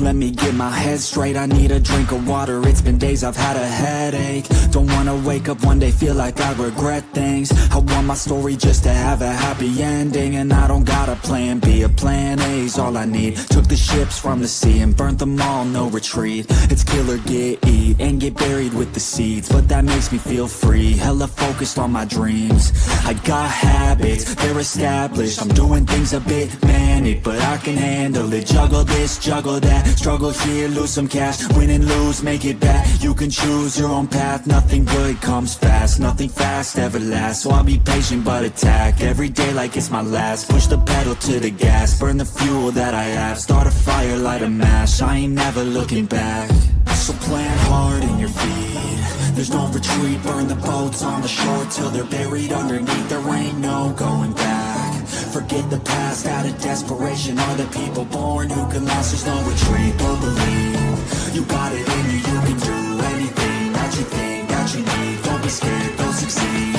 let me get my head straight. I need a drink of water, it's been days I've had a headache. Don't wanna wake up one day, feel like I regret things. I want my story just to have a happy ending. And I don't got a plan B, a plan A's all I need. Took the ships from the sea and burnt them all, no retreat. It's kill or get, eat, and get buried with the seeds. But that makes me feel free, hella focused on my dreams. I got habits, they're established. I'm doing things a bit manic, but I can handle it. Juggle this, juggle that, struggle here, lose some cash. Win and lose, make it back. You can choose your own path, nothing good comes fast. Nothing fast ever lasts, so I'll be patient but attack. Every day like it's my last, push the pedal to the gas. Burn the fuel that I have, start a fire, light a match. I ain't never looking back. So plant hard in your feet, there's no retreat. Burn the boats on the shore till they're buried underneath. There ain't no going back. Forget the past, out of desperation are the people born who can last. There's no retreat, but believe you got it in you, you can do anything that you think that you need. Don't be scared, they'll succeed.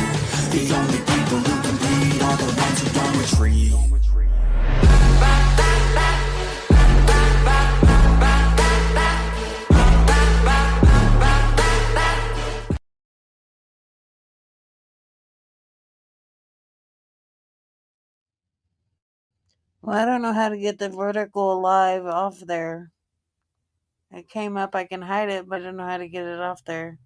The only people who compete are the ones who don't retreat. Well, I don't know how to get the vertical alive off there. It came up, I can hide it, but I don't know how to get it off there.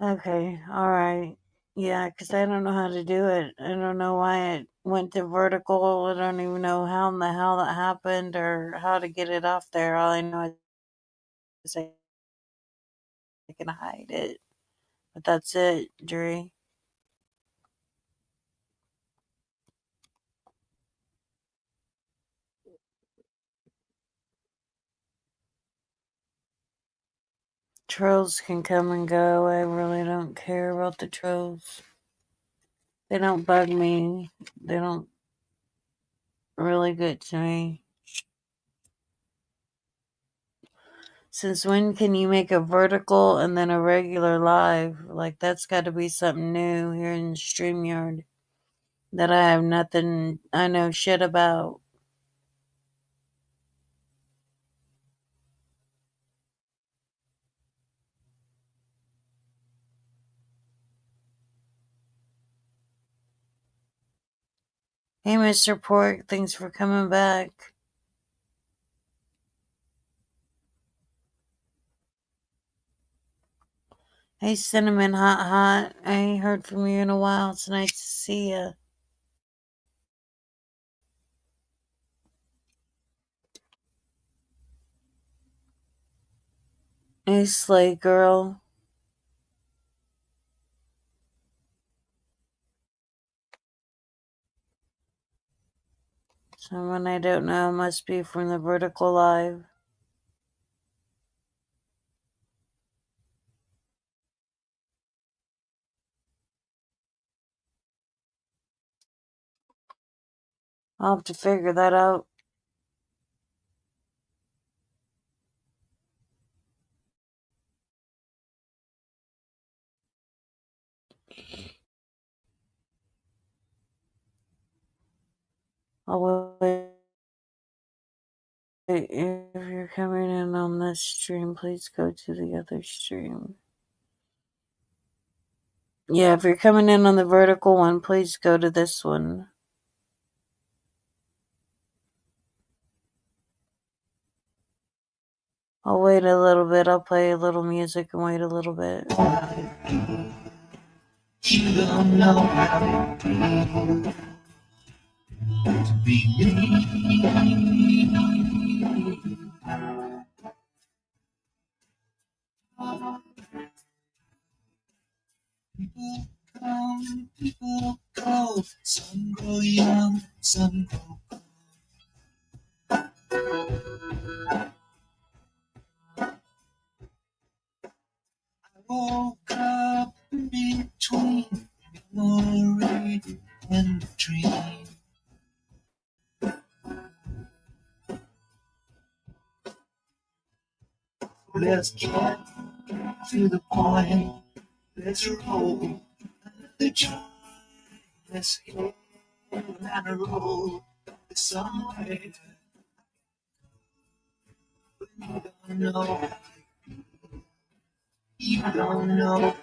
Okay, alright. Yeah, because I don't know how to do it. I don't know why it went to vertical. I don't even know how in the hell that happened or how to get it off there. All I know is I can hide it. But that's it, Dre. Trolls can come and go. I really don't care about the trolls. They don't bug me. They don't really get to me. Since when can you make a vertical and then a regular live? Like, that's got to be something new here in StreamYard that I know shit about. Hey, Mr. Pork, thanks for coming back. Hey, Cinnamon Hot Hot, I ain't heard from you in a while. It's nice to see ya. Hey, Slay Girl. Someone I don't know must be from the Vertical Live. I'll have to figure that out. I'll wait. If you're coming in on this stream, please go to the other stream. Yeah, if you're coming in on the vertical one, please go to this one. I'll wait a little bit. I'll play a little music and wait a little bit. You don't know how to be People come, people go. Some grow young, some grow old. I woke up in between memory and dream. Let's get to the point. Let's roll the joint. Let's hit and roll somewhere. You don't know. You don't know.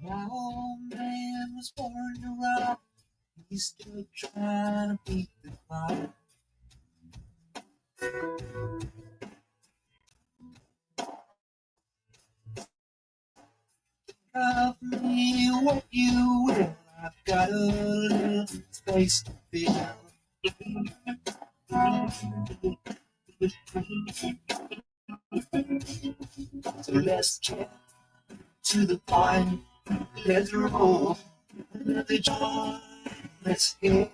My old man was born to rock. He's still trying to beat the clock. Of me what you will. I've got a little space to fill. So let's get to the point. Let's roll the joint. Let's get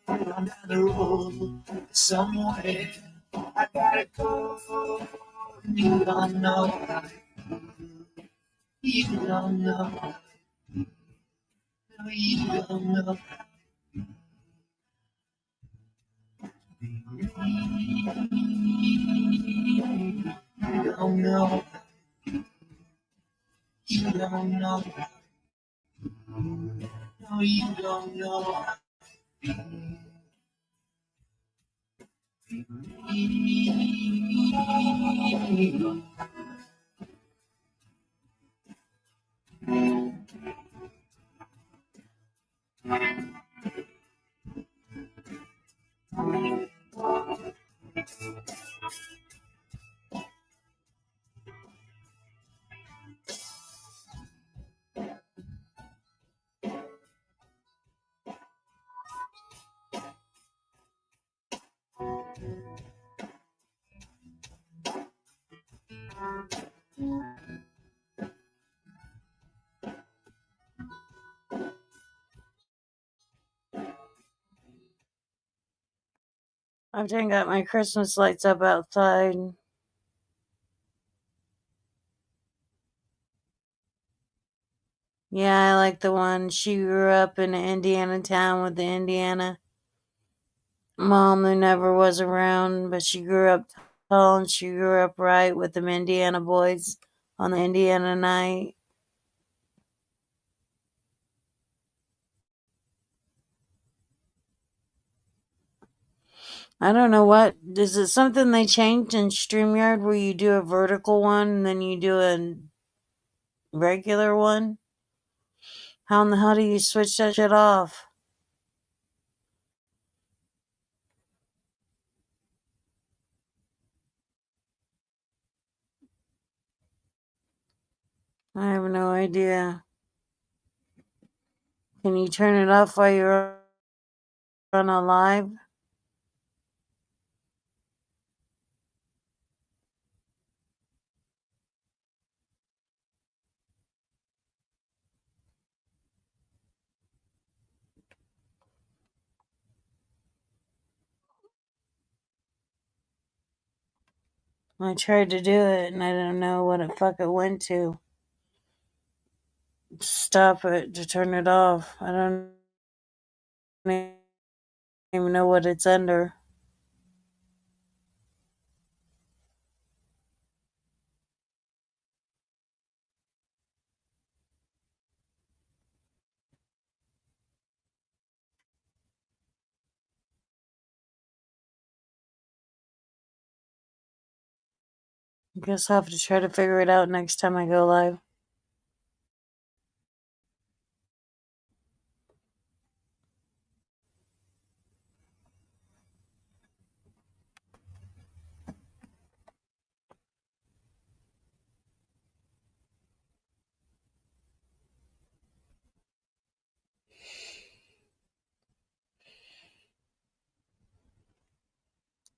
on down the road somewhere. I gotta go. You don't know. You don't know. No, you don't know. You don't know. You don't know. No, you don't know. I've done got my Christmas lights up outside. Yeah, I like the one. She grew up in an Indiana town with the Indiana mom who never was around, but she grew up tall and she grew up right with them Indiana boys on the Indiana night. I don't know what. Is it something they changed in StreamYard where you do a vertical one and then you do a regular one? How in the hell do you switch that shit off? I have no idea. Can you turn it off while you're on a live? I tried to do it and I don't know what it fuck it went to. Stop it to turn it off. I don't even know what it's under. I guess I'll have to try to figure it out next time I go live.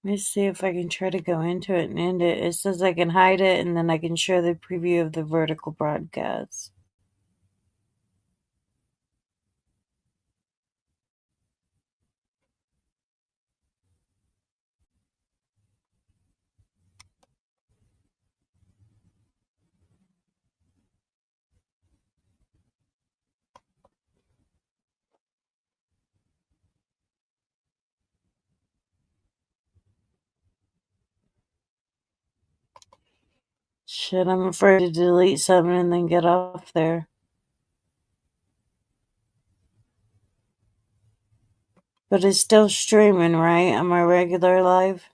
Let me see if I can try to go into it and end it. It says I can hide it and then I can show the preview of the vertical broadcast. Shit, I'm afraid to delete something and then get off there. But it's still streaming, right? On my regular live?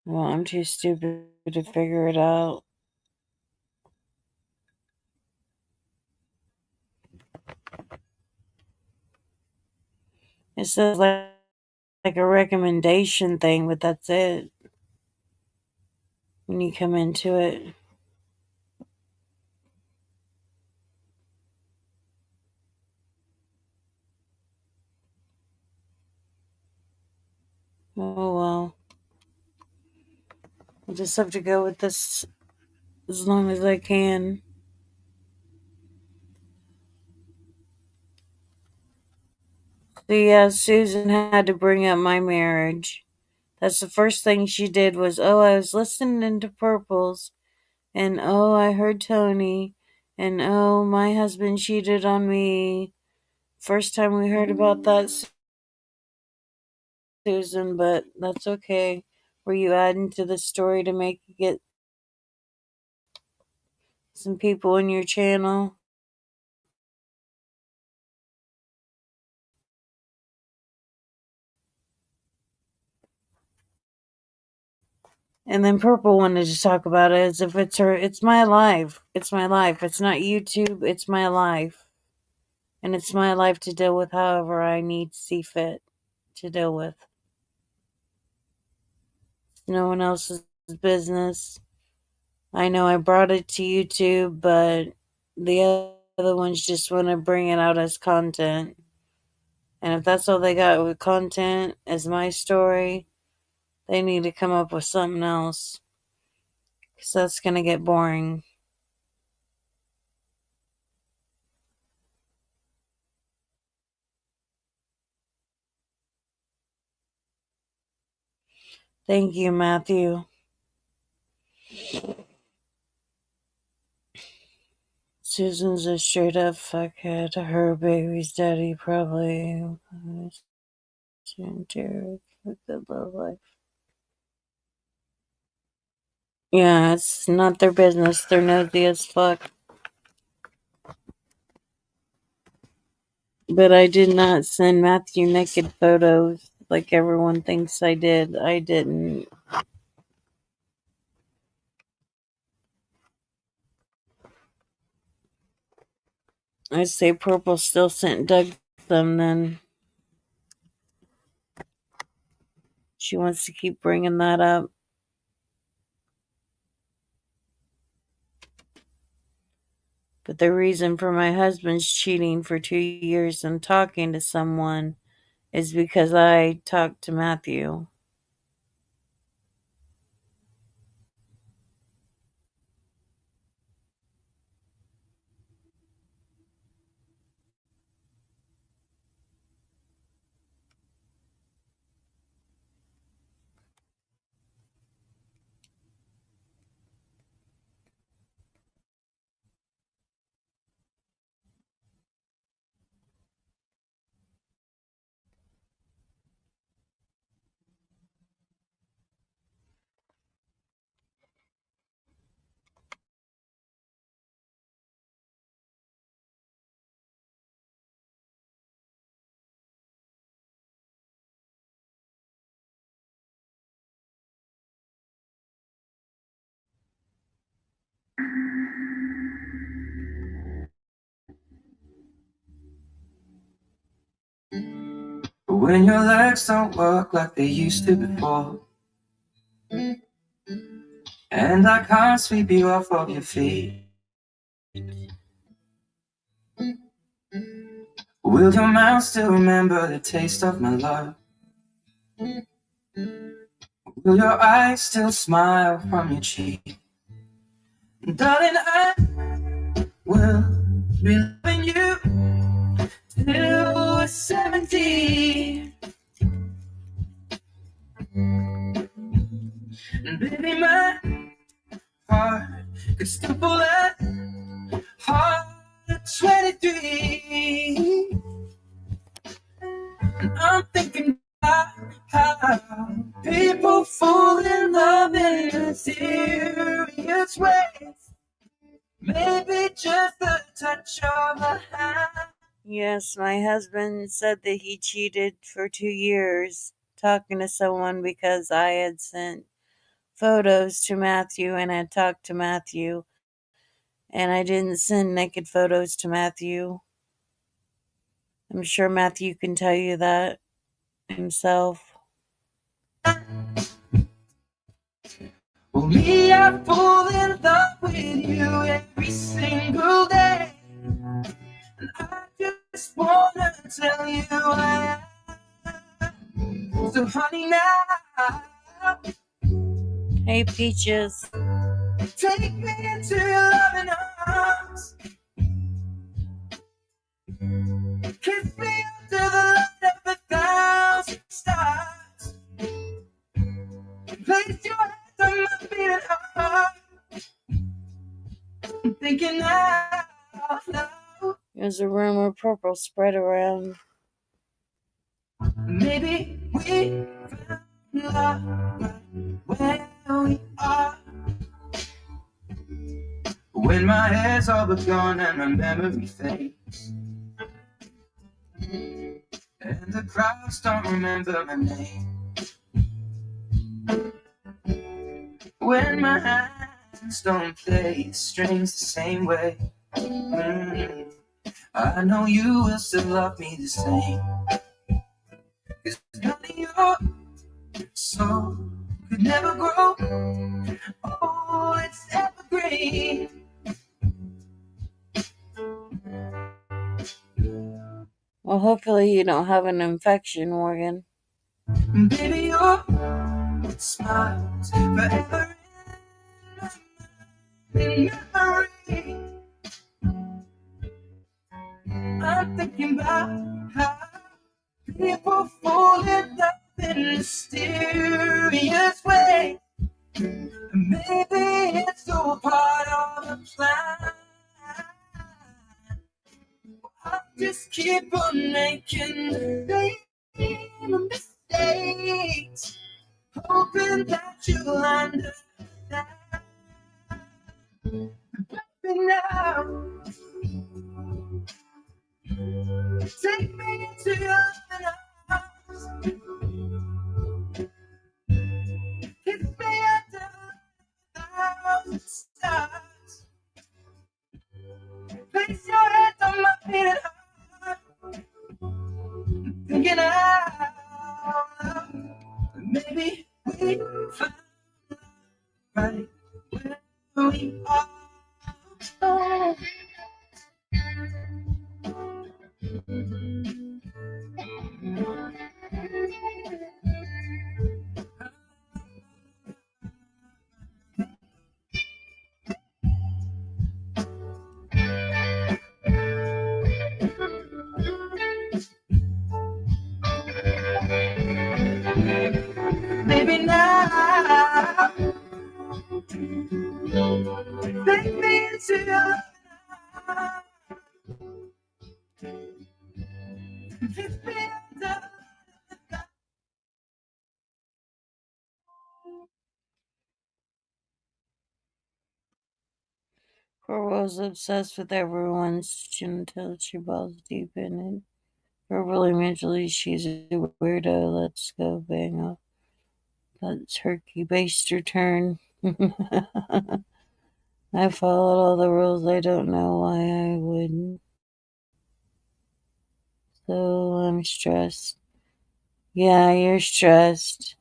Well, I'm too stupid to figure it out. It says like a recommendation thing, but that's it. When you come into it. Oh well. I'll just have to go with this as long as I can. So yeah, Susan had to bring up my marriage. That's the first thing she did was, oh, I was listening to Purples, and oh, I heard Tony, and oh, my husband cheated on me. First time we heard about that, Susan, but that's okay. Were you adding to the story to make you get some people in your channel? And then Purple wanted to talk about it as if it's my life. It's my life. It's not YouTube, it's my life. And it's my life to deal with however I need to see fit to deal with. No one else's business. I know I brought it to YouTube, but the other ones just want to bring it out as content. And if that's all they got with content as my story, they need to come up with something else. Because that's going to get boring. Thank you, Matthew. Susan's a straight up fuckhead. Her baby's daddy probably. Derek with the love life. Yeah, it's not their business. They're nosy as fuck. But I did not send Matthew naked photos like everyone thinks I did. I didn't. I say Purple still sent Doug them then. She wants to keep bringing that up. But the reason for my husband's cheating for 2 years and talking to someone is because I talked to Matthew. when your legs don't work like they used to before, and I can't sweep you off of your feet. Will your mouth still remember the taste of my love? Will your eyes still smile from your cheek? Darling, I will be loving you till we're 70. And baby, my heart could still pull that heart at 23. And I'm thinking about how people fall in love in mysterious ways. Maybe just a touch of a hand. Yes, my husband said that he cheated for 2 years talking to someone because I had sent photos to Matthew and had talked to Matthew, and I didn't send naked photos to Matthew. I'm sure Matthew can tell you that himself. Well, me, I fall in love with you every single day, and I just wanna tell you I am. So honey, now, hey Peaches, take me into your loving arms, kiss me under the light of 1,000 stars, place your hands on my beating heart. I'm thinking out loud. There's a rumor purple spread around. Maybe we found love right where we are. When my hair's all but gone and my memory fades, and the crowds don't remember my name, when my hands don't play the strings the same way, I know you will still love me the same. 'Cause honey, your soul could never grow. Oh, it's evergreen. Well, hopefully you don't have an infection, Morgan. Baby, your smile's forever in memory. I'm thinking about how people fall in love in mysterious ways. Maybe it's all part of the plan. I'll just keep on making the same mistakes, hoping that you'll understand. But now, take me into your arms, kiss me under 1,000 stars, place your head on my beating heart. Thinking out loud, maybe we find right where we are. Oh. Maybe now, take me into your life. Kiss me under the sky. Girl was obsessed with everyone's chin until she balls deep in it. Verbally, mentally, she's a weirdo. Let's go bang up. Let turkey baste her turn. I followed all the rules. I don't know why I wouldn't. So I'm stressed. Yeah, you're stressed.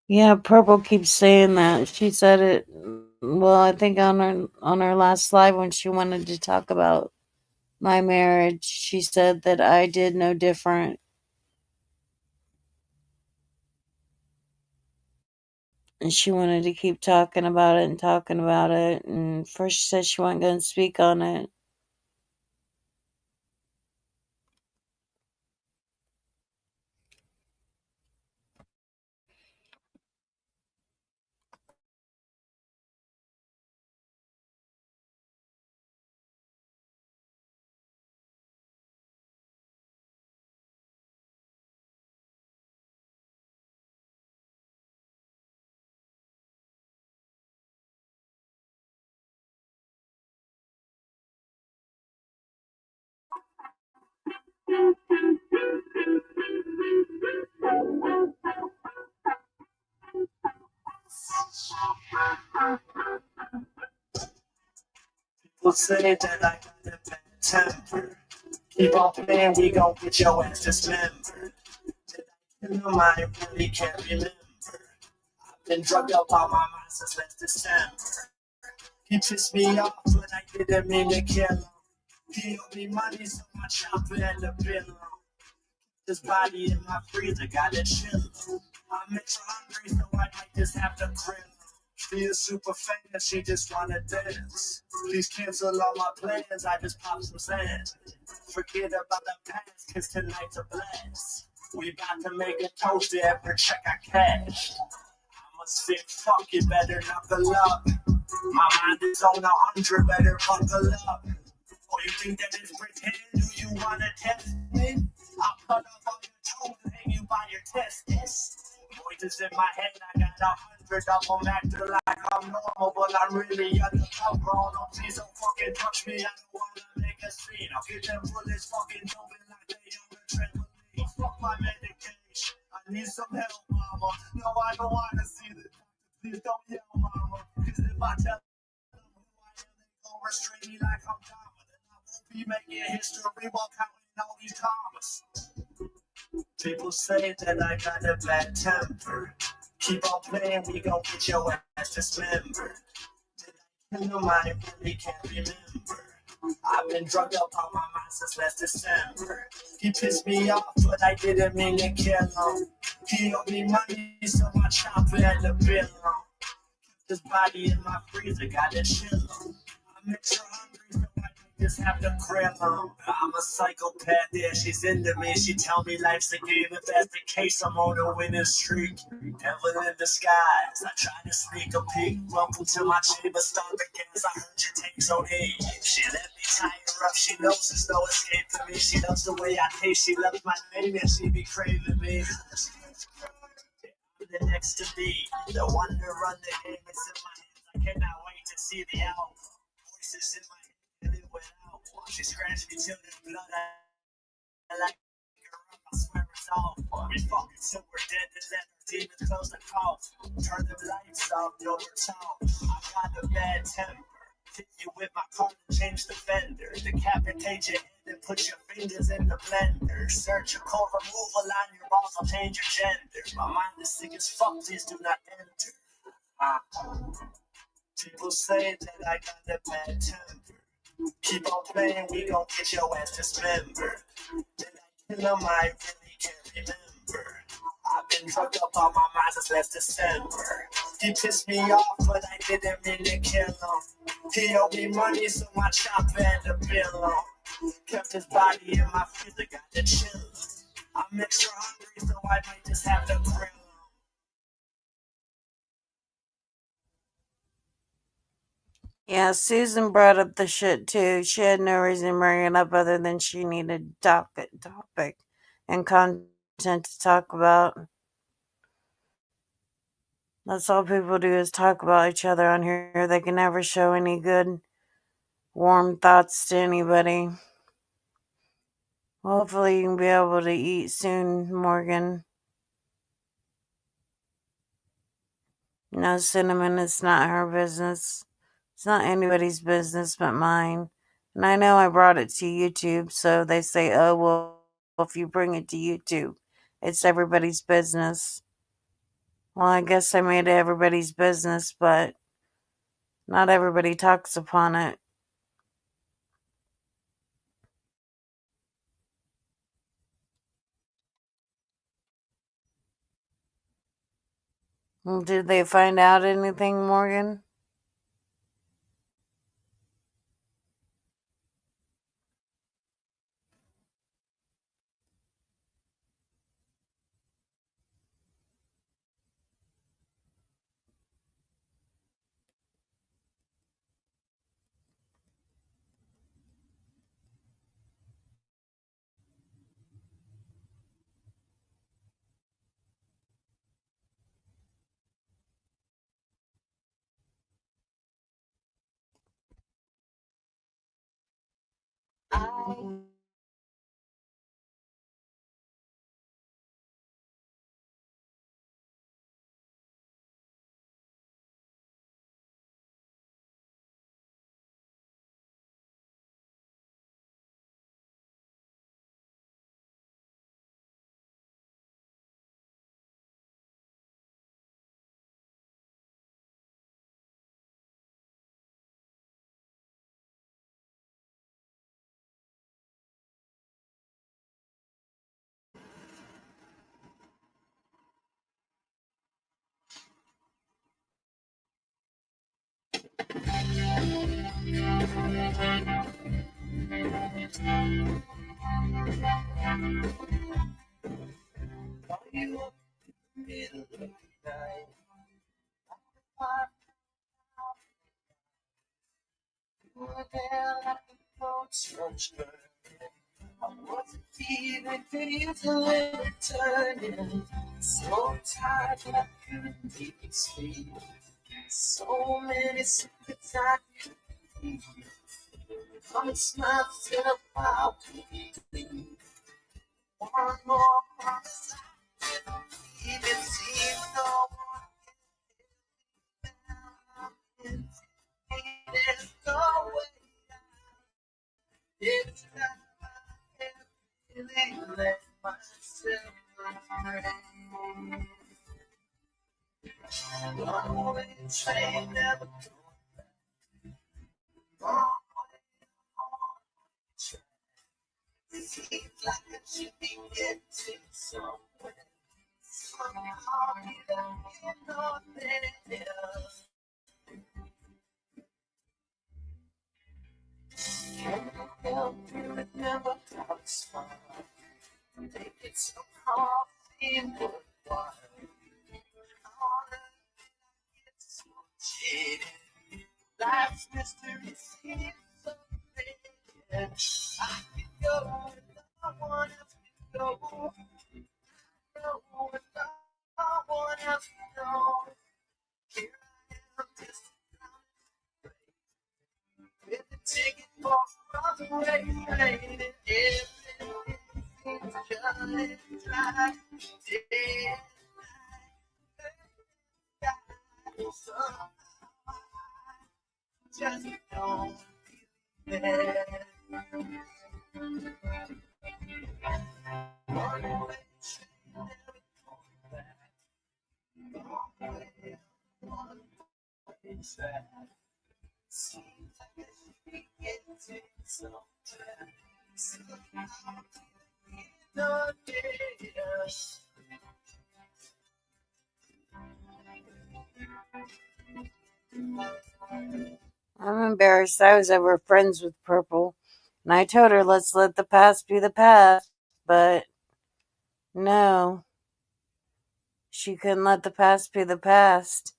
Yeah, Purple keeps saying that. She said it well, I think on her last live when she wanted to talk about my marriage, she said that I did no different. And she wanted to keep talking about it and talking about it. And first she said she wasn't going to speak on it. People say that I got a bad temper. Keep on playing, we gon' get your ass dismembered. In my mind, really can't remember. Been drugged up on my mind since last December. He pissed me off, but I didn't mean to kill him. He owed me money, so my chopper had to bill him. This body in my freezer, gotta chill. I'm extra hungry, so I might just have to grill. She is super famous, she just wanna dance. Please cancel all my plans, I just pop some sand. Forget about the past, cause tonight's a blast. We about to make a toast to every check I cash. I'm a sick fuck, you better knuckle up. My mind is on 100, better buckle up. Oh, you think that it's pretend? Do you wanna test me? I'll cut off all your toes and hang you by your testes. Voices in my head, I got 100 of them acting like I'm normal, but I'm really undercover. Oh no, please don't fucking touch me. I don't wanna make a scene. I'll get them bullets fucking jumping like they on a trampoline. Fuck my medication. I need some help, mama. No, I don't wanna see this. Please don't yell, mama. Cause if I tell them who I am, they gon' restrain me like I'm Dama. Then I won't be making history while counting all these commas. People say that I got a bad temper. Keep on playing, we gon' get your ass dismembered. Did I kill him? I really can't remember. I've been drugged up on my mind since last December. He pissed me off, but I didn't mean to kill him. He owed me money, so my chopper had to bill him. This body in my freezer, gotta chill him. I'm extra hungry, so I might just have to grill him. I'm a psychopath, yeah, she's into me. She tell me life's a game. If that's the case, I'm on a winning streak. Devil in disguise, I try to sneak a peek. Welcome to my chamber, start the gas. I heard your takes on E. She let me tie her up, she knows there's no escape for me. She loves the way I taste, she loves my name, and she be craving me. The next to be the one to run the game is in my hands. I cannot wait to see the album. Voices in my head, and it went out. She scratched me till there's blood. I like her up, I swear it's all. We fucking till we're dead and let the demons close the cough. Turn the lights off, yo, we're talk. I got a bad temper. Hit you with my car and change the fender. Decapitate your head and put your fingers in the blender. Surgical removal on your balls, I'll change your gender. My mind is sick as fuck, please do not enter. People say that I got a bad temper. Keep on playing, we gon' get your ass dismembered. Did I kill him? I really can't remember. I've been drugged up on my mind since last December. He pissed me off, but I didn't mean to kill him. He owed me money, so my chopper had to bill him. Kept his body in my freezer, got to chill. I'm extra hungry, so I might just have to grill him. Yeah, Susan brought up the shit too. She had no reason to bring it up other than she needed topic and content to talk about. That's all people do is talk about each other on here. They can never show any good, warm thoughts to anybody. Well, hopefully, you can be able to eat soon, Morgan. No, Cinnamon, it's not her business. It's not anybody's business but mine. And I know I brought it to YouTube, so they say, oh, well, if you bring it to YouTube, it's everybody's business. Well, I guess I made it everybody's business, but not everybody talks upon it. Did they find out anything, Morgan? I'm embarrassed. I was ever friends with Purple, and I told her, let's let the past be the past. But no, she couldn't let the past be the past.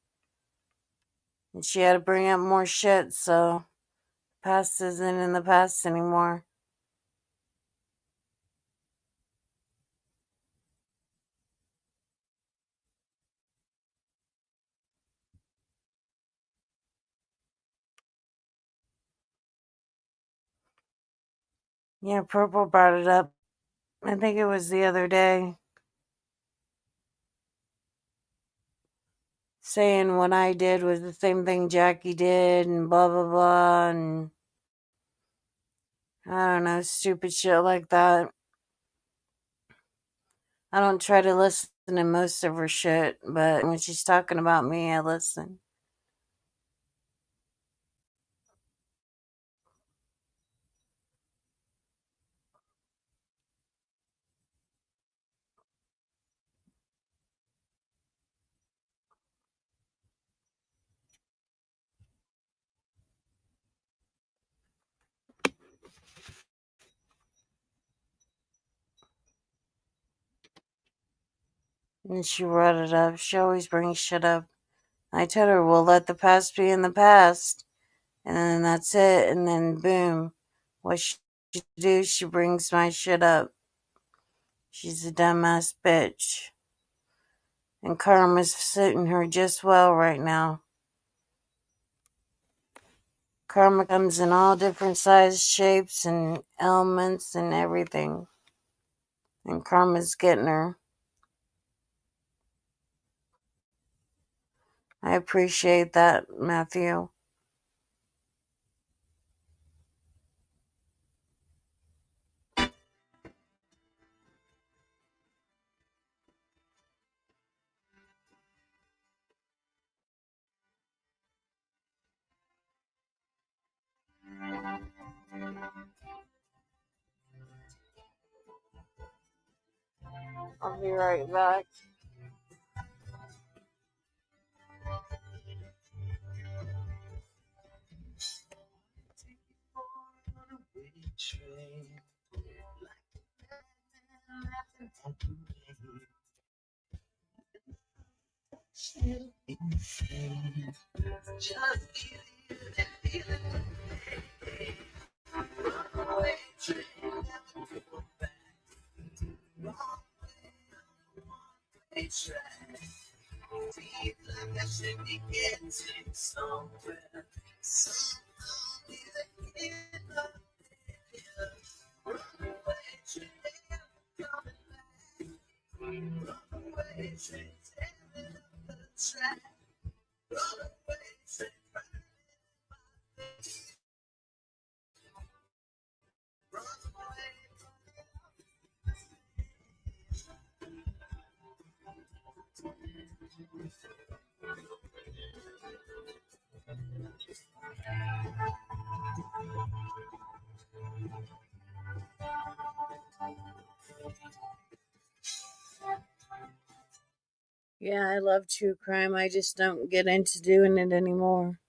And she had to bring up more shit, so the past isn't in the past anymore. Yeah, Purple brought it up. I think it was the other day, saying what I did was the same thing Jackie did, and blah blah blah, and I don't know, stupid shit like that. I don't try to listen to most of her shit, but when she's talking about me, I listen. And she brought it up. She always brings shit up. I told her, we'll let the past be in the past. And then that's it. And then boom. What she do, she brings my shit up. She's a dumbass bitch. And karma's suiting her just well right now. Karma comes in all different sizes, shapes, and elements and everything. And karma's getting her. I appreciate that, Matthew. I'll be right back. Yeah, I love true crime. I just don't get into doing it anymore.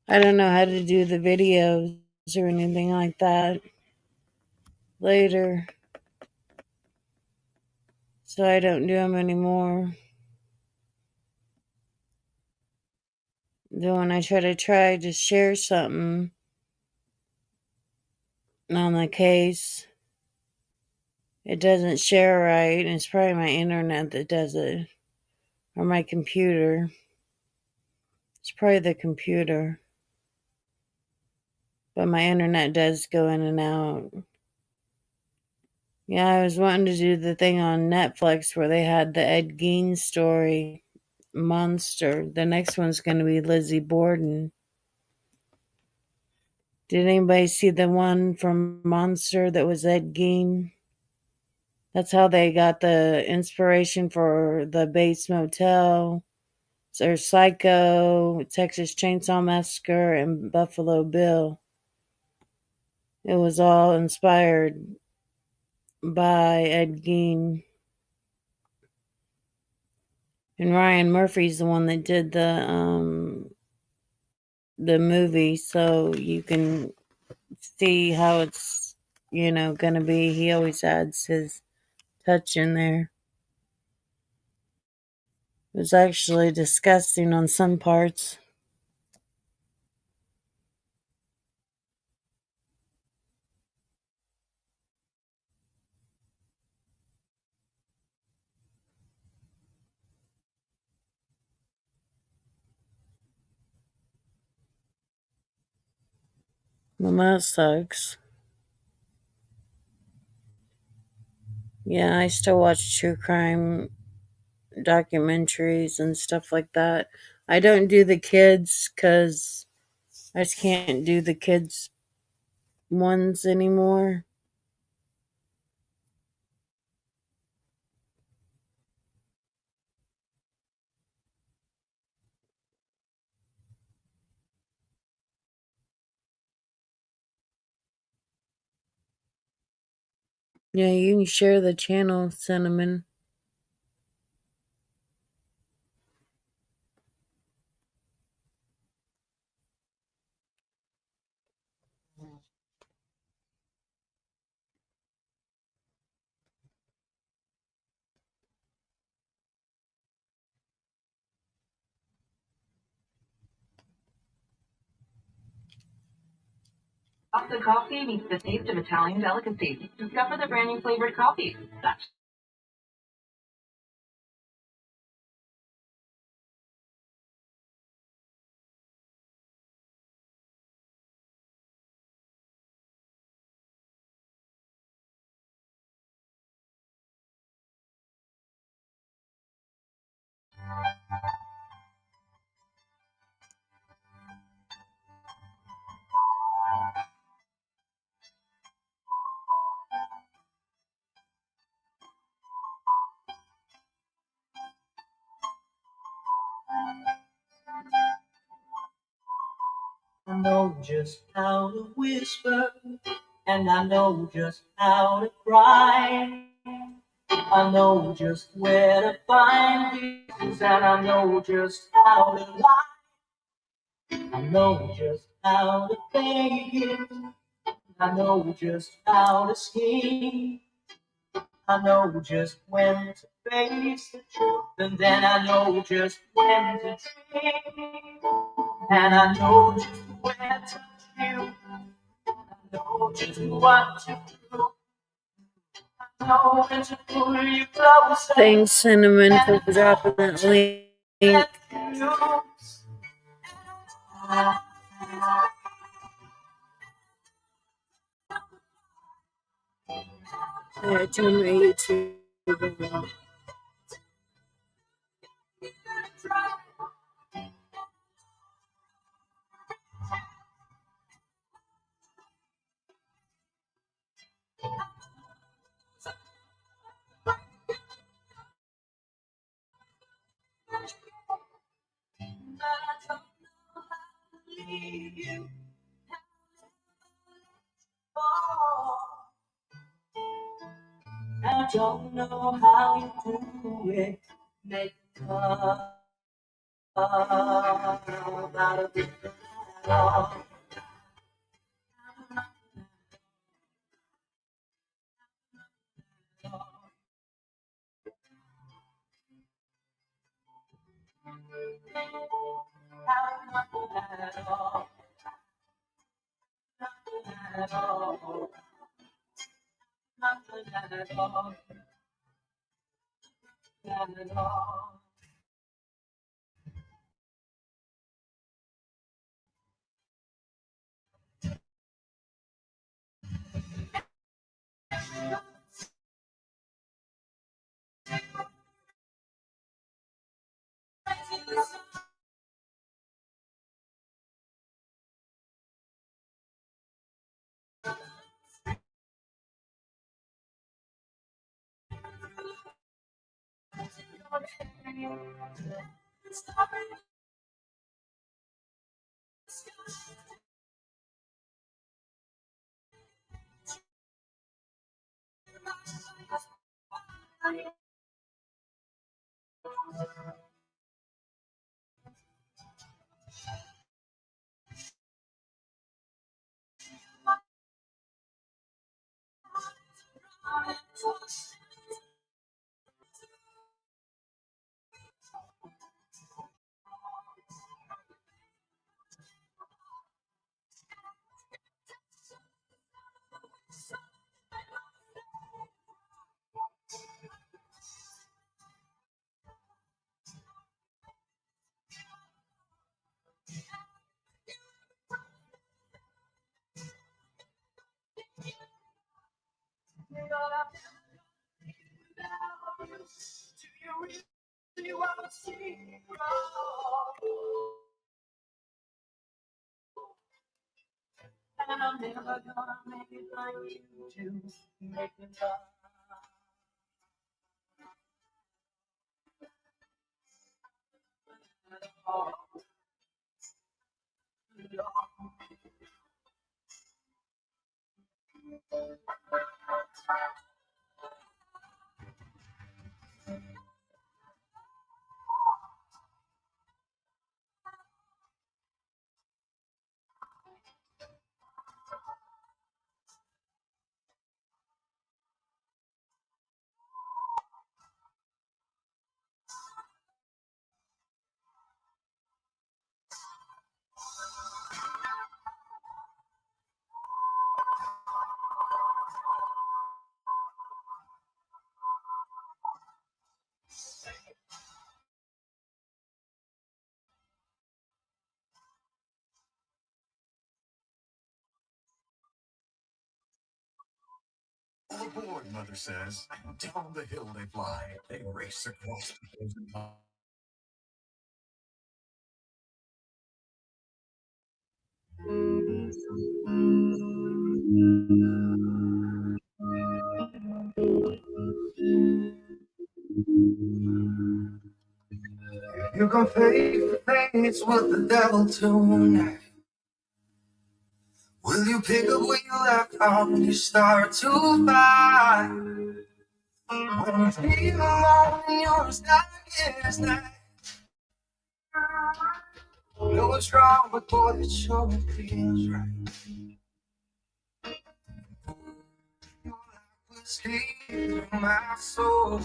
I don't know how to do the videos or anything like that later, so I don't do them anymore. Then when I try to share something on the case, it doesn't share right, and it's probably my internet that does it, or my computer. It's probably the computer, but my internet does go in and out. Yeah, I was wanting to do the thing on Netflix where they had the Ed Gein story, Monster. The next one's going to be Lizzie Borden. Did anybody see the one from Monster that was Ed Gein? That's how they got the inspiration for the Bates Motel, or Psycho, Texas Chainsaw Massacre, and Buffalo Bill. It was all inspired by Ed Gein. And Ryan Murphy's the one that did the movie, so you can see how it's gonna be. He always adds his touch in there. It was actually disgusting on some parts. Well, that sucks. Yeah, I still watch true crime documentaries and stuff like that. I don't do the kids because I just can't do the kids ones anymore. Yeah, you can share the channel, Cinnamon. Off the coffee meets the taste of Italian delicacy. Discover the brand new flavored coffee. That's I know just how to whisper, and I know just how to cry. I know just where to find you, and I know just how to lie. I know just how to fake it. I know just how to scheme. I know just when to face the truth, and then I know just when to dream. And I know just where to touch you. I know just what to do. I know when to pull you closer. Thanks, Cinnamon, for dropping that link. Yeah, turn my YouTube on. I don't know how you do it. Make love out of it all. Nothing at all. Nothing at all. Nothing at all. Nothing at all. And I'm never gonna make it like you do. Make me love. All aboard, Mother says. Down the hill they fly. They race across the frozen pond. You can face the things with the devil tonight. Will you pick up where you left off when you start to fight? When you feel alone and you're as dark as night. Know it's wrong, but boy, it sure feels right. Your life was healing my soul.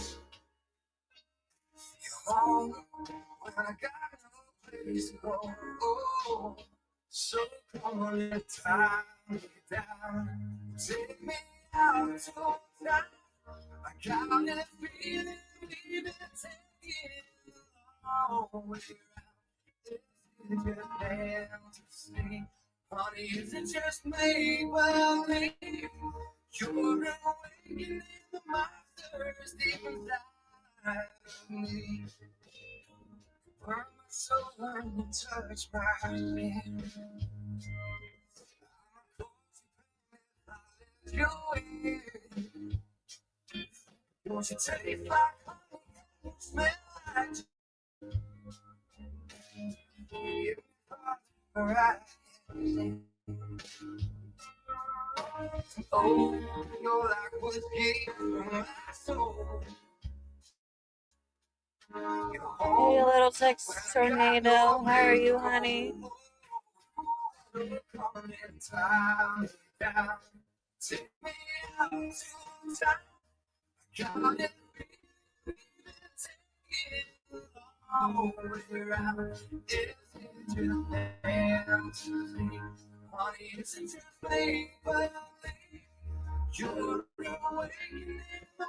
You're home when I got no place to go. Oh, so come on and tie me down. Take me out to time. I got a feeling we've been taking a long way around. It's just hard to see. Honey, is it just me? Believe you're awakening the monsters deep inside of me. Burn my soul when you touch my skin. You in. Don't you taste like honey? You smell like you. Right. Oh, you're like whiskey from my soul. Hey, little Texas tornado. How are you, honey? Take me out to time. Got it. Oh, we're out. It's just fantasy. Honey, it's just me, but you're awakening the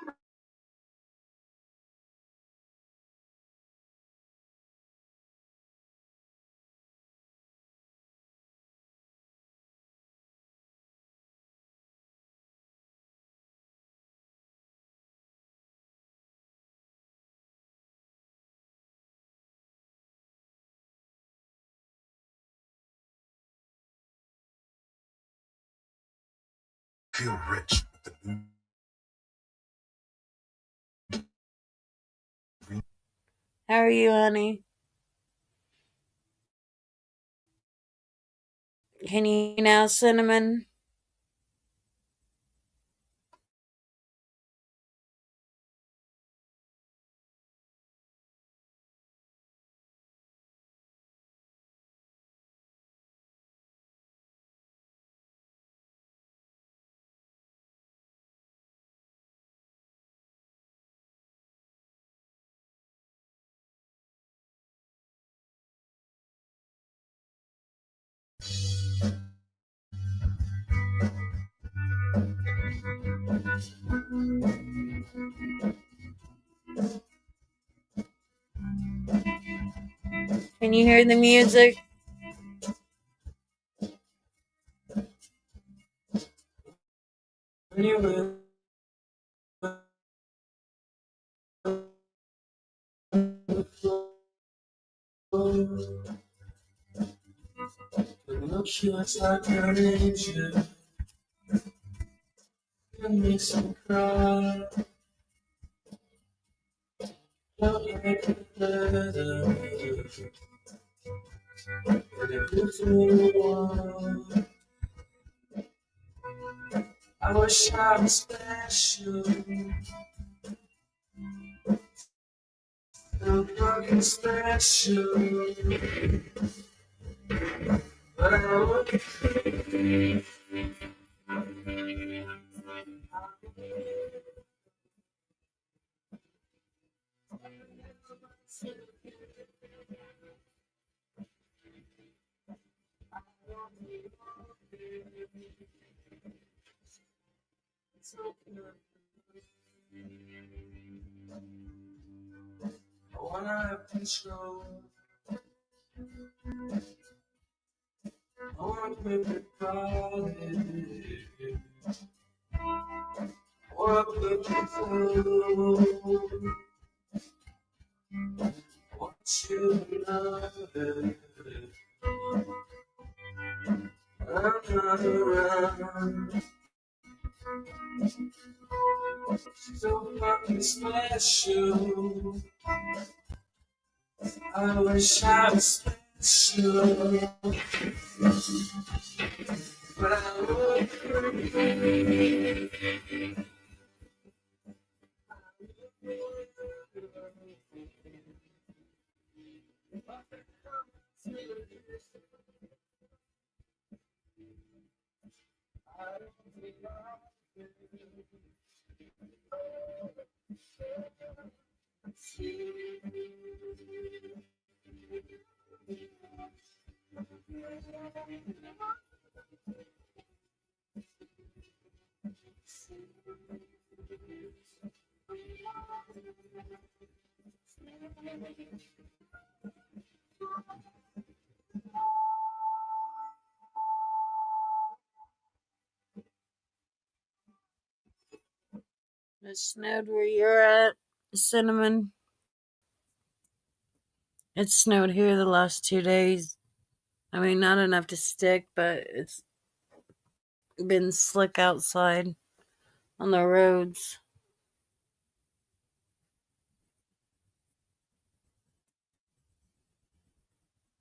Feel rich with the new. How are you, honey? Can you hear now, Cinnamon? Can you hear the music? Look, she looks like an angel. It makes me cry. Don't make it better. But it gives me one. I wish I was special. So fucking special. But I look I wanna have control. I wanna put it private. I wanna put it through. I want you to know that I'm not around. So fucking special. I wish I was special. But I look It snowed where you're at, Cinnamon. It snowed here the last 2 days. I mean, not enough to stick, but it's been slick outside on the roads.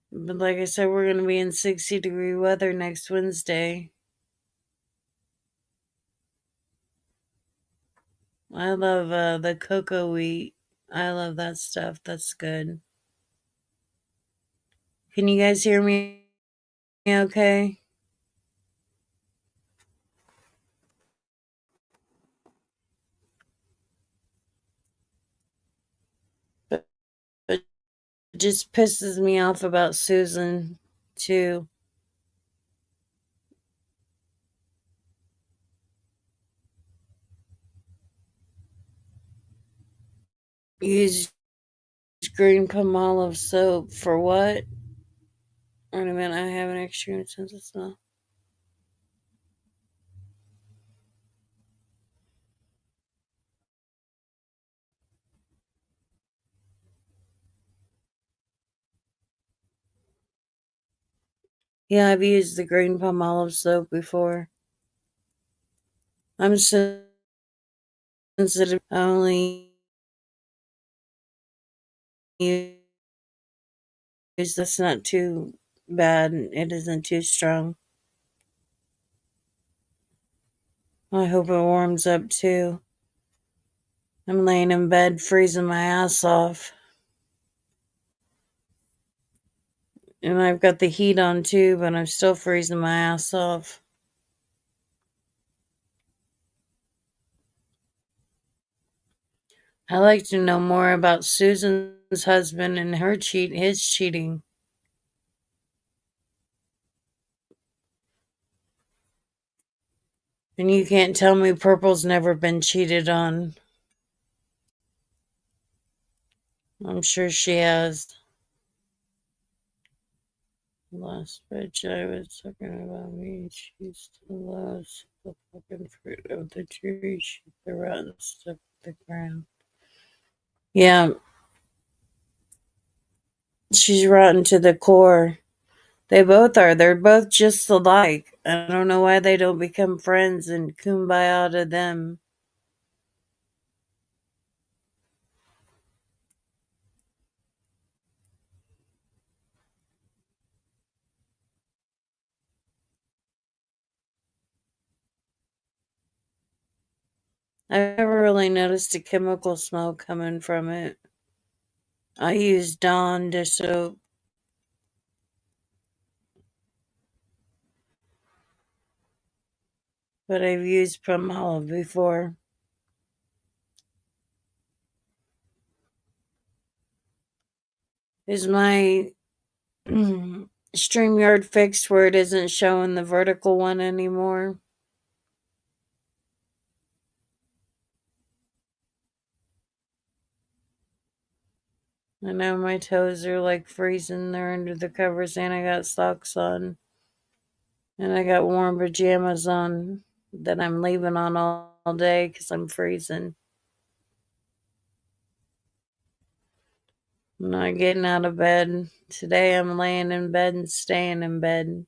But like I said, we're going to be in 60-degree weather next Wednesday. I love the cocoa wheat. I love that stuff. That's good. Can you guys hear me okay? But it just pisses me off about Susan, too. Use green Palmolive soap for what? Wait a minute, I have an extra sense of smell. Yeah, I've used the green Palmolive soap before. I'm sensitive. I only use that's not too bad. It isn't too strong. I hope it warms up too. I'm laying in bed freezing my ass off. And I've got the heat on too, but I'm still freezing my ass off. I'd like to know more about Susan's husband and his cheating. And you can't tell me Purple's never been cheated on. I'm sure she has. Last bitch I was talking about me. She still loves the fucking fruit of the tree. She the rotten stuff to the ground. Yeah. She's rotten to the core. They both are. They're both just alike. I don't know why they don't become friends and kumbaya to them. I never really noticed a chemical smell coming from it. I use Dawn dish soap, but I've used Palmolive before. Is my StreamYard fixed where it isn't showing the vertical one anymore? I know my toes are like freezing. They're under the covers, and I got socks on. And I got warm pajamas on that I'm leaving on all day because I'm freezing. I'm not getting out of bed. Today I'm laying in bed and staying in bed.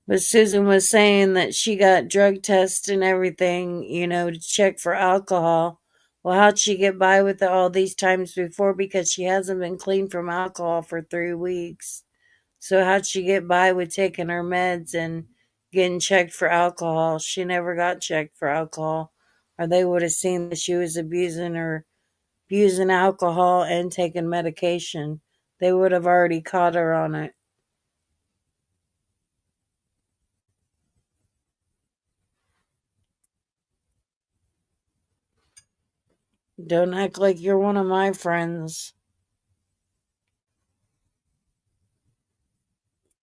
But Susan was saying that she got drug tests and everything, to check for alcohol. Well, how'd she get by with it all these times before? Because she hasn't been clean from alcohol for 3 weeks. So how'd she get by with taking her meds and getting checked for alcohol? She never got checked for alcohol, or they would have seen that she was abusing alcohol and taking medication. They would have already caught her on it. Don't act like you're one of my friends.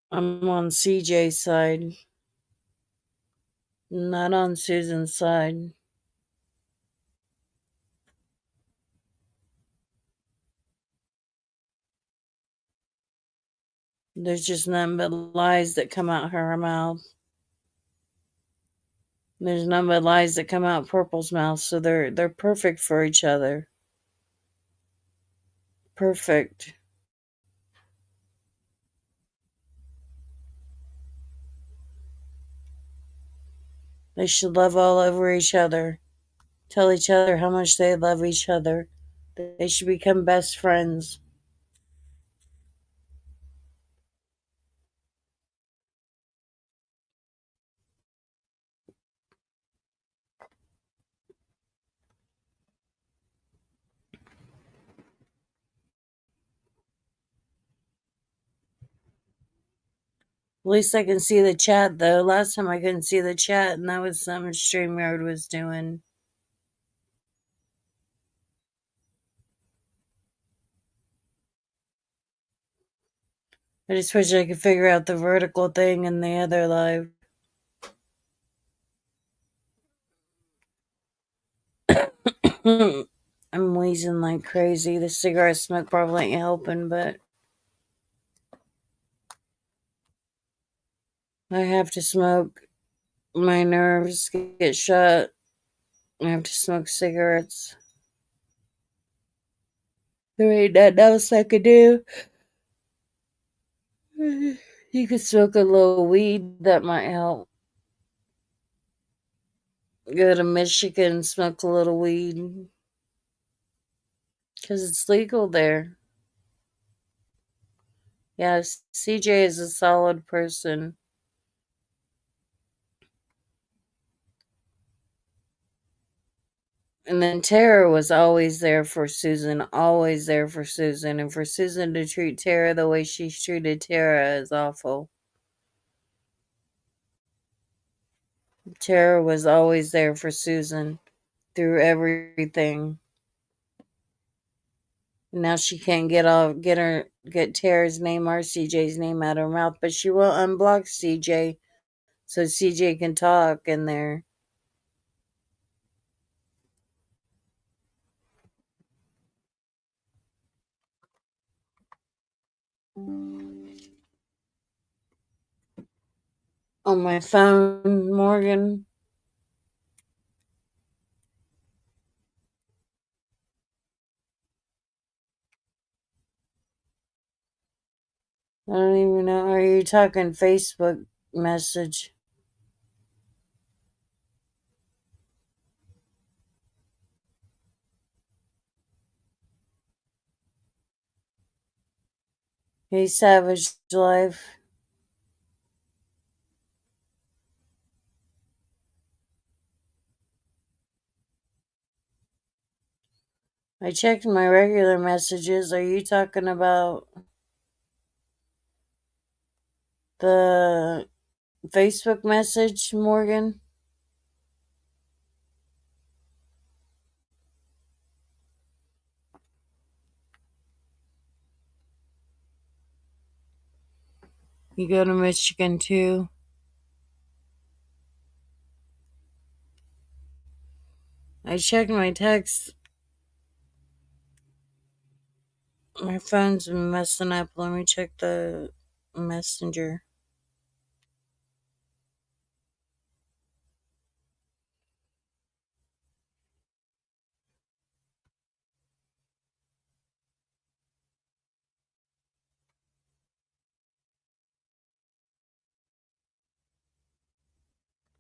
I'm on CJ's side, not on Susan's side. There's just nothing but lies that come out her mouth. There's none but lies that come out Purple's mouth, so they're perfect for each other. Perfect. They should love all over each other. Tell each other how much they love each other. They should become best friends. At least I can see the chat though. Last time I couldn't see the chat, and that was something StreamYard was doing. I just wish I could figure out the vertical thing in the other live. I'm wheezing like crazy. The cigarette smoke probably ain't helping, but I have to smoke. My nerves get shut. I have to smoke cigarettes. There ain't nothing else I could do. You could smoke a little weed, that might help. Go to Michigan and smoke a little weed. Because it's legal there. Yes, CJ is a solid person. And then Tara was always there for Susan, always there for Susan. And for Susan to treat Tara the way she's treated Tara is awful. Tara was always there for Susan through everything. And now she can't get Tara's name or CJ's name out of her mouth, but she will unblock CJ so CJ can talk in there. On my phone, Morgan. I don't even know. Are you talking Facebook message? Hey, Savage Life. I checked my regular messages. Are you talking about the Facebook message, Morgan? You go to Michigan too? I checked my text. My phone's been messing up. Let me check the messenger.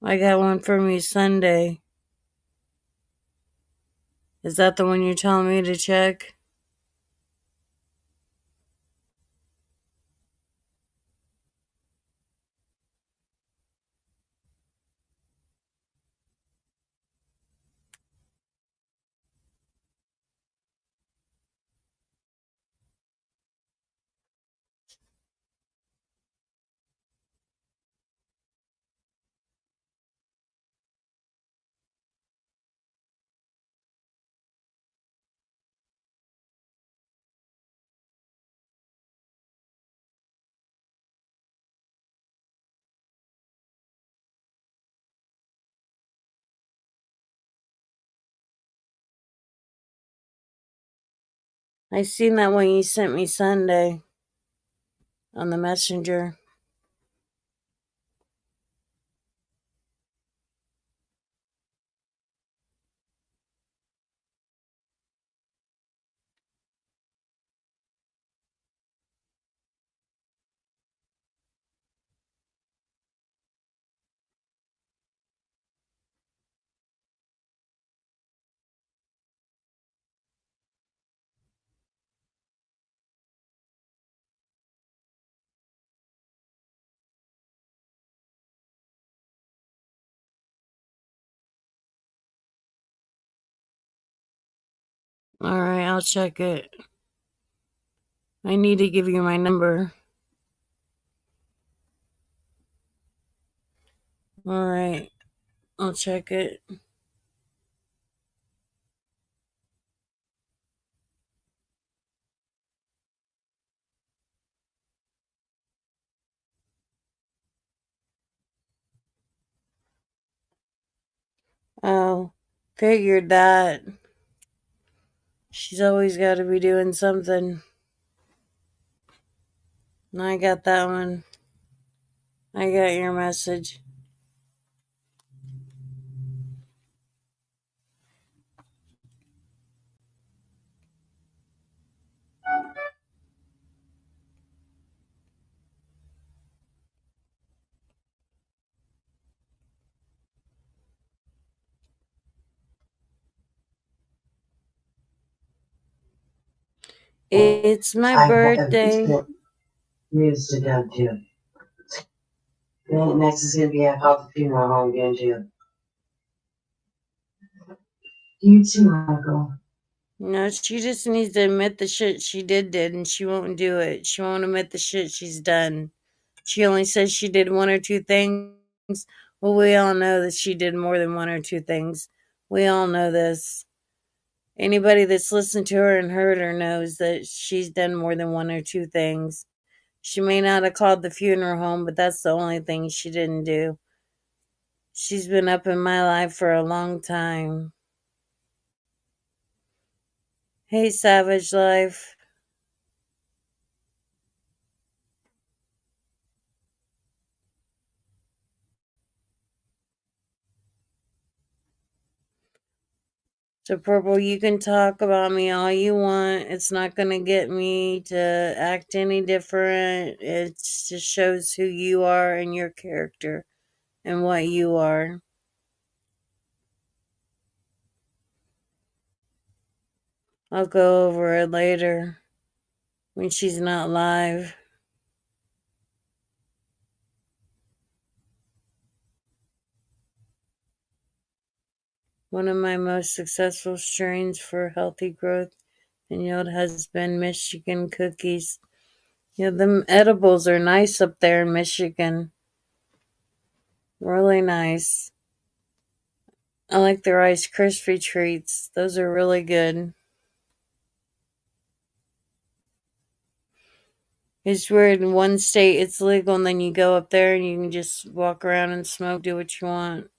I got one from you Sunday. Is that the one you're telling me to check? I seen that one you sent me Sunday on the messenger. Alright, I'll check it. I need to give you my number. Alright, I'll check it. Oh, figured that. She's always got to be doing something. I got that one. I got your message. It's my birthday. News to them too. Then next is gonna be at the funeral home again too. You too, Michael. No, she just needs to admit the shit she did, and she won't do it. She won't admit the shit she's done. She only says she did one or two things. Well, we all know that she did more than one or two things. We all know this. Anybody that's listened to her and heard her knows that she's done more than one or two things. She may not have called the funeral home, but that's the only thing she didn't do. She's been up in my life for a long time. Hey, Savage Life. So, Purple, you can talk about me all you want. It's not going to get me to act any different. It just shows who you are and your character and what you are. I'll go over it later when she's not live. One of my most successful strains for healthy growth and yield has been Michigan cookies. Yeah, them edibles are nice up there in Michigan. Really nice. I like the Rice Krispie treats. Those are really good. It's weird. In one state it's legal, and then you go up there and you can just walk around and smoke, do what you want.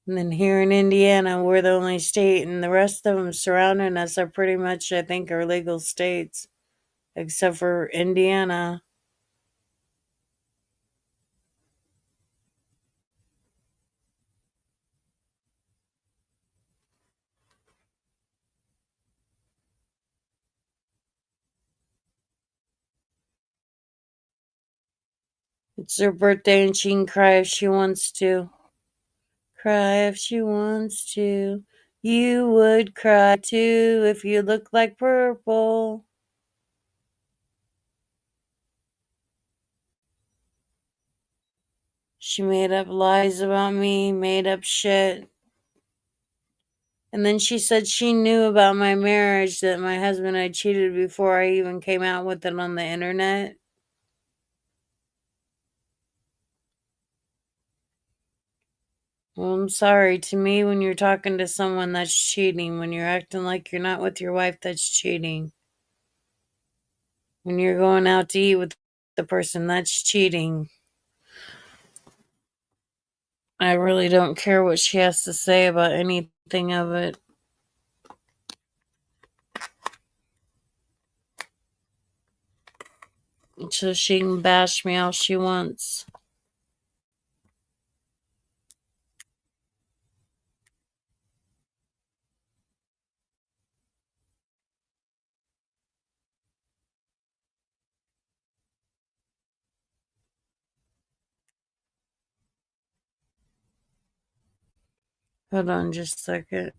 And then here in Indiana, we're the only state, and the rest of them surrounding us are pretty much, I think, are legal states, except for Indiana. It's her birthday, and she can cry if she wants to. Cry if she wants to. You would cry too if you looked like Purple. She made up lies about me, made up shit. And then she said she knew about my marriage, that my husband had cheated before I even came out with it on the internet. Well, I'm sorry. To me, when you're talking to someone, that's cheating. When you're acting like you're not with your wife, that's cheating. When you're going out to eat with the person, that's cheating. I really don't care what she has to say about anything of it. So she can bash me all she wants. Hold on just a second.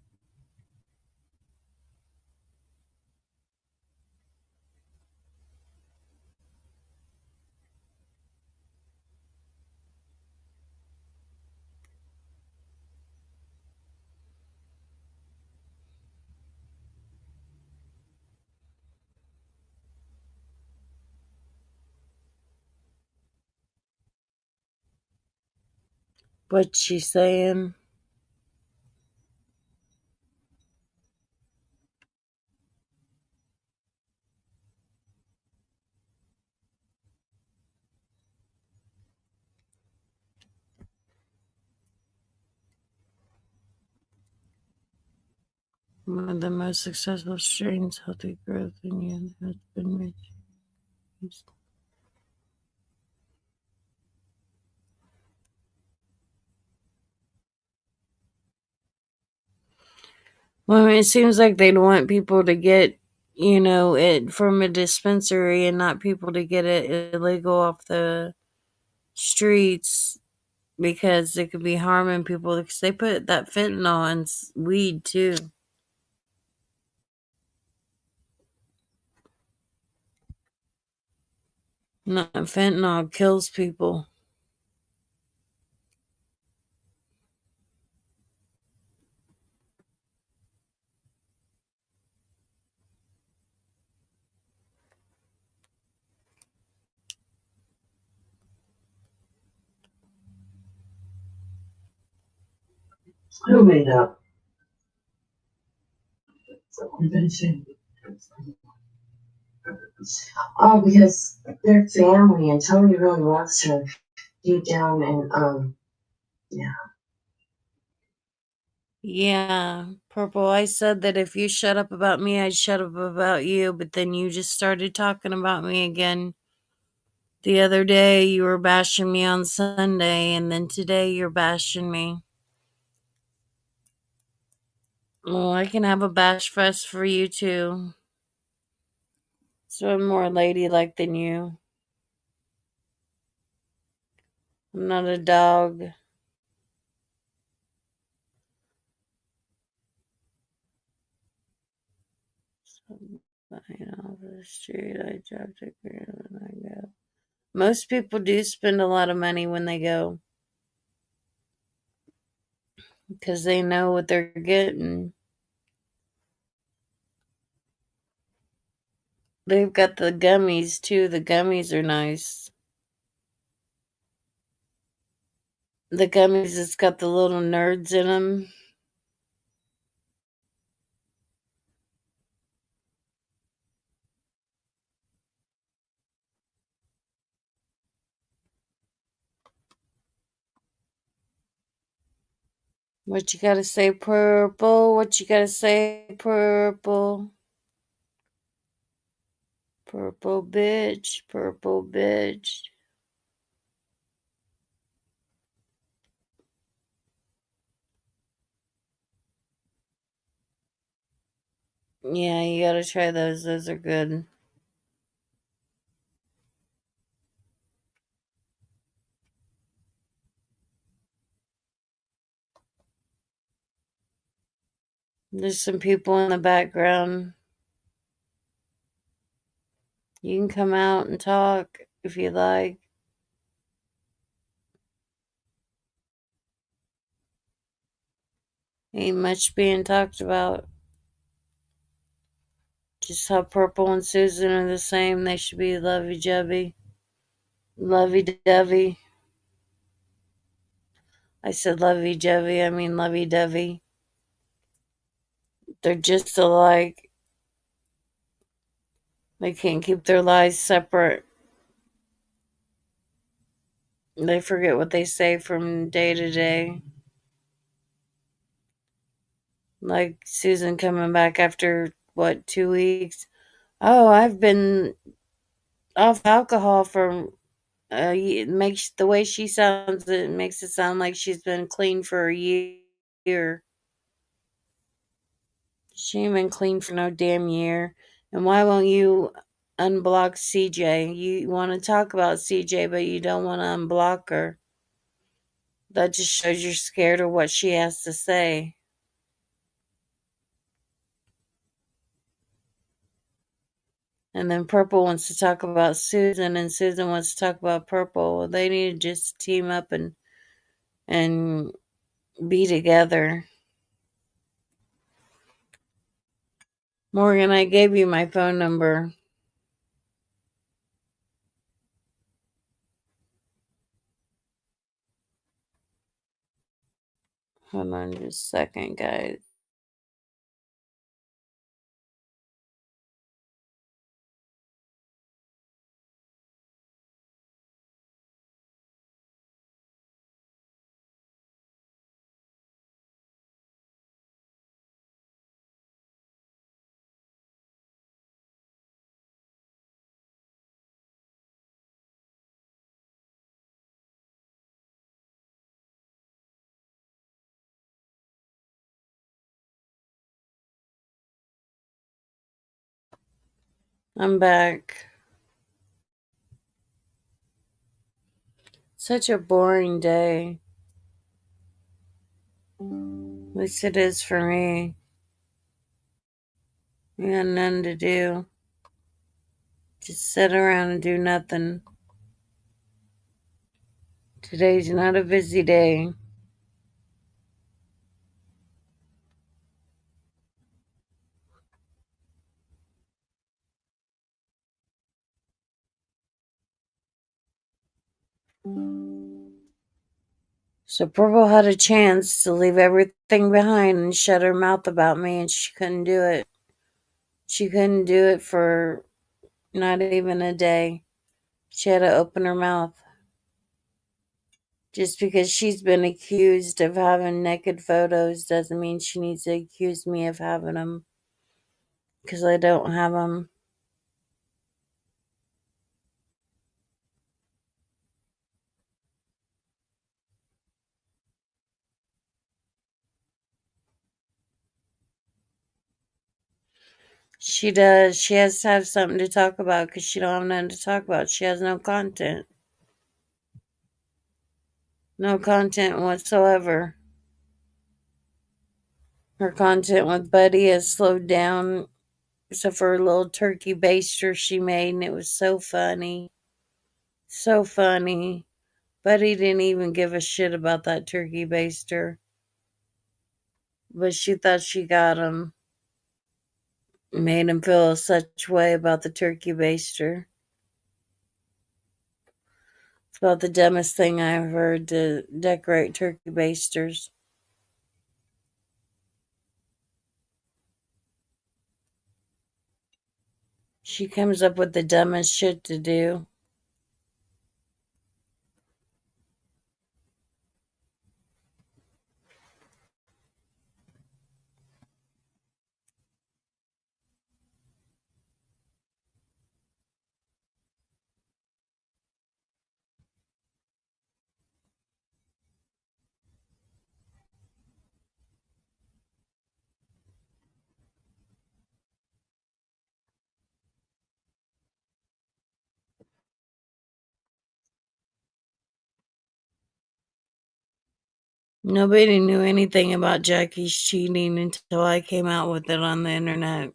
What's she saying? One of the most successful strains, healthy growth in you has been reached. Well, I mean, it seems like they'd want people to get, it from a dispensary and not people to get it illegal off the streets because it could be harming people because they put that fentanyl in weed too. No, fentanyl kills people. Who made up? Oh, because they're family, and Tony really wants her deep down, and yeah. Yeah, Purple, I said that if you shut up about me, I'd shut up about you, but then you just started talking about me again. The other day you were bashing me on Sunday, and then today you're bashing me. Well, I can have a bash fest for you too. So I'm more ladylike than you. I'm not a dog. Buying off the street, I drive to Korea when I go. Most people do spend a lot of money when they go because they know what they're getting. They've got the gummies too. The gummies are nice. The gummies that's got the little nerds in them. What you gotta say, purple? What you gotta say, purple? Purple bitch, purple bitch. Yeah, you gotta try those. Those are good. There's some people in the background. You can come out and talk if you like. Ain't much being talked about. Just how Purple and Susan are the same. They should be lovey-dovey. Lovey-dovey. I said lovey-dovey, I mean lovey-dovey. They're just alike. They can't keep their lives separate. They forget what they say from day to day. Like Susan coming back after, 2 weeks? Oh, I've been off alcohol for it makes the way she sounds, it makes it sound like she's been clean for a year. She ain't been clean for no damn year. And why won't you unblock CJ? You want to talk about CJ, but you don't want to unblock her. That just shows you're scared of what she has to say. And then Purple wants to talk about Susan, and Susan wants to talk about Purple. Well, they need to just team up and be together. Morgan, I gave you my phone number. Hold on just a second, guys. I'm back. Such a boring day. At least it is for me. We got nothing to do. Just sit around and do nothing. Today's not a busy day. So Purple had a chance to leave everything behind and shut her mouth about me, and she couldn't do it. She couldn't do it for not even a day. She had to open her mouth. Just because she's been accused of having naked photos doesn't mean she needs to accuse me of having them. Because I don't have them. She does. She has to have something to talk about because she don't have nothing to talk about. She has no content. No content whatsoever. Her content with Buddy has slowed down, except for a little turkey baster she made, and it was so funny. So funny. Buddy didn't even give a shit about that turkey baster. But she thought she got him. Made him feel such way about the turkey baster. It's about the dumbest thing I've heard to decorate turkey basters. She comes up with the dumbest shit to do. Nobody knew anything about Jackie's cheating until I came out with it on the internet.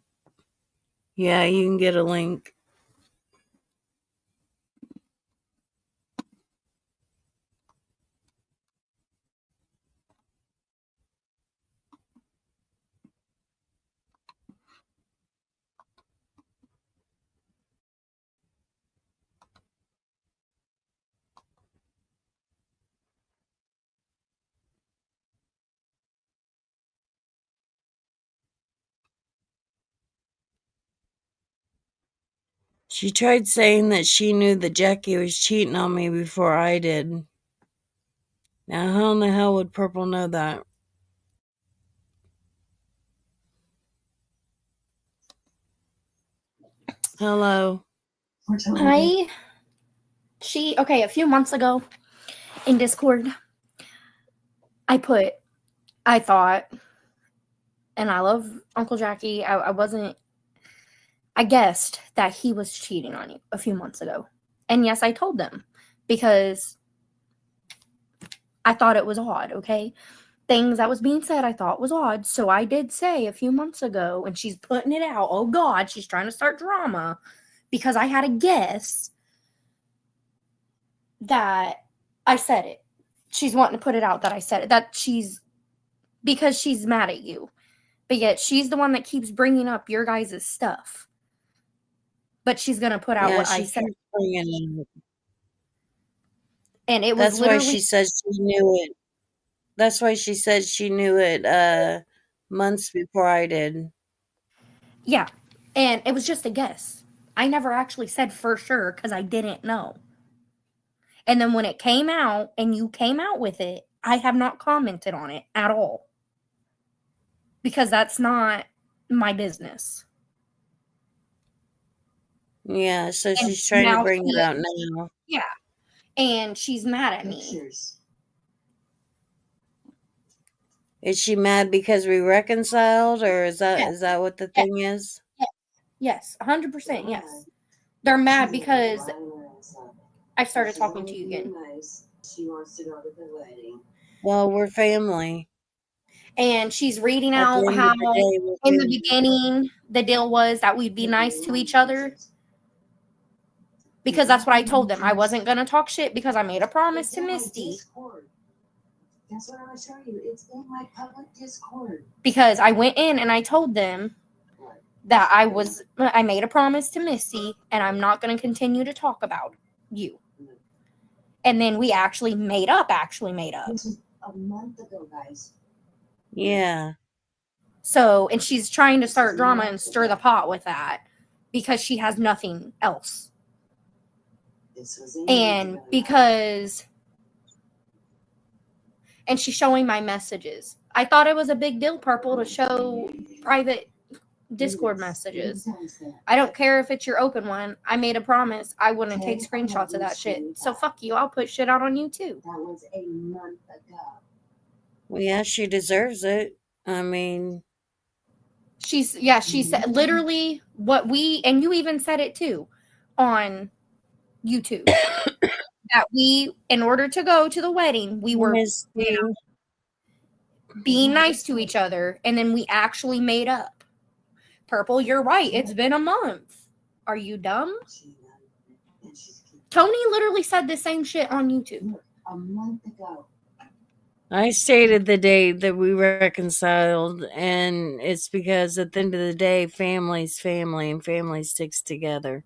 Yeah, you can get a link. She tried saying that she knew that Jackie was cheating on me before I did. Now, how in the hell would Purple know that? Hello. Okay, a few months ago in Discord, I thought, and I love Uncle Jackie, I guessed that he was cheating on you a few months ago. And yes, I told them because I thought it was odd, okay? Things that was being said I thought was odd. So I did say a few months ago, and she's putting it out. Oh God, she's trying to start drama because I had a guess that I said it. She's wanting to put it out that I said it. Because she's mad at you. But yet she's the one that keeps bringing up your guys' stuff. But she's going to put out what I said. And it was That's why she said she knew it. That's why she said she knew it months before I did. Yeah. And it was just a guess. I never actually said for sure because I didn't know. And then when it came out and you came out with it, I have not commented on it at all. Because that's not my business. Yeah, so she's trying to bring it out now. Yeah. And she's mad at me. Is she mad because we reconciled, or is that what the thing is? Yes, 100% yes. They're mad because I started talking to you again. She wants to go to the wedding. Well, we're family. And she's reading out how in the beginning the deal was that we'd be nice to each other. Because that's what I told them. I wasn't going to talk shit because I made a promise to Misty. That's what I was telling you. It's in my public Discord. Because I went in and I told them that I made a promise to Misty and I'm not going to continue to talk about you. And then we actually made up. This was a month ago, guys. Yeah. So, and she's trying to start drama and stir the pot with that because she has nothing else. And she's showing my messages. I thought it was a big deal, Purple, to show private Discord messages. I don't care if it's your open one. I made a promise I wouldn't take screenshots of that shit. So fuck you. I'll put shit out on you too. That was a month ago. Well, yeah, she deserves it. I mean, She said literally what and you even said it too on YouTube that we, in order to go to the wedding, we were being nice to each other, and then we actually made up. Purple, you're right. It's been a month. Are you dumb? Tony literally said the same shit on YouTube. A month ago. I stated the date that we reconciled, and it's because at the end of the day, family's family, and family sticks together.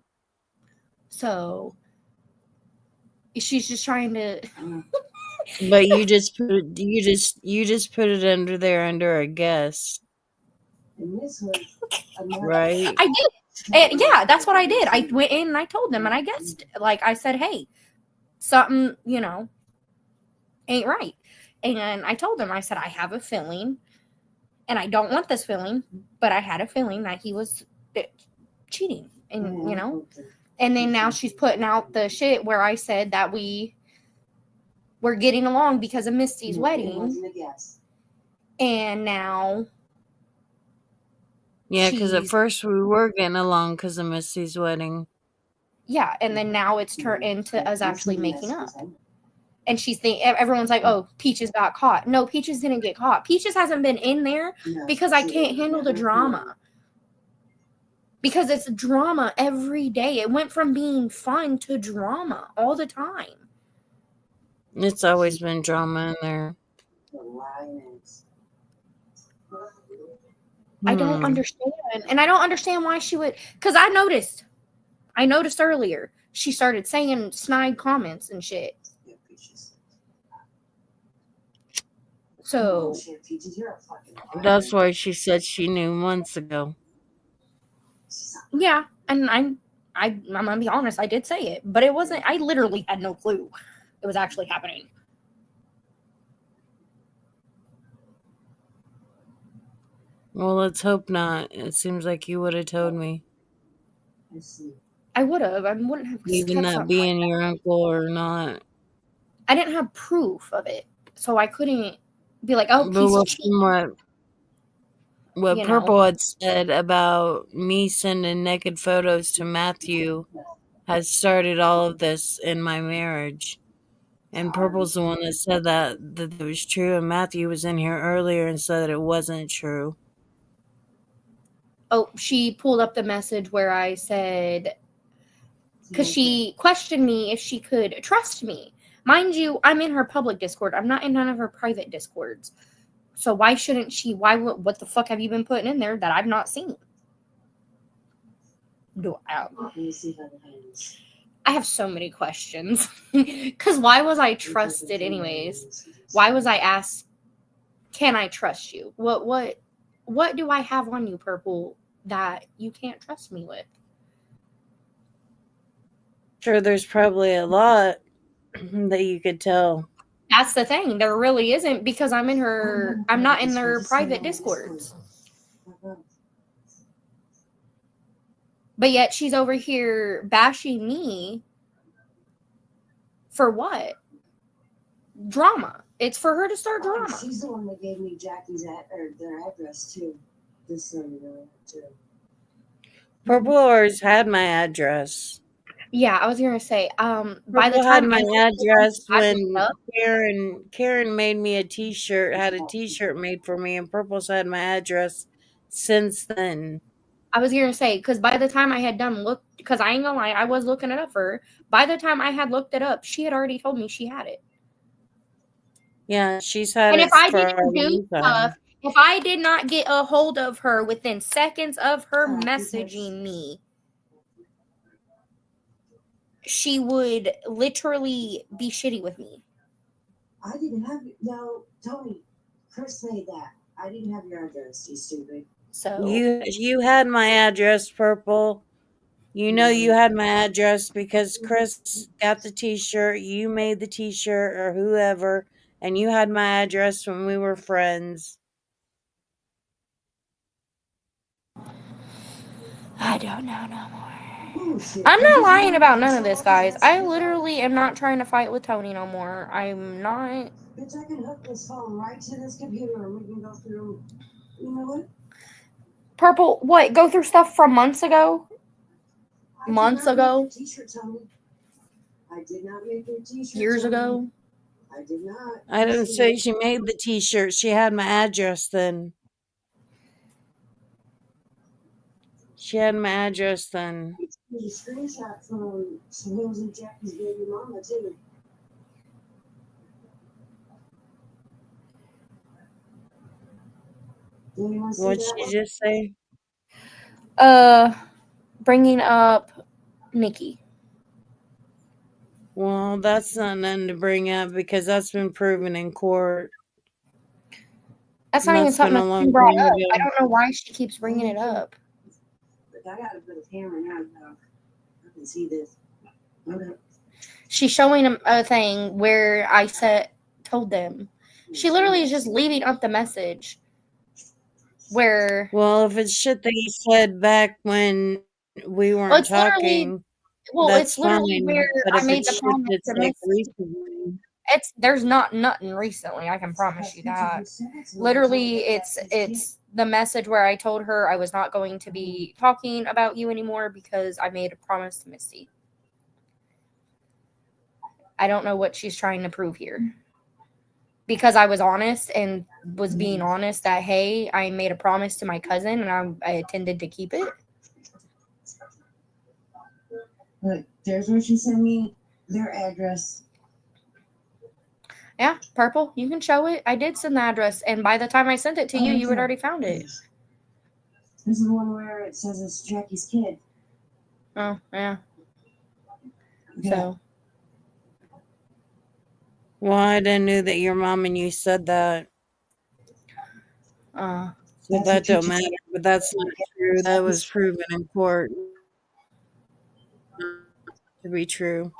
So she's just trying to. But you just put it under there under a guess, And this was a month. right? I did. And yeah, that's what I did. I went in and I told them, and I guessed. Like I said, hey, something, ain't right. And I told him, I said, I have a feeling, and I don't want this feeling, but I had a feeling that he was cheating. And, and then now she's putting out the shit where I said that we were getting along because of Misty's wedding. And now. Yeah, because at first we were getting along because of Misty's wedding. Yeah, and then now it's turned into us actually making up. And everyone's like, oh, Peaches got caught. No, Peaches didn't get caught. Peaches hasn't been in there because I can't handle the drama. Because it's drama every day. It went from being fun to drama all the time. It's always been drama in there. I don't understand. And I don't understand why she would. Because I noticed earlier, she started saying snide comments and shit. So that's why she said she knew months ago. Yeah, and I'm gonna be honest, I did say it, but it wasn't. I literally had no clue it was actually happening. Well, let's hope not. It seems like you would have told me. I would have. I wouldn't have. Even that being your uncle or not. I didn't have proof of it, so I couldn't be like, oh, piece of cheat. What Purple had said about me sending naked photos to Matthew has started all of this in my marriage. And Purple's the one that said that it was true, and Matthew was in here earlier and said that it wasn't true. Oh, she pulled up the message where I said, because she questioned me if she could trust me. Mind you, I'm in her public Discord. I'm not in none of her private Discords. So why shouldn't she? What the fuck have you been putting in there that I've not seen? I have so many questions. Because why was I trusted anyways? Why was I asked, can I trust you? What do I have on you, Purple, that you can't trust me with? Sure, there's probably a lot that you could tell. That's the thing. There really isn't, because I'm not in their private Discords. But yet she's over here bashing me for what? Drama. It's for her to start drama. She's the one that gave me Jackie's their address too. This too. Purple always had my address. Yeah, I was gonna say, by the time my address when Karen made me a t-shirt, had a t-shirt made for me, and Purple's had my address since then. I was gonna say, because by the time I had because I ain't gonna lie, I was looking it up for her. By the time I had looked it up, she had already told me she had it. Yeah, she's had it. And if I didn't do stuff, if I did not get a hold of her within seconds of her messaging me, she would literally be shitty with me. I didn't have no, Tony. Chris made that. I didn't have your address. You stupid. So you had my address, Purple. You know you had my address because Chris got the t-shirt. You made the t-shirt or whoever, and you had my address when we were friends. I don't know no more. I'm not lying about none of this, guys. I literally am not trying to fight with Tony no more. I'm not. Bitch, I can hook this phone right to this computer and we can go through. You know what? Purple, what? Go through stuff from months ago? I did Months not make ago? your t-shirt, Tony. I did not make your t-shirt. Years Tony. ago? I did not. I didn't say she made the t-shirt. She had my address then. She had my address then. There's a screenshot from Hills and Jackie's baby mama, too. Do you want to see What'd that she one? just say? Bringing up Nikki. Well, that's not nothing to bring up because that's been proven in court. That's not even That's been something a that's long been brought time up. ago. I don't know why she keeps bringing it up. But I gotta put a camera now. I can see this. Okay. She's showing them a thing where I told them. She literally is just leaving up the message where Well, if it's shit that you said back when we weren't it's literally talking, it's that's literally fine. where But I if made it's the shit promise that's to like Missy. recently, There's not nothing recently, I can promise you that. Literally, it's the message where I told her I was not going to be talking about you anymore because I made a promise to Missy. I don't know what she's trying to prove here. Because I was honest and was being honest that, hey, I made a promise to my cousin and I intended to keep it. Look, there's where she sent me their address. Yeah, Purple, you can show it. I did send the address, and by the time I sent it to you, you had already found it. This is the one where it says it's Jackie's kid. Oh, yeah. Yeah. So, well, I didn't know that your mom and you said that. uh, So That's that what you don't just matter. said. But that's not true. That was proven in court to be true.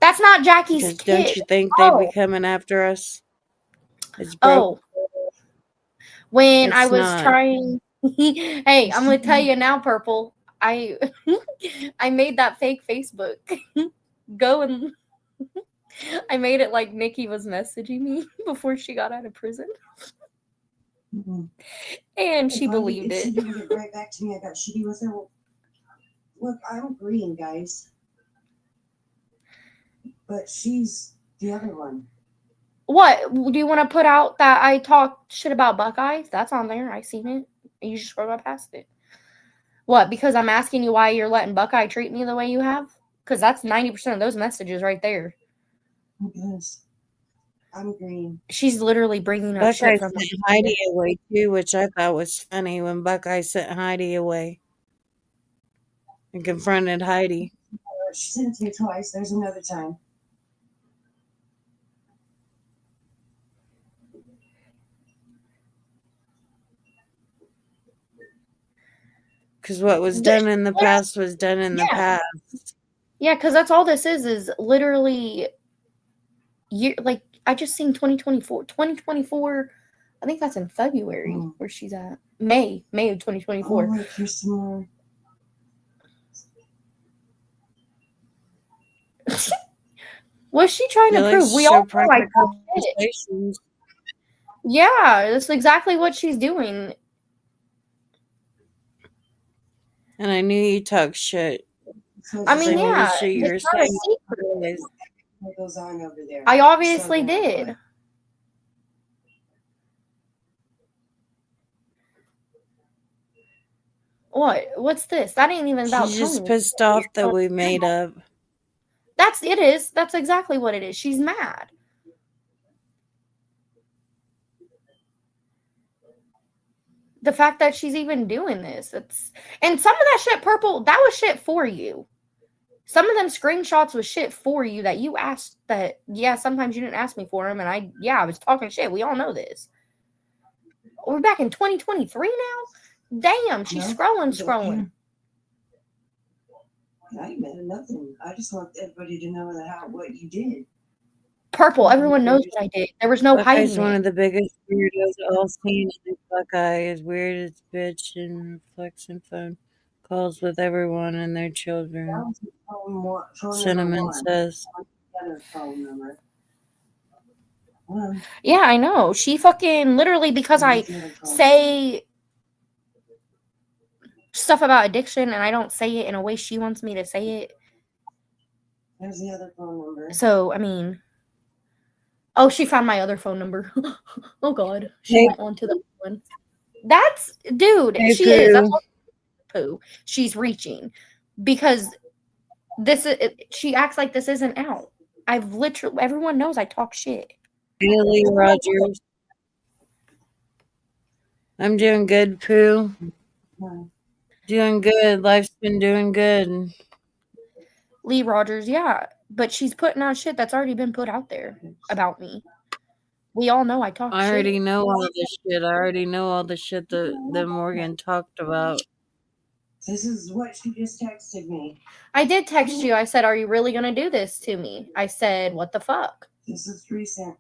that's not Jackie's Because kid. don't you think they'd be Oh, coming after us? It's broke. when I It's was not. trying. Hey, I'm gonna tell you now, Purple. I made that fake Facebook. Go and I made it like Nikki was messaging me before she got out of prison, Mhm. and she If believed she it. didn't get right back to me, I got shitty with her. Look, I'm agreeing, guys. But she's the other one. What do you want to put out that I talked shit about Buckeyes? That's on there. I seen it. You just scroll right past it. What? Because I'm asking you why you're letting Buckeye treat me the way you have? Because that's 90% of those messages right there. Yes. I'm agreeing. She's literally bringing up Buckeye shit from sent Heidi away too, which I thought was funny when Buckeye sent Heidi away and confronted Heidi. She sent it to me twice. There's another time. Because what was done in the past was done in the past. Yeah, because that's all this is literally like I just seen 2024. 2024, I think that's in February where she's at. May of 2024. Oh, look, here's some more. What's she trying to prove? We all know I talk shit. Yeah, that's exactly what she's doing. And I knew you talk shit. I mean, yeah, Sure you were it's not a saying secret. What goes on over there? I obviously did. What? What's this? That ain't even about She's just Tony. pissed off that we made up. It is. That's exactly what it is. She's mad. The fact that she's even doing this. And some of that shit, Purple, that was shit for you. Some of them screenshots was shit for you that you asked that, yeah, sometimes you didn't ask me for them. And I was talking shit. We all know this. We're back in 2023 now? Damn, she's scrolling. I ain't mad at nothing. I just want everybody to know what you did. Purple, everyone knows what I did. There was no hiding Buckeye's one of the biggest weirdos all seen. Buckeye is weird as bitch and flexing phone calls with everyone and their children. Cinnamon says. Well, Yeah, I know. She fucking literally, because I there's the other phone. say stuff about addiction and I don't say it in a way she wants me to say it. There's the other phone number. So, I mean, oh, she found my other phone number. Oh, God. She Hey, went on to the one. That's, dude, hey, she is. That's Pooh. what Pooh. She's reaching. Because this is, she acts like this isn't out. I've literally, everyone knows I talk shit. Haley Rogers. I'm doing good, Pooh. Huh. Doing good. Life's been doing good. Lee Rogers, yeah. But she's putting out shit that's already been put out there about me. We all know I talk I already shit. know all this shit. I already know all the shit that Morgan talked about. This is what she just texted me. I did text you. I said, "Are you really going to do this to me?" I said, "What the fuck?" This is recent.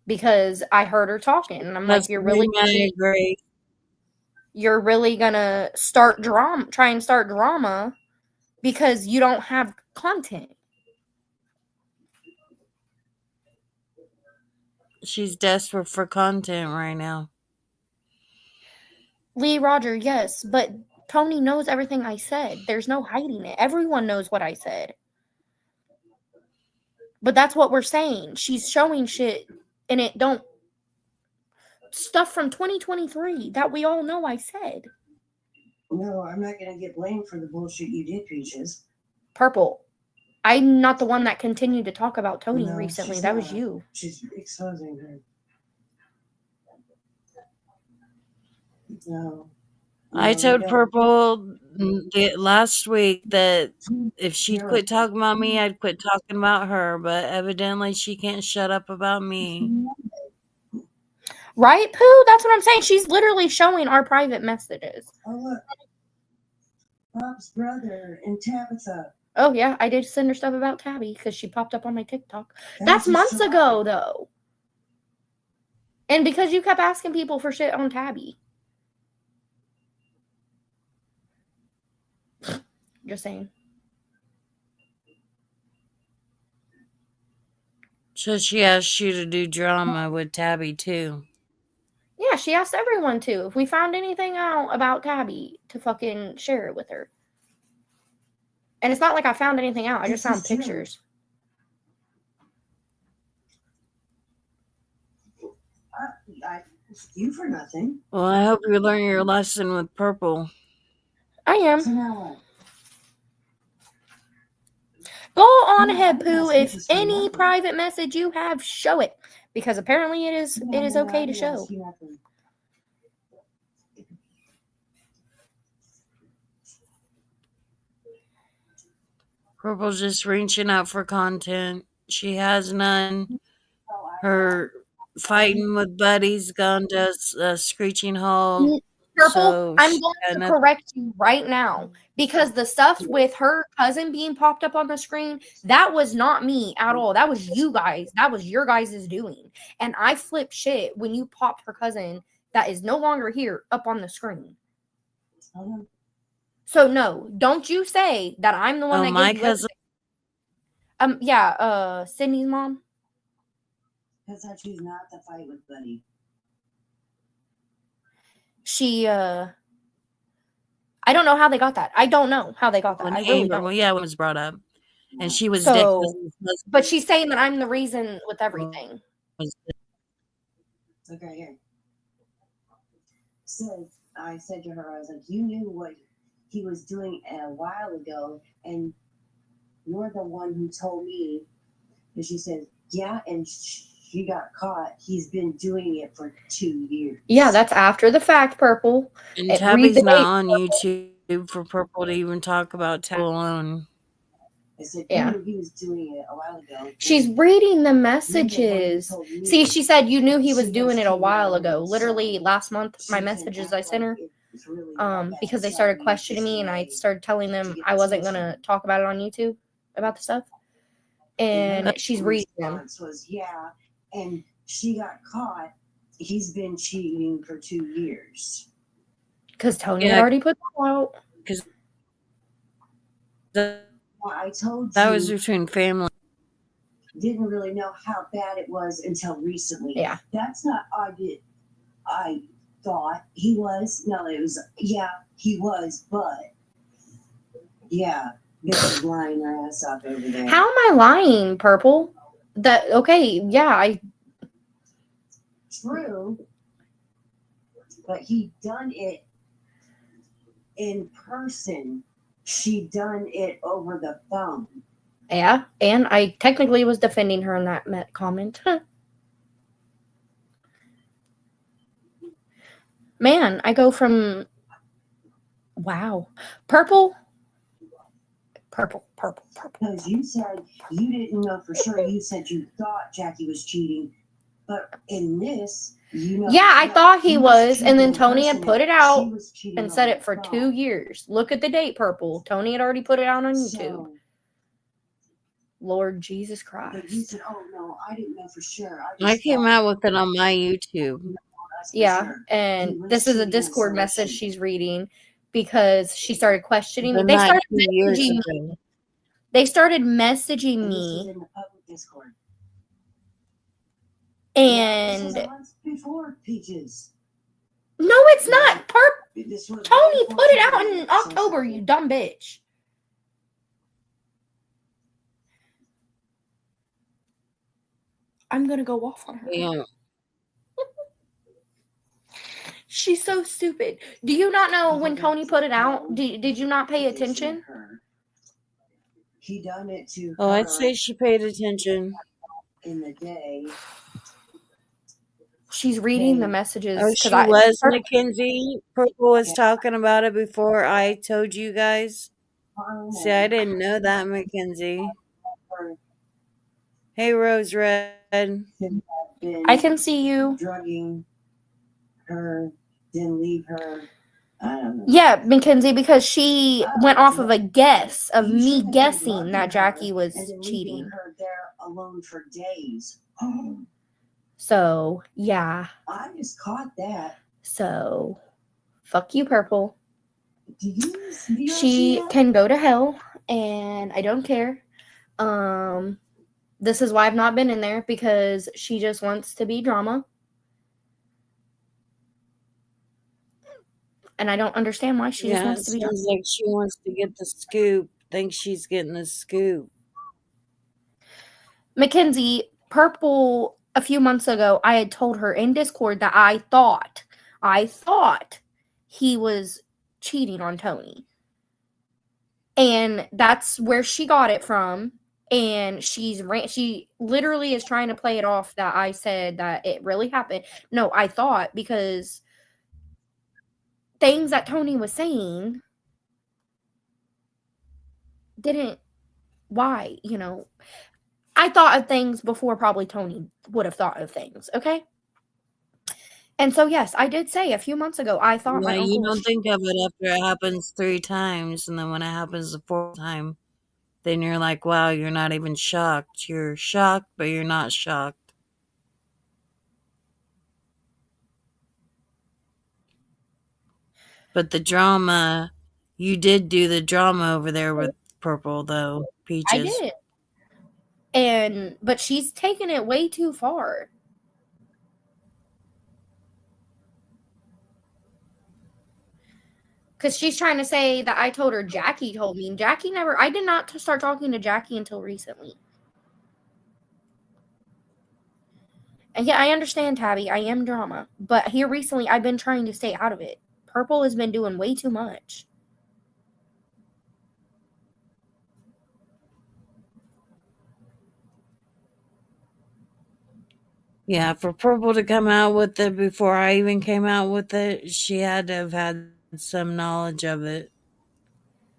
Because I heard her talking. And I'm That's like, I agree. you're really going to start drama, try and start drama because you don't have content. She's desperate for content right now. Lee Roger, yes, but Tony knows everything I said. There's no hiding it. Everyone knows what I said. But that's what we're saying. She's showing shit and it don't stuff from 2023 that we all know I said. No, I'm not gonna get blamed for the bullshit you did, Peaches. Purple. I'm not the one that continued to talk about Tony No, recently. she's That was not. you. She's exposing her. No. I No, told no. Purple last week that if she'd You're quit talking about me, I'd quit talking about her. But evidently, she can't shut up about me. Right, Pooh? That's what I'm saying. She's literally showing our private messages. Oh, look. Bob's brother and Tabitha. Oh, yeah, I did send her stuff about Tabby because she popped up on my TikTok. That That's was months so- ago, though. And because you kept asking people for shit on Tabby. Just saying. So she asked you to do drama with Tabby too. Yeah, she asked everyone to. If we found anything out about Tabby, to fucking share it with her. And it's not like I found anything out. I just This found is true. pictures. You for nothing. Well, I hope you learn your lesson with Purple. I am. So now what? Go on No, ahead, I'm Pooh. asking If you for any nothing. private message you have, show it. Because apparently it is okay I to didn't show. ask you nothing. Purple's just reaching out for content. She has none. Oh, Her fighting with buddies gone to a screeching halt. Purple, So I'm she going got to nothing. correct you right now because the stuff with her cousin being popped up on the screen, that was not me at all. That was you guys. That was your guys' doing. And I flipped shit when you popped her cousin that is no longer here up on the screen. Oh, So no, don't you say that I'm the one Oh, that my gave you cousin. yeah, Sydney's mom. that's how she's not the fight with Buddy. She I don't know how they got that. I don't know how they got that. When I really don't. well, yeah, when it was brought up. And she was So, Dick's but she's saying that I'm the reason with everything. Look right here. So I said to her, I was like, you knew what he was doing a while ago, and you're the one who told me. And she said, yeah, and she got caught. He's been doing it for 2 years. Yeah, that's after the fact, Purple. And Read Tabby's the not date, on Purple. YouTube for Purple to even talk about Tabby alone. I said, Yeah. you knew he was doing it a while ago. She's reading the You're the one who messages. told me. See, she said you knew he was She doing it a knows while too, ago. so Literally last month, she my can messages act I sent her. like it's really not that Because they sorry, started questioning just me and I away started telling to them get I wasn't attention. gonna talk about it on YouTube about the stuff. And her And she's reading them. response was, yeah, and she got caught. He's been cheating for 2 years. Because Tony had Yeah. already put that out. That Well, I told that you was between family. didn't really know how bad it was until recently. Yeah. That's not I thought he was. No, it was, yeah, he was, but yeah, this is lying her ass off over there. How am I lying, Purple? Okay, yeah, True, but he done it in person. She done it over the phone. yeah, and I technically was defending her in that comment. Man, I go from wow, purple. Because you said you didn't know for sure. You said you thought Jackie was cheating, but in this, you know. Yeah, I thought he was, and then cheating Tony had in put person, it out she was cheating and over said the it for phone. 2 years. Look at the date, Purple. Tony had already put it out on YouTube. So, Lord Jesus but you Christ. said, "Oh no, I didn't know for sure." I came thought out with it on my YouTube. that's for Yeah, sure." and He was this is a cheating, Discord so message she- she's reading because she started questioning me. But They not started 2 years messaging me. ago. They started messaging And this is me, in the public Discord. and This is a month before Peaches. no, it's not. This was Tony before put it out Tony. in So October, sorry. you dumb bitch. I'm gonna go off on her. Yeah. She's so stupid. Do you not know when Tony put it out? Did you not pay attention? He done it to Oh, her I'd say she paid attention. in the day. She's reading the messages. Oh, 'cause she was, Mackenzie. Purple was talking about it before I told you guys. See, I didn't know that, Mackenzie. Hey, Rose Red. I can see you. Drugging her, then leave her. I don't know. Yeah, Mackenzie, because she went off of a guess of me guessing that Jackie was and then leaving cheating. her there alone for days. So, yeah. I just caught that. So, fuck you, Purple. Do you see She that? can go to hell, and I don't care. This is why I've not been in there, because she just wants to be drama. And I don't understand why she just Yeah, it wants to be drama. sounds like she wants to get the scoop. Thinks she's getting the scoop. Mackenzie, Purple, a few months ago, I had told her in Discord that I thought he was cheating on Tony. And that's where she got it from. And she literally is trying to play it off that I said that it really happened. No, I thought, because things that Tony was saying didn't, why, I thought of things before probably Tony would have thought of things, okay? And so, yes, I did say a few months ago, I thought my Yeah, uncle you was don't think of it after it happens 3 times, and then when it happens the 4th time, then you're like, wow, you're not even shocked. You're shocked, but you're not shocked. But the drama, you did do the drama over there with Purple, though, Peaches. I did. But she's taken it way too far. Because she's trying to say that I told her Jackie told me. Jackie never, I did not start talking to Jackie until recently. And yeah, I understand, Tabby. I am drama. But here recently, I've been trying to stay out of it. Purple has been doing way too much. Yeah, for Purple to come out with it before I even came out with it, she had to have had some knowledge of it.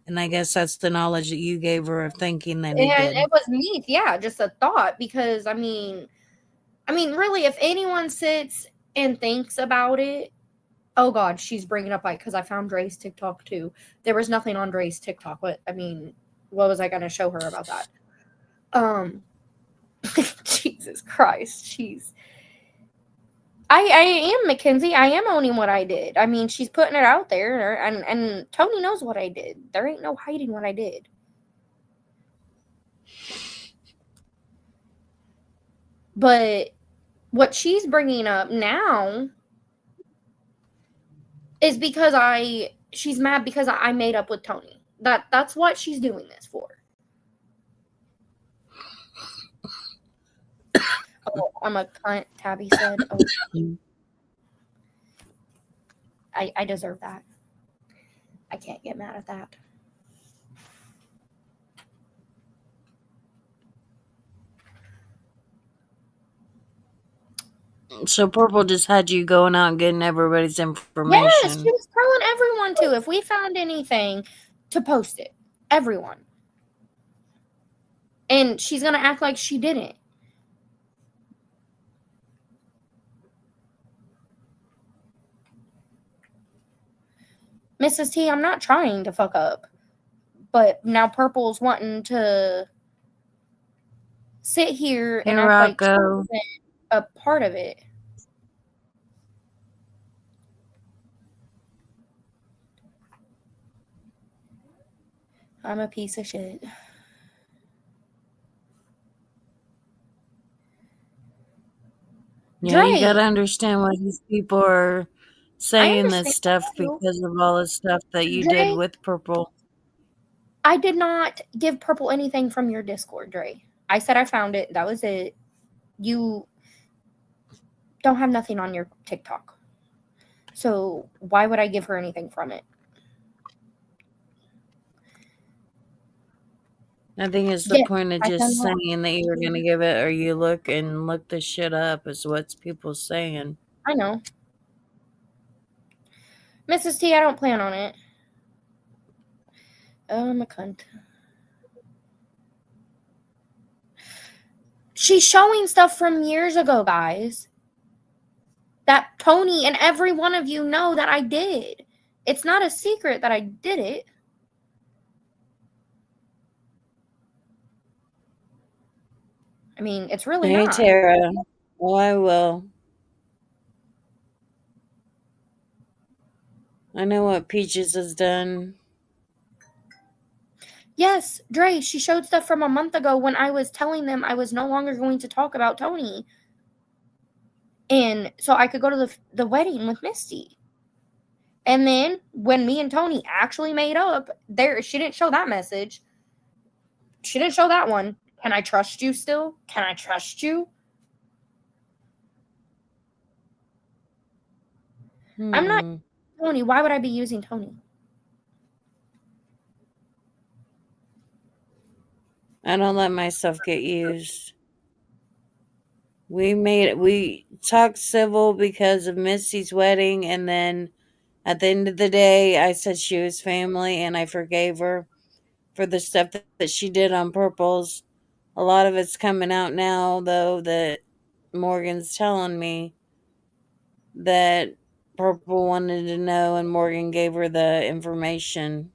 And I guess that's the knowledge that you gave her of thinking that he did. It was neat, yeah, just a thought. Because, I mean, really, if anyone sits and thinks about it, oh God, she's bringing up, because I found Dre's TikTok too. There was nothing on Dre's TikTok. What was I going to show her about that? Jesus Christ, I am, Mackenzie. I am owning what I did. She's putting it out there, and Tony knows what I did. There ain't no hiding what I did. But what she's bringing up now is because she's mad because I made up with Tony. That's what she's doing this for. Oh, I'm a cunt, Tabby said. Oh, I deserve that. I can't get mad at that. So Purple just had you going out and getting everybody's information. Yes, she was telling everyone to. If we found anything, to post it. Everyone. And she's going to act like she didn't. Mrs. T, I'm not trying to fuck up. But now Purple's wanting to sit here and act like she wasn't a part of it. I'm a piece of shit. Yeah, you gotta understand why these people are saying this stuff because of all the stuff that you did with Purple. I did not give Purple anything from your Discord, Dre. I said I found it. That was it. You don't have nothing on your TikTok. So why would I give her anything from it? I think it's the point of just saying that you're going to give it, or you look this shit up is what people saying. I know. Mrs. T, I don't plan on it. Oh, I'm a cunt. She's showing stuff from years ago, guys. That Tony and every one of you know that I did. It's not a secret that I did it. I mean, it's really not. Hey, Tara. Oh, I will. I know what Peaches has done. Yes, Dre, she showed stuff from a month ago when I was telling them I was no longer going to talk about Tony. And so I could go to the wedding with Misty. And then when me and Tony actually made up, she didn't show that message. She didn't show that one. Can I trust you still? Can I trust you? I'm not Tony. Why would I be using Tony? I don't let myself get used. We talked civil because of Misty's wedding, and then at the end of the day, I said she was family, and I forgave her for the stuff that she did on Purple's. A lot of it's coming out now, though, that Morgan's telling me that Purple wanted to know, and Morgan gave her the information.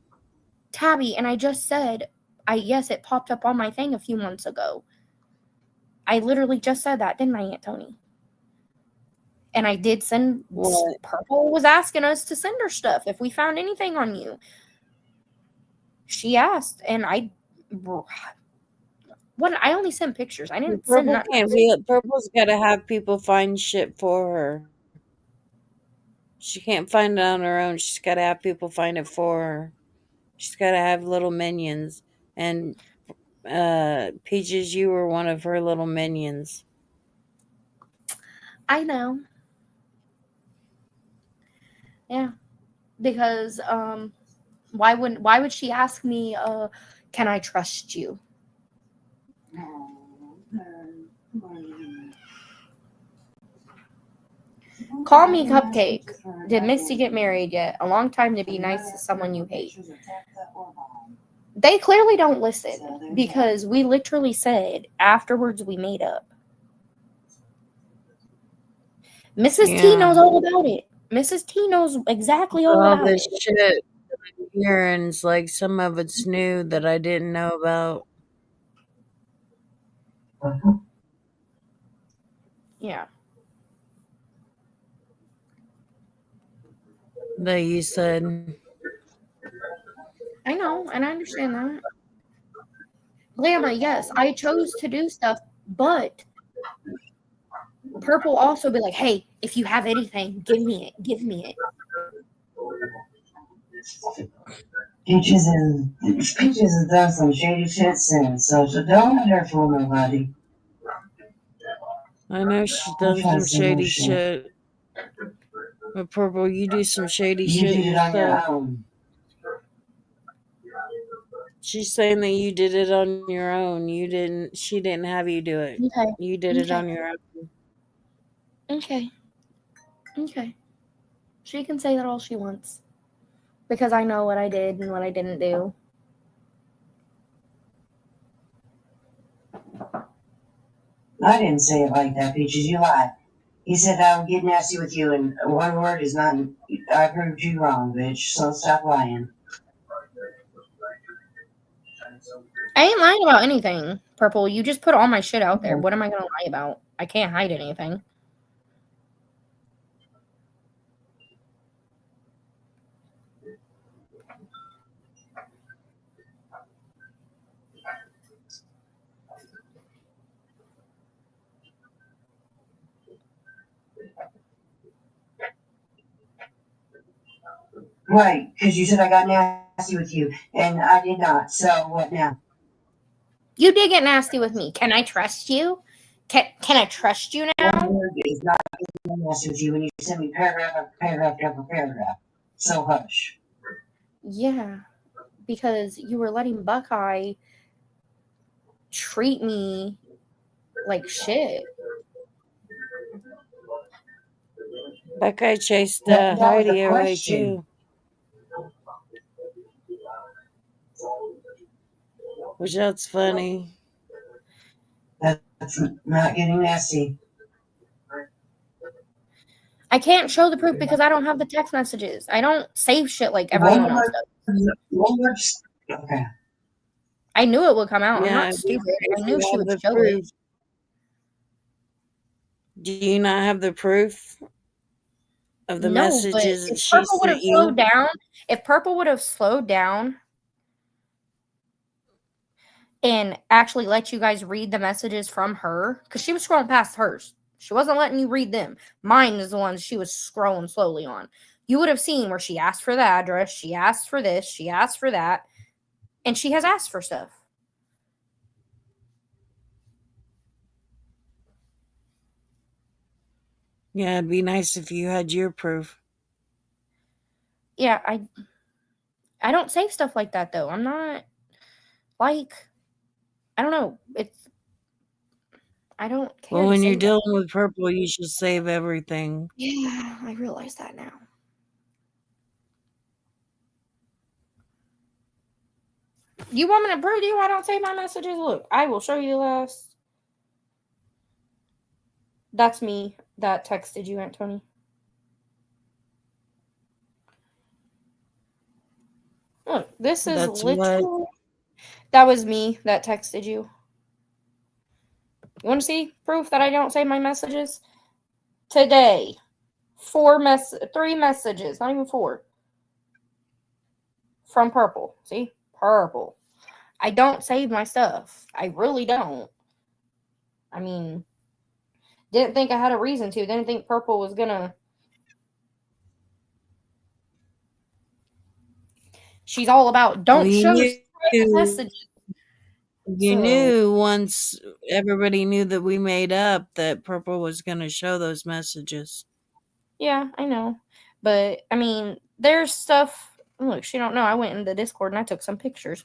Tabby, and I just said, yes, it popped up on my thing a few months ago. I literally just said that, didn't I, Aunt Tony? And I did send. What? Purple was asking us to send her stuff if we found anything on you. She asked, and I only sent pictures. I didn't send nothing. Purple's got to have people find shit for her. She can't find it on her own. She's got to have people find it for her. She's got to have little minions. And Peaches, you were one of her little minions. I know. Yeah. Because why would she ask me, can I trust you? Call me Cupcake. Did Misty get married yet? A long time to be nice to someone you hate. They clearly don't listen because we literally said afterwards we made up. Mrs. T knows all about it. Mrs. T knows exactly all about this shit I'm hearing, like some of it's new that I didn't know about. Yeah. That you said. I know, and I understand that. Llama, yes, I chose to do stuff, but Purple also be like, hey, if you have anything, give me it. Give me it. Peaches has done some shady shit since, so don't let her fool nobody. I know she's I'm done trying some to see her shady shit. shit. But Purple, you do some shady You shit did it on your yourself. own. She's saying that you did it on your own. She didn't have you do it. Okay. You did it Okay. on your own. Okay. Okay. She can say that all she wants. Because I know what I did and what I didn't do. I didn't say it like that, Peaches. You lied. He said I would get nasty with you, and one word is not. I proved you wrong, bitch. So stop lying. I ain't lying about anything, Purple. You just put all my shit out there. What am I going to lie about? I can't hide anything. Right, because you said I got nasty with you, and I did not. So what now? You did get nasty with me. Can I trust you? Can I trust you now? One word is not getting nasty with you when you send me paragraph after paragraph after paragraph. So hush. Yeah, because you were letting Buckeye treat me like shit. Buckeye chased That was Heidi the away question. too. Which that's funny. That's not getting nasty. I can't show the proof because I don't have the text messages. I don't save shit like everyone else does. One word. Okay. I knew it would come out. I'm Yeah, not stupid. I you knew she have would the show proof. it. Do you not have the proof of the No, but messages that if she Purple would have sent you? slowed down, and actually let you guys read the messages from her, because she was scrolling past hers. She wasn't letting you read them. Mine is the ones she was scrolling slowly on. You would have seen where she asked for the address, she asked for this, she asked for that, and she has asked for stuff. Yeah, it'd be nice if you had your proof. Yeah, I don't save stuff like that though. I'm not like, I don't know. I don't care. Well, to when you're save dealing with Purple, you should save everything. Yeah, I realize that now. You want me to prove to you I don't save my messages? Look, I will show you the last. That's me that texted you, Aunt Tony. Look, this is That's literally. what. That was me that texted you. You want to see proof that I don't save my messages? Today, 3 messages, not even 4. From Purple. See? Purple. I don't save my stuff. I really don't. I mean, didn't think I had a reason to. Didn't think Purple was gonna. She's all about don't show messages. You knew once everybody knew that we made up that Purple was going to show those messages. Yeah, I know. But, I mean, there's stuff. Look, she don't know. I went into Discord and I took some pictures.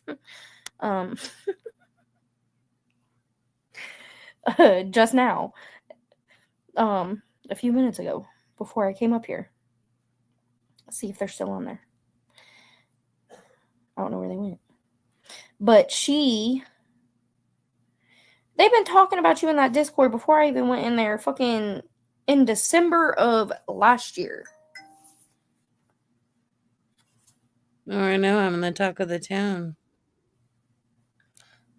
Just now. A few minutes ago, before I came up here. Let's see if they're still on there. I don't know where they went. But they've been talking about you in that Discord before I even went in there fucking in December of last year. Oh, I know. I'm the talk of the town.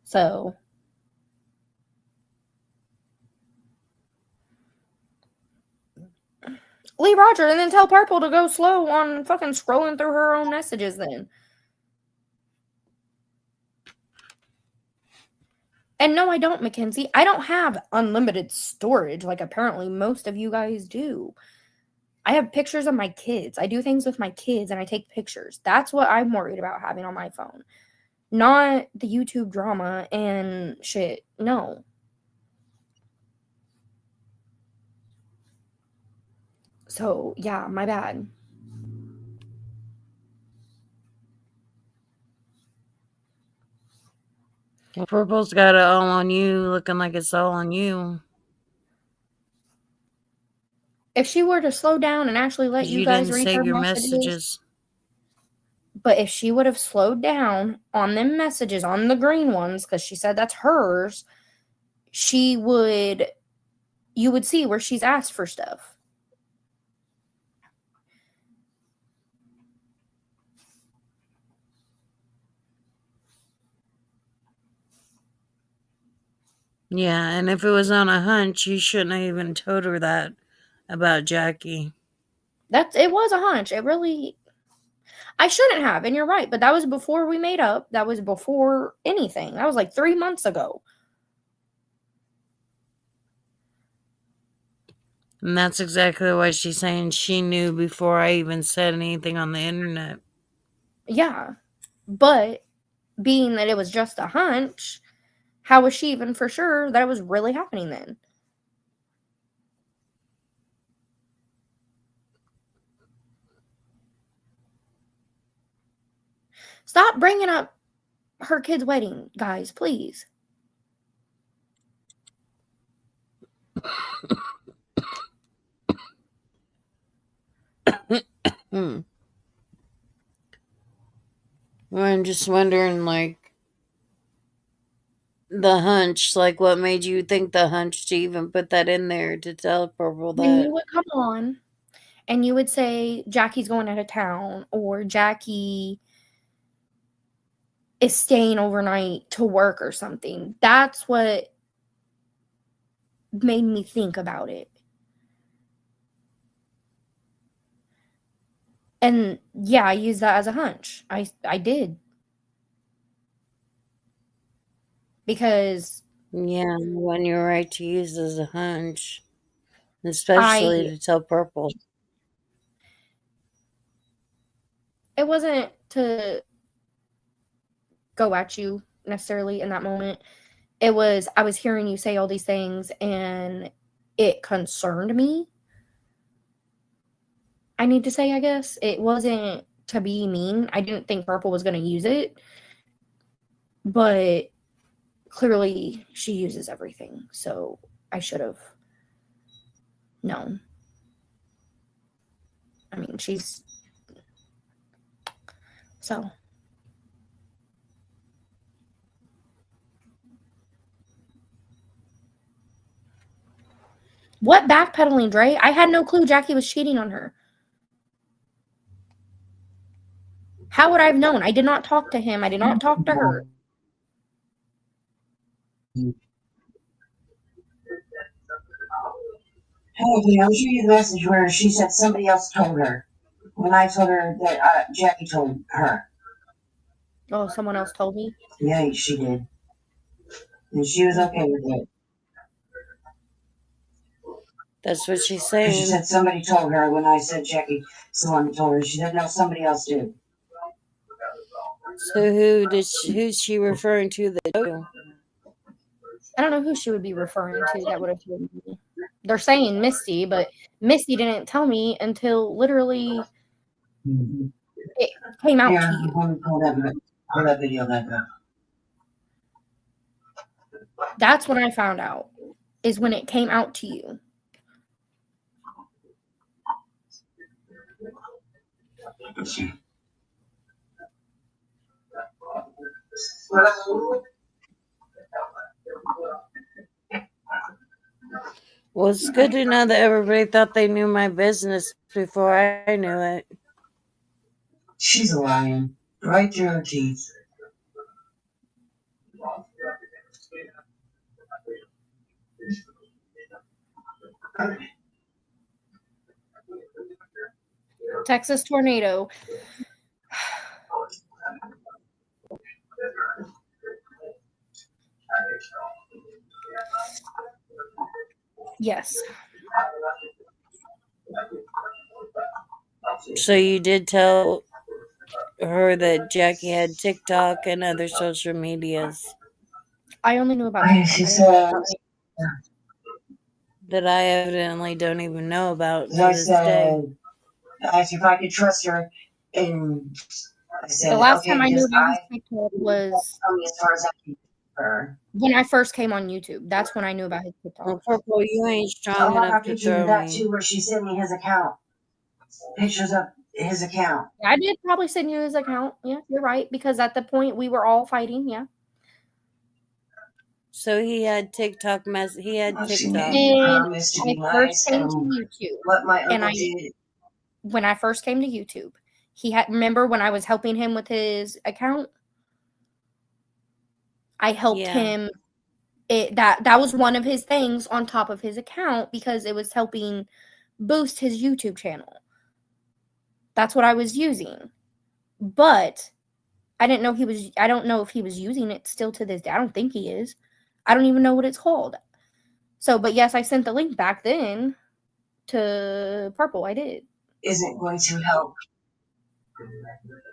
So, Lee Roger, and then tell Purple to go slow on fucking scrolling through her own messages then. And no, I don't, Mackenzie. I don't have unlimited storage like apparently most of you guys do. I have pictures of my kids. I do things with my kids and I take pictures. That's what I'm worried about having on my phone. Not the YouTube drama and shit. No. So, yeah, my bad. Well, Purple's got it all on you, looking like it's all on you. If she were to slow down and actually let you guys didn't read save her your messages, but if she would have slowed down on them messages, on the green ones, because she said that's hers, you would see where she's asked for stuff. Yeah, and if it was on a hunch, you shouldn't have even told her that about Jackie. It was a hunch. It really, I shouldn't have, and you're right, but that was before we made up. That was before anything. That was like 3 months ago. And that's exactly why she's saying she knew before I even said anything on the internet. Yeah, but being that it was just a hunch, how was she even for sure that it was really happening then? Stop bringing up her kid's wedding, guys, please. Well, I'm just wondering, like, the hunch, like, what made you think the hunch to even put that in there to tell Purple that? When you would come on and you would say, Jackie's going out of town, or Jackie is staying overnight to work or something, that's what made me think about it. And yeah, I used that as a hunch. I did. Because yeah, when you're right to use as a hunch, especially to tell Purple. It wasn't to go at you necessarily in that moment. It was, I was hearing you say all these things and it concerned me. I need to say, I guess. It wasn't to be mean. I didn't think Purple was going to use it. But clearly she uses everything. So I should have known. I mean, she's... So... What backpedaling, Dre? I had no clue Jackie was cheating on her. How would I have known? I did not talk to him. I did not talk to her. Hey, did I show you the message where she said somebody else told her? When I told her that Jackie told her. Oh, someone else told me? Yeah, she did. And she was okay with it. That's what she's saying. She said somebody told her when I said Jackie, someone told her. She said, no, somebody else did. So who's she referring to that told you? I don't know who she would be referring to that would have told me. They're saying Misty, but Misty didn't tell me until literally it came out to you. Let me pull that video back up. That's when I found out, is when it came out to you. Well, it's good to know that everybody thought they knew my business before I knew it. She's lying right through her teeth. Texas tornado. Yes. So you did tell her that Jackie had TikTok and other social medias I only knew about Okay, TikTok. she I didn't know said, about that I evidently don't even know about to I this day. said, I asked if I could trust her, and I said, the last okay, time I knew because about his I TikTok was tell me as far as I can her. when I first came on YouTube. That's when I knew about his TikTok. Well, Purple, you ain't Oh, strong I got enough to pictures of throw that me. too, where she sent me his account. Pictures of his account. I did probably send you his account. Yeah, you're right. Because at the point we were all fighting. Yeah. So he had TikTok He had Well, she TikTok. made me And promise to I be first nice, came to and YouTube. what my And uncle did. when I first came to YouTube, he had, remember when I was helping him with his account? I helped Yeah. him. That was one of his things on top of his account because it was helping boost his YouTube channel. That's what I was using. But I didn't know I don't know if he was using it still to this day. I don't think he is. I don't even know what it's called. So, but yes, I sent the link back then to Purple. I did. Isn't going to help.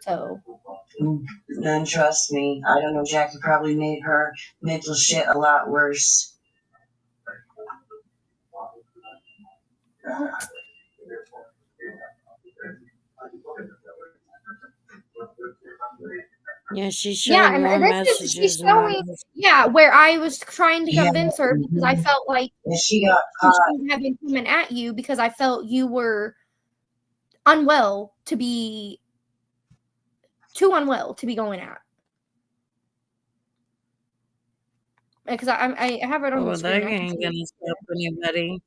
So, Then trust me, I don't know, Jackie probably made her mental shit a lot worse. Yeah, she's yeah, showing more and this is, she's messages than showing, mine. yeah, where I was trying to Yeah, convince her because I felt like and she got she caught. shouldn't have been coming at you because I felt you were unwell to be, too unwell to be going at. Because I have it on the Well, screen. that I can ain't see it. gonna stop anybody.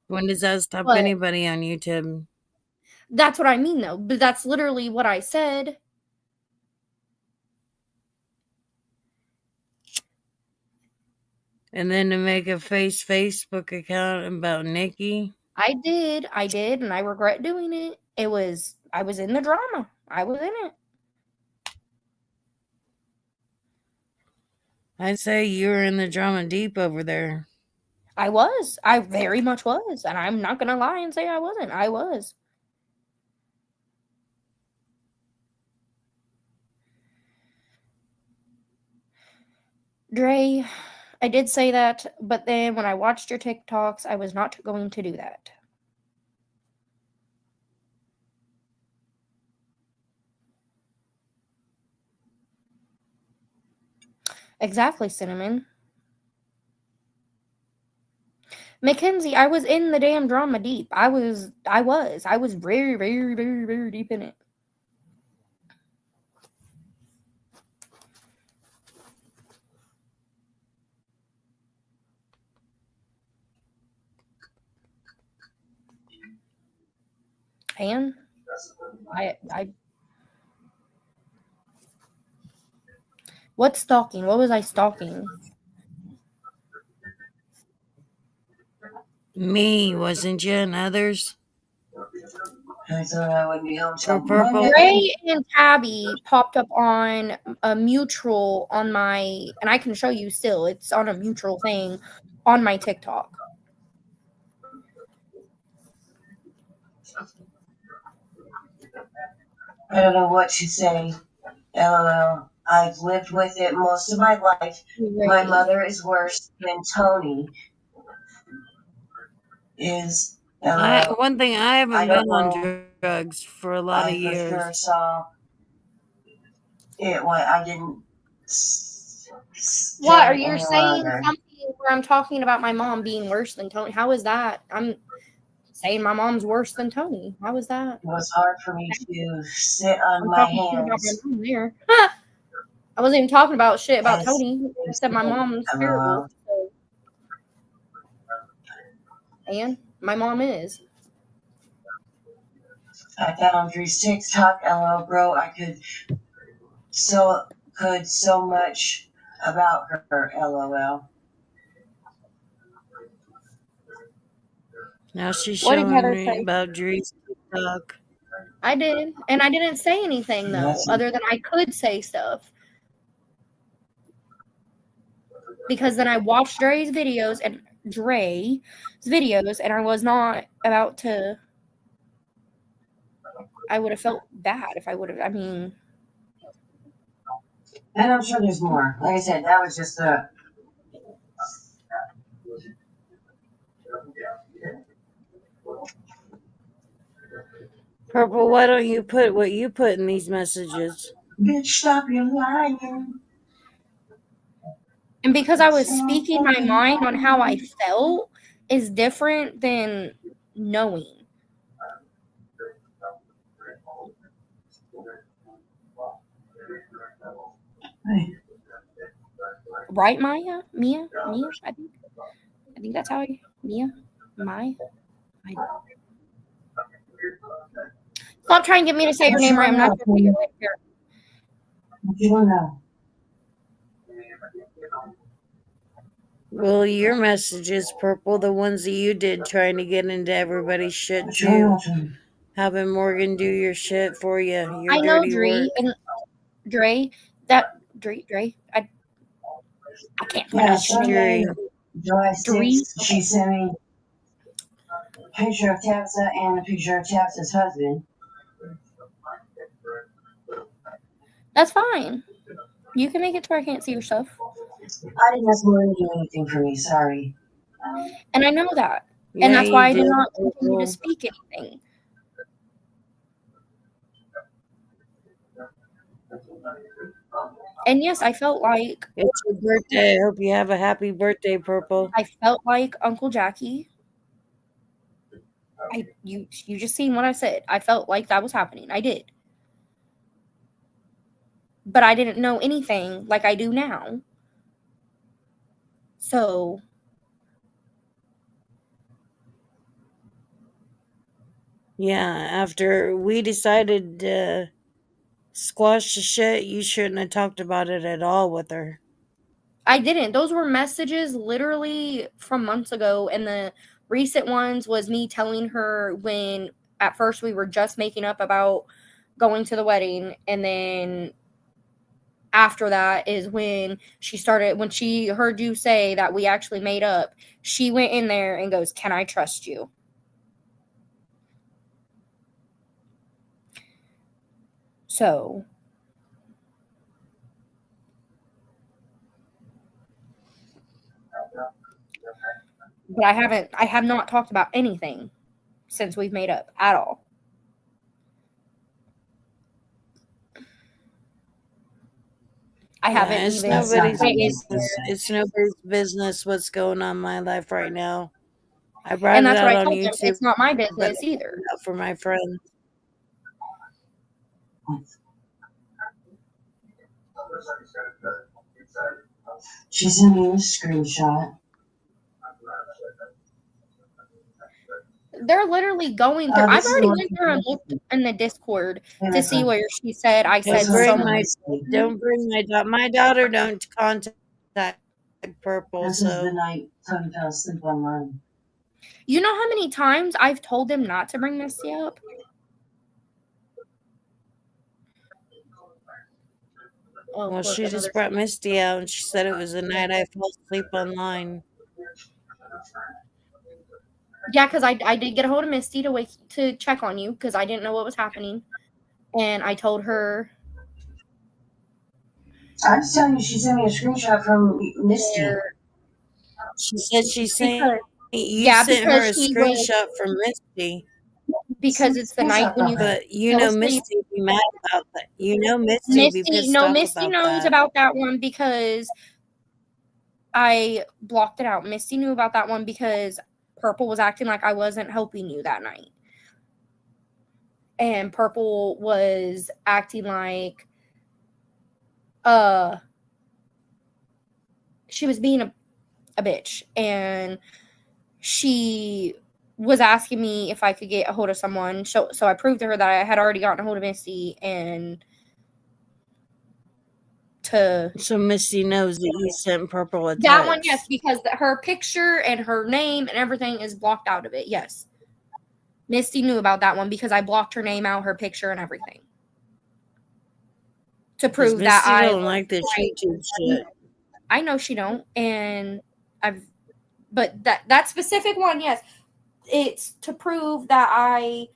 When does that stop But anybody on YouTube? that's what I mean, though. But that's literally what I said. And then to make a Facebook account about Nikki. I did, and I regret doing it. I was in the drama. I was in it. I'd say you were in the drama deep over there. I was. I very much was. And I'm not going to lie and say I wasn't. I was. Dre, I did say that, but then when I watched your TikToks, I was not going to do that. Exactly, Cinnamon. Mackenzie, I was in the damn drama deep. I was very, very, very, very deep in it. And I what stalking? What was I stalking? Me, wasn't you, and others? I thought I would be home For till Purple. Monday. Ray and Tabby popped up on a mutual on my, and I can show you still. It's on a mutual thing on my TikTok. I don't know what to say. LOL. I've lived with it most of my life. My mother is worse than Tony is. LOL. One thing, I haven't I been don't on know. drugs for a lot of I for years. sure saw it. What I didn't. What are you saying? Longer. Something where I'm talking about my mom being worse than Tony? How is that? I'm saying my mom's worse than Tony. How is that? It was hard for me to sit on I'm my talking shit about hands. my mom there. I wasn't even talking about shit about As Tony. I said my mom's terrible. So. And my mom is. I found Dre's TikTok. LOL, bro. I could so much about her. LOL. Now she's What did showing Heather me say? about Dre's TikTok. I did, and I didn't say anything though, Nothing. other than I could say stuff. Because then I watched Dre's videos, and Dre's videos, and I was not about to. I would have felt bad if I would have. I mean, And I'm sure there's more. Like I said, that was just a. Purple, why don't you put what you put in these messages? Bitch, stop your lying. and because I was speaking my mind on how I felt is different than knowing. Hey, Right, Mia? I think that's how Mia. Stop trying to get me to say your name right. I'm not going to say it right here. what you want to know? Well, your messages, Purple, the ones that you did trying to get into everybody's shit What you want to too. know from me? Having Morgan do your shit for you. Your I know dirty Dre work. and Dre. I can't Yeah, pronounce his name. Sunday, July 6th, she sent me a picture of Tabitha and a picture of Tabitha's husband. That's fine. You can make it to where I can't see your stuff. I didn't ask Morgan to do anything for me, sorry. And I know that. Yeah, And that's why I you did did, not continue to Purple. speak anything. And yes, I felt like It's your birthday. I hope you have a happy birthday, Purple. I felt like Uncle Jackie. You just seen what I said. I felt like that was happening. I did. But I didn't know anything like I do now. So Yeah, after we decided to squash the shit, you shouldn't have talked about it at all with her. I didn't. Those were messages literally from months ago, and the recent ones was me telling her when at first we were just making up about going to the wedding, and then after that is when she heard you say that we actually made up, she went in there and goes, "Can I trust you?" So but I have not talked about anything since we've made up at all. I haven't It's even nobody's went in business. there. It's nobody's business what's going on in my life right now. I brought And it that's what out I on told them. YouTube, It's not my but business either. not for my friends. She sent me a screenshot. They're literally going through. I've already went through and looked in the Discord to see where she said I said Don't bring my daughter. Don't contact Purple. This is the So night Tony fell asleep online. You know how many times I've told them not to bring Misty up? Oh, well, look, she just another brought thing. Misty out, and she said it was the night I fell asleep online. Yeah, because I did get a hold of Misty to check on you because I didn't know what was happening, and I told her. I'm just telling you, she sent me a screenshot from Misty. She said she sent Because sent her a she screenshot from Misty. Because it's the night when you But you fell know asleep. Misty would be mad about that. You know Misty would be pissed off Misty about knows that. about that one because I blocked it out. Misty knew about that one because Purple was acting like I wasn't helping you that night. And Purple was acting like she was being a bitch, and she was asking me if I could get a hold of someone. So I proved to her that I had already gotten a hold of Misty, and so Misty knows that you sent Purple a text. That one, yes, because her picture and her name and everything is blocked out of it. Yes, Misty knew about that one because I blocked her name out, her picture, and everything to prove that I don't like this YouTube shit. I know she don't, and I've But that specific one, yes, it's to prove that I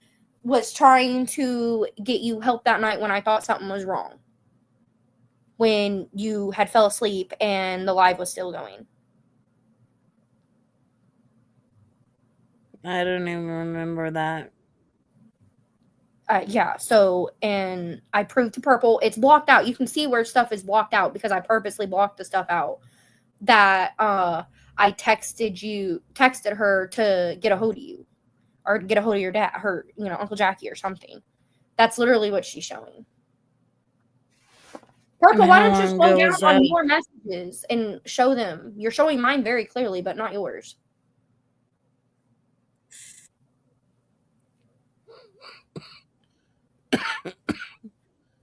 was trying to get you help that night when I thought something was wrong. When you had fell asleep and the live was still going. I don't even remember that. Yeah, so, and I proved to Purple, it's blocked out. You can see where stuff is blocked out because I purposely blocked the stuff out. That I texted her to get a hold of you. Or get a hold of your dad, her, Uncle Jackie or something. That's literally what she's showing. Purple, why don't you slow down on your messages and show them? You're showing mine very clearly, but not yours.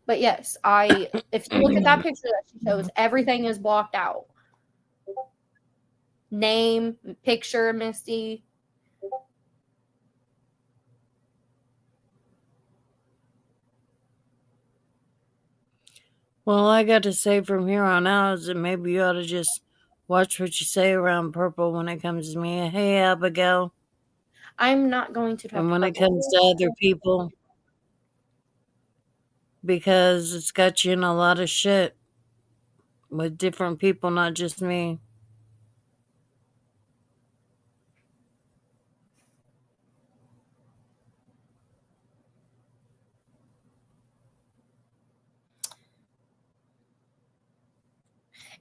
But yes, if you look at that picture that she shows, everything is blocked out. Name, picture, Misty. Well, I got to say from here on out is that maybe you ought to just watch what you say around Purple when it comes to me. Hey, Abigail. I'm not going to talk and when to it comes to other people, because it's got you in a lot of shit with different people, not just me.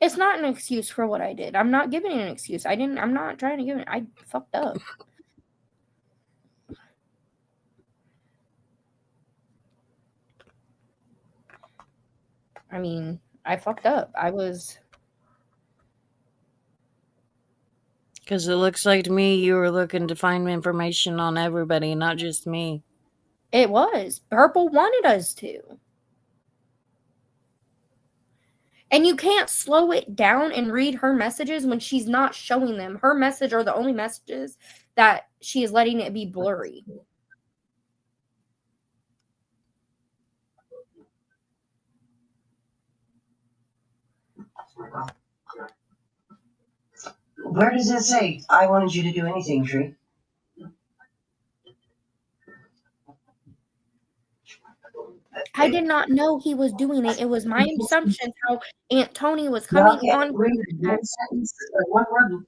It's not an excuse for what I did. I'm not giving an excuse. I'm not trying to give it. I fucked up. I mean, I fucked up. Because it looks like to me you were looking to find information on everybody, not just me. It was. Purple wanted us to. And you can't slow it down and read her messages when she's not showing them. Her message are the only messages that she is letting it be blurry. Where does it say, I wanted you to do anything, Tree? I did not know he was doing it. It was my assumption how Aunt Tony was coming on. Read one sentence or one word.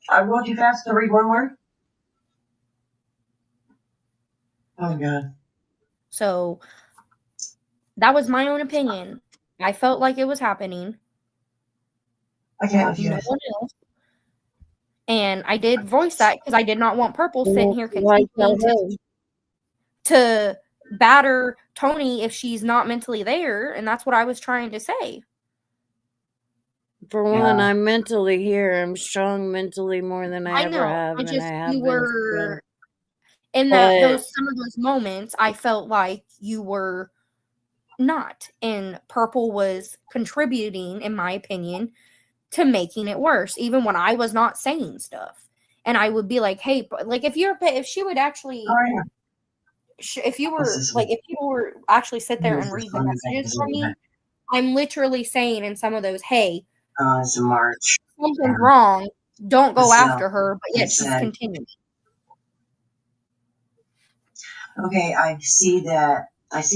I wrote you fast to read one word. Oh, God. So that was my own opinion. I felt like it was happening. I can't with you. No one else. And I did voice that because I did not want Purple sitting here continuing to batter Tony if she's not mentally there, and that's what I was trying to say. For one, I'm mentally here. I'm strong mentally more than I ever have, and I have you been. were in some of those moments. I felt like you were not, and Purple was contributing, in my opinion, to making it worse, even when I was not saying stuff. And I would be like, "Hey, like if she would actually." If people were actually sit there and read the messages from me, I'm literally saying in some of those, hey, it's March. Something's wrong. Don't go after her, but yet she's continuing. Okay, I see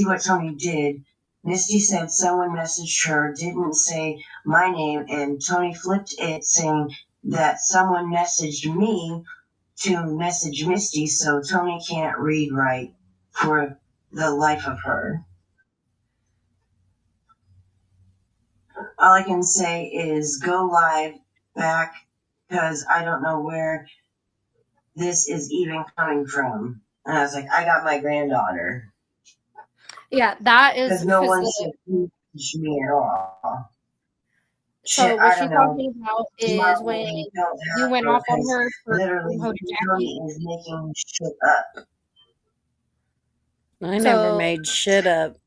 what Tony did. Misty said someone messaged her, didn't say my name, and Tony flipped it saying that someone messaged me to message Misty, so Tony can't read right for the life of her. All I can say is go live back, because I don't know where this is even coming from. And I was like, I got my granddaughter. Yeah, that is because no one said me at all. So what she's talking about is when you went off on her for literally Jackie is making shit up. I never made shit up.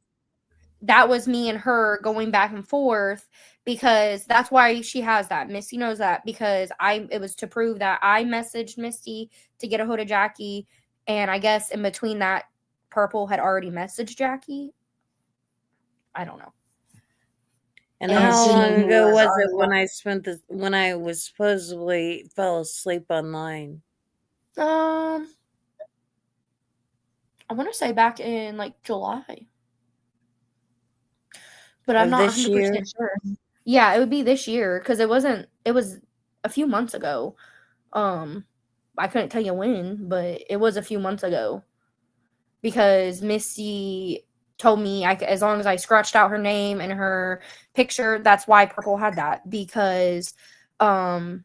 That was me and her going back and forth, because that's why she has that. Misty knows that, because it was to prove that I messaged Misty to get a hold of Jackie, and I guess in between that, Purple had already messaged Jackie. I don't know. And And how assuming long he ago was was on it the when I was supposedly fell asleep online? I want to say back in like July, but I'm Of not this 100% year? sure. Yeah, it would be this year because it was a few months ago. I couldn't tell you when, but it was a few months ago because Misty told me as long as I scratched out her name and her picture, that's why Purple had that, because I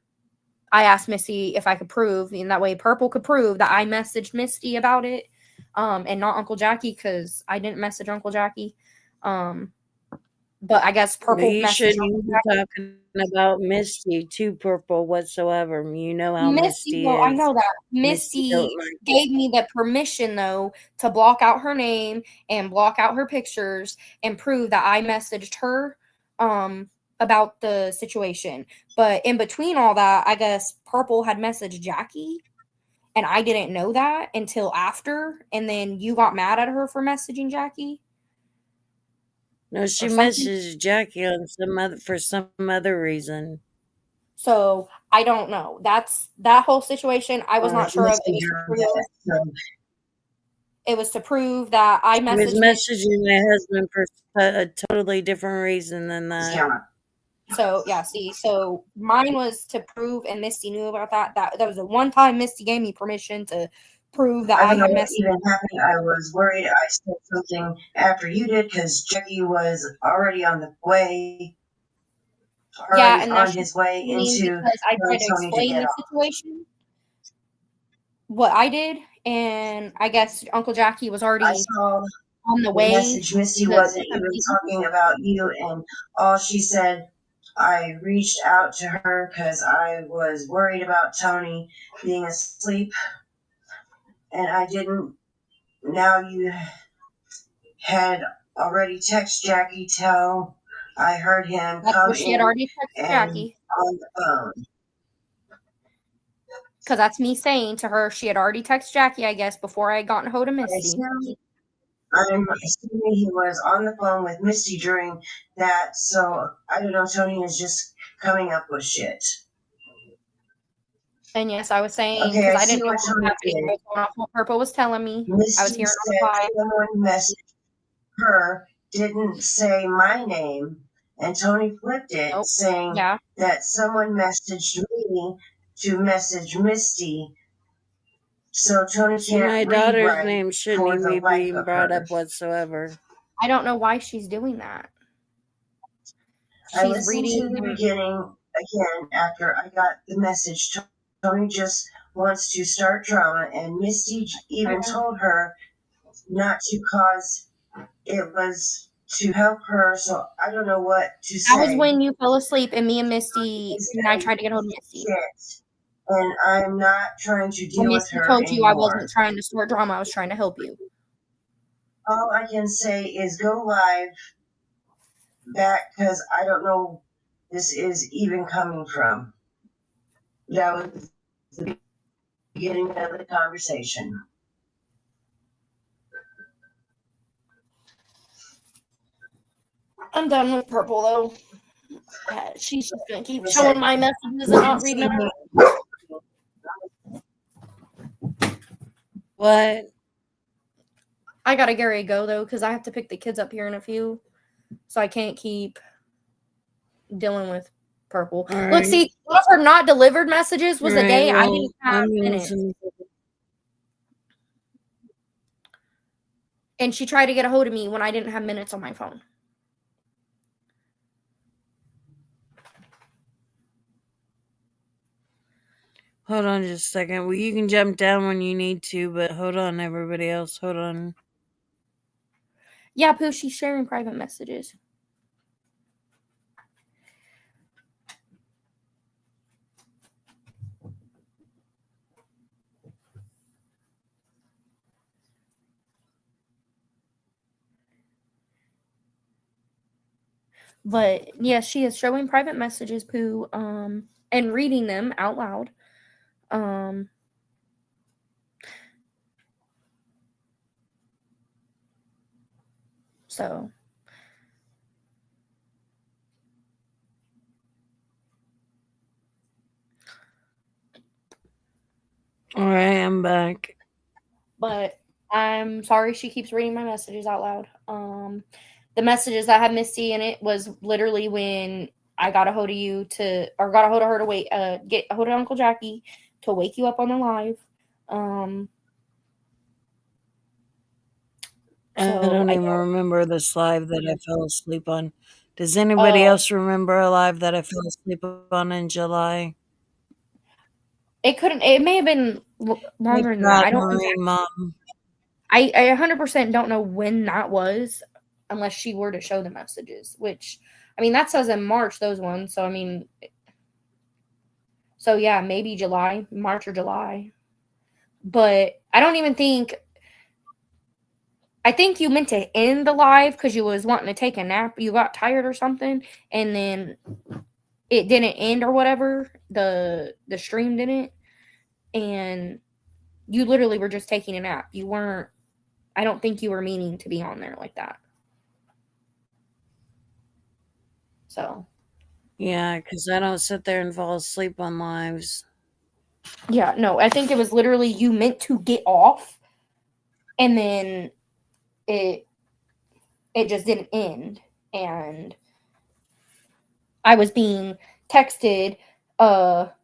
asked Misty if I could prove, and that way Purple could prove that I messaged Misty about it, and not Uncle Jackie, because I didn't message Uncle Jackie. But I guess But Purple you messaged shouldn't Uncle even be Jackie. talking about Misty to Purple whatsoever. You know how Misty, Misty well, I is. know that. Misty Misty don't like gave me the permission, though, to block out her name and block out her pictures and prove that I messaged her about the situation. But in between all that, I guess Purple had messaged Jackie, and I didn't know that until after. And then you got mad at her for messaging Jackie No, she or something. messaged Jackie on for some other reason. So I don't know. That's that whole situation. I was not sure of. Misty drew that. So It was to prove that I She was messaged Miss. messaging my husband for a totally different reason than his that. camera. So yeah, see, so mine was to prove, and Misty knew about that. That was the one time Misty gave me permission to prove that I I don't know had what messaged. even happened. I was worried I said something after you did because Jackie was already on the way, Yeah, already and on that's his way into because I tried to Tony to explain get the off. situation, what I did, and I guess Uncle Jackie was I already saw on the the way message. Misty to wasn't come even meet me. talking about you, and all she said, I reached out to her because I was worried about Tony being asleep, and I didn't. Now you had already texted Jackie, tell I heard him That's come what she had in already texted and Jackie, on the phone. because that's me saying to her she had already texted Jackie, I guess, before I had gotten hold of Misty. I'm assuming he was on the phone with Misty during that, so I don't know, Tony is just coming up with shit. And yes, I was saying, Okay, because I I see didn't know what what was Tony happening. I did. was going off what Purple was telling me. I Misty was hearing on the said pod. someone messaged her, didn't say my name, and Tony flipped it, Nope. saying Yeah. that someone messaged me to message Misty. So Tony See, my can't read daughter's right name shouldn't for even the be life being of brought her. up whatsoever. I don't know why she's doing that. I She's listened to the reading. beginning again after I got the message. Tony just wants to start drama, and Misty even told her not to cause it was to help her. So I don't know what to That was say. when you fell asleep, and me and Misty, and I tried to get hold of Misty. Shit. And I'm not trying to And deal with Misty her told you I anymore. wasn't trying to start drama. I was trying to help you. All I can say is go live back because I don't know this is even coming from. That was the beginning of the conversation. I'm done with Purple, though. She's just going to keep He showing said, my messages and "You not can see reading them. me." What? I got to get ready to go, though, because I have to pick the kids up here in a few. So I can't keep dealing with Purple. All Look, right. see, one of her not delivered messages was All the right, day I well, didn't have I'm gonna minutes. listen. And she tried to get a hold of me when I didn't have minutes on my phone. Hold on just a second. Well, you can jump down when you need to, but hold on, everybody else. Hold on. Yeah, Pooh, she's sharing private messages. But yeah, she is showing private messages, Pooh, and reading them out loud. So All right, I'm back. But I'm sorry she keeps reading my messages out loud. The messages that had Misty in it was literally when I got a hold of you got a hold of her to get a hold of Uncle Jackie to wake you up on the live. I So don't even remember this live that I fell asleep on. Does anybody else remember a live that I fell asleep on in July? it may have been longer than that. I don't know. Mom. I 100% don't know when that was, unless she were to show the messages, which, I mean, that says in March, those ones. So, I mean, so yeah, maybe March or July. But I don't even think, I think you meant to end the live because you was wanting to take a nap. You got tired or something, and then it didn't end or whatever. The stream didn't. And you literally were just taking a nap. You weren't, I don't think you were meaning to be on there like that. So. Yeah, because I don't sit there and fall asleep on lives. Yeah, no, I think it was literally you meant to get off, and then it just didn't end, and I was being texted that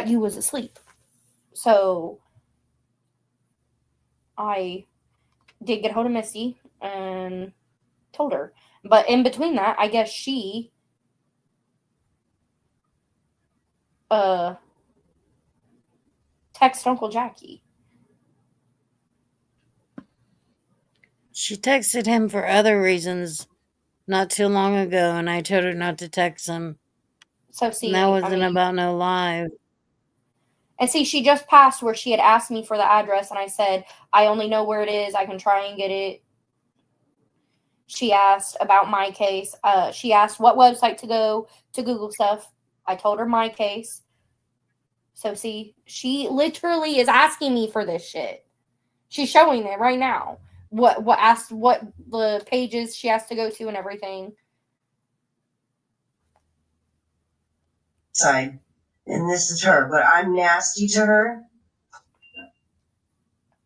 you was asleep. So I did get hold of Misty and told her. But in between that, I guess she texted Uncle Jackie. She texted him for other reasons not too long ago, and I told her not to text him. So see, and that wasn't about no live. And see, she just passed where she had asked me for the address, and I said, I only know where it is. I can try and get it. She asked about my case. She asked what website to go to Google stuff. I told her my case. So see, she literally is asking me for this shit. She's showing it right now. What the pages she has to go to and everything. Side. And this is her, but I'm nasty to her.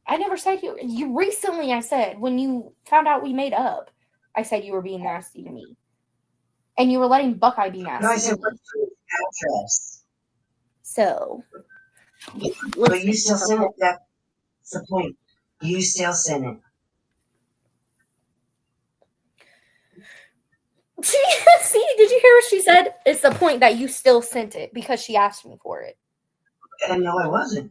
I never said you recently. I said when you found out we made up, I said you were being nasty to me, and you were letting Buckeye be nasty. No, I said what's your address? So, but you still sent it. That's the point. You still sent it. See, did you hear what she said? It's the point that you still sent it because she asked me for it. And no, I wasn't.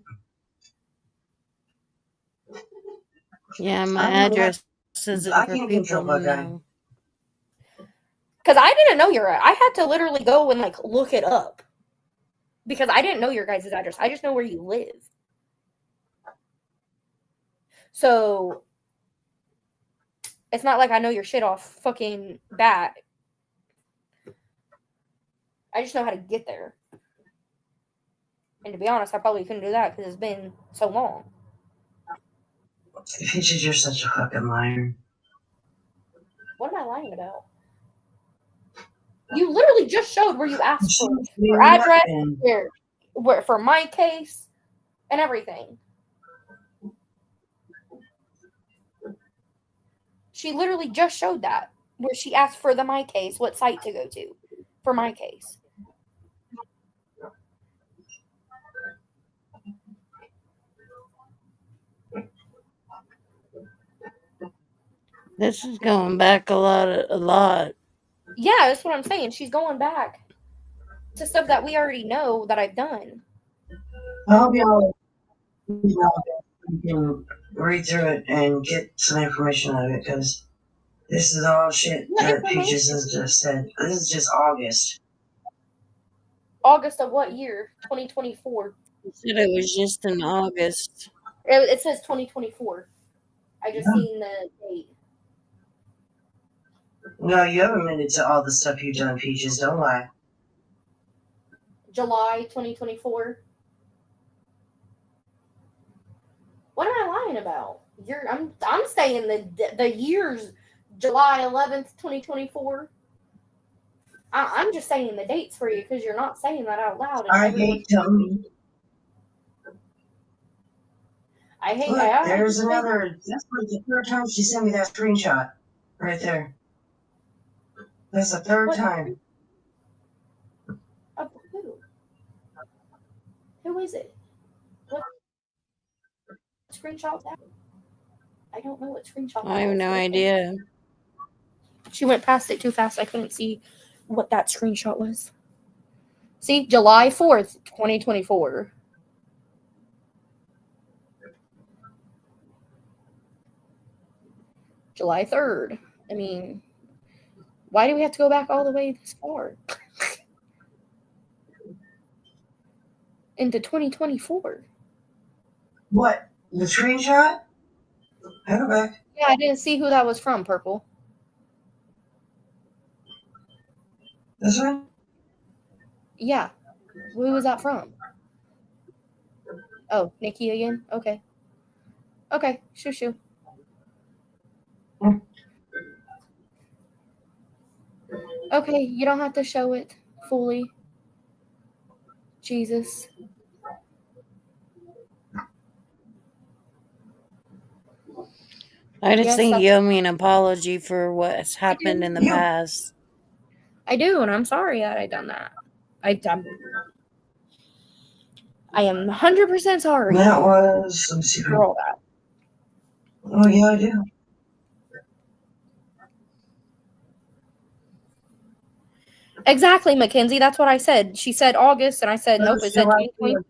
Yeah, my address says it for people to know. Because I didn't know I had to literally go and like look it up. Because I didn't know your guys' address. I just know where you live. So it's not like I know your shit off fucking bat. I just know how to get there. And to be honest, I probably couldn't do that because it's been so long. Peaches, you're such a fucking liar. What am I lying about? You literally just showed where you asked for your address, where for my case, and everything. She literally just showed that where she asked for my case, what site to go to for my case. This is going back a lot. Yeah, that's what I'm saying. She's going back to stuff that we already know that I've done. I hope y'all can read through it and get some information out of it, because this is all shit that Peaches has just said. This is just August. August of what year? 2024. You said it was just in August. It says 2024. I just seen the date. No, you haven't admitted to all the stuff you've done, Peaches. Don't lie. July 2024. What am I lying about? I'm saying the years July 11th, 2024. I'm just saying the dates for you because you're not saying that out loud. I hate Tony. Look, there's another. That's like the third time she sent me that screenshot right there. That's the third time. Of who? Who is it? What screenshot that? I don't know what screenshot that I have was. no Okay. idea. She went past it too fast. I couldn't see what that screenshot was. See, July 4th, 2024. July 3rd. I mean, why do we have to go back all the way this far? Into 2024. What? The screenshot? I go back. Yeah, I didn't see who that was from, Purple. This one? Yeah. Who was that from? Oh, Nikki again? Okay. Okay, shoo. Okay, you don't have to show it fully. Jesus. I just Yes, think that's- you owe me an apology for what's happened in the Yeah. past. I do, and I'm sorry that I done that. I am 100% sorry That was. Let me see. for all that. Oh, yeah, I do. Exactly, Mackenzie. That's what I said. She said August, and I said nope. It said 2024.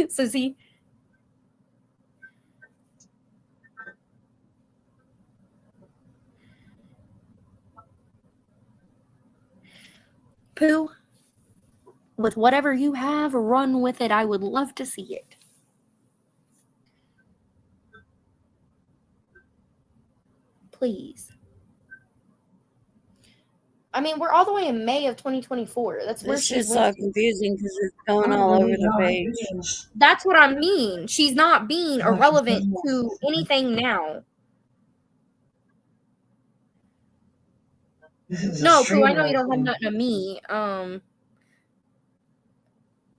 So see, Pooh, with whatever you have, run with it. I would love to see it. Please. I mean, we're all the way in May of 2024. That's where This she's is so confusing because it's going all over the page. That's what I mean. She's not being irrelevant to anything now. No, Pooh, I know you don't have nothing to me.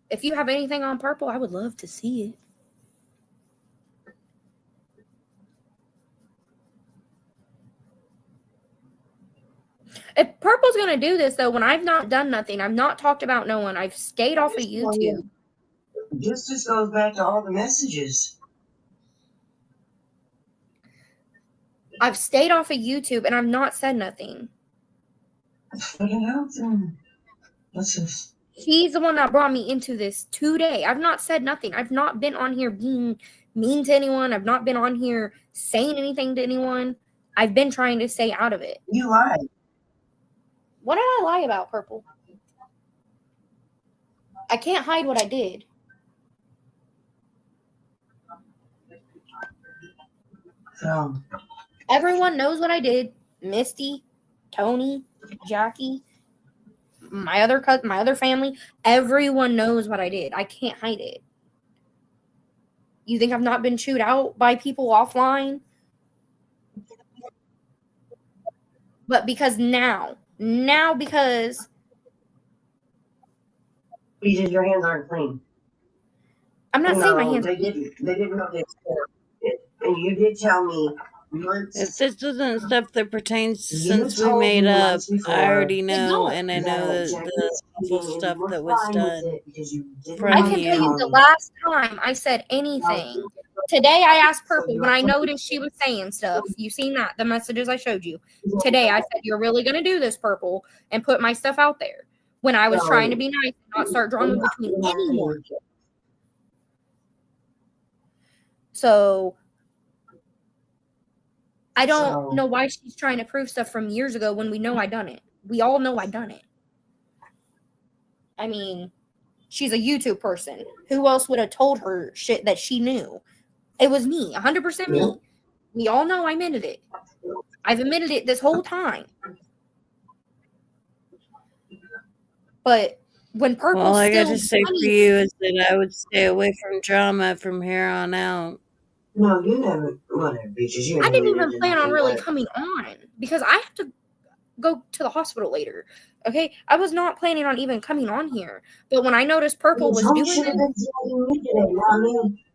If you have anything on Purple, I would love to see it. If Purple's gonna do this though, when I've not done nothing, I've not talked about no one, I've stayed off of YouTube. This just goes back to all the messages. I've stayed off of YouTube and I've not said nothing. Fucking hell, then. What's this? He's the one that brought me into this today. I've not said nothing. I've not been on here being mean to anyone. I've not been on here saying anything to anyone. I've been trying to stay out of it. You lied. What did I lie about, Purple? I can't hide what I did. So, Everyone knows what I did. Misty, Tony, Jackie, my other family. Everyone knows what I did. I can't hide it. You think I've not been chewed out by people offline? But because now because your hands aren't clean. I'm not saying my hands. They didn't know they and you did tell me months. If this isn't stuff that pertains You since we told made me up, months before I already know, don't. and I know that that Jackie the was awful cheating, and stuff you were that was fine with done. it because you didn't from I want can to tell you tell the me. last time I said anything. Today I asked Purple when I noticed she was saying stuff. You seen that, the messages I showed you. Today I said, you're really going to do this, Purple, and put my stuff out there. When I was trying to be nice and not start drama between anyone. So I don't know why she's trying to prove stuff from years ago when we know I done it. We all know I done it. I mean, she's a YouTube person. Who else would have told her shit that she knew? It was me, 100% me. Yeah. We all know I admitted it. I've admitted it this whole time. But when Purple's All I got still to say for funny, you is that I would stay away from drama from here on out. No, you never. Whatever, bitches. You I didn't ain't even did plan on nothing really but- coming on because I have to go to the hospital later. Okay, I was not planning on even coming on here, but when I noticed Purple was Tony doing should have it, been telling me today, not me.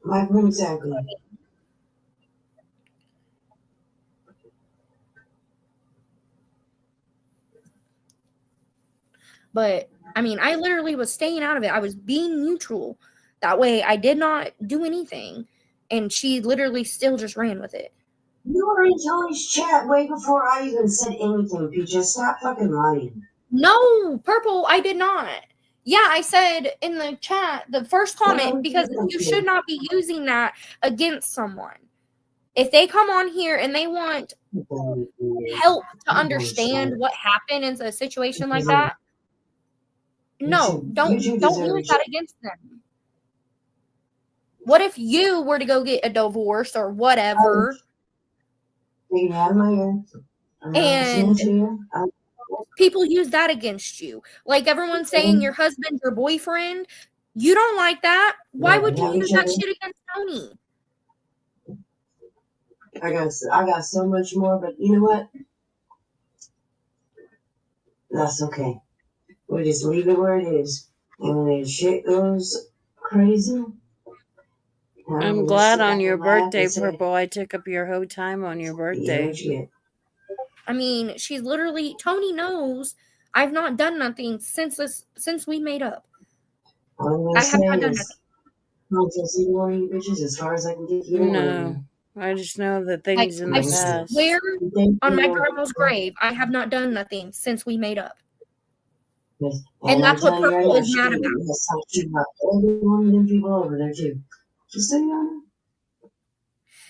My point exactly. but I mean, I literally was staying out of it. I was being neutral. That way, I did not do anything, and she literally still just ran with it. You were in Tony's chat way before I even said anything, Peaches. Stop fucking lying. No, Purple, I did not. Yeah, I said in the chat, the first comment, because you should not be using that against someone. If they come on here and they want help to understand what happened in a situation like that, no, don't use that against them. What if you were to go get a divorce or whatever, Take it out of my ear. and people use that against you? Like everyone's saying your husband's your boyfriend. You don't like that. Why would you use that shit against Tony? I got so much more, but you know what? That's okay. We just leave it where it is. And when shit goes crazy, I'm glad on your birthday, Purple, I took up your whole time on your birthday. Yeah. I mean, she's literally, Tony knows I've not done nothing since we made up. I have not done nothing. I'll just ignore you bitches as far as I can get you. No, I just know the things in the past. I swear on my grandma's grave, I have not done nothing since we made up. And that's what Purple is mad about. Every one of them people over there too. Just so you know.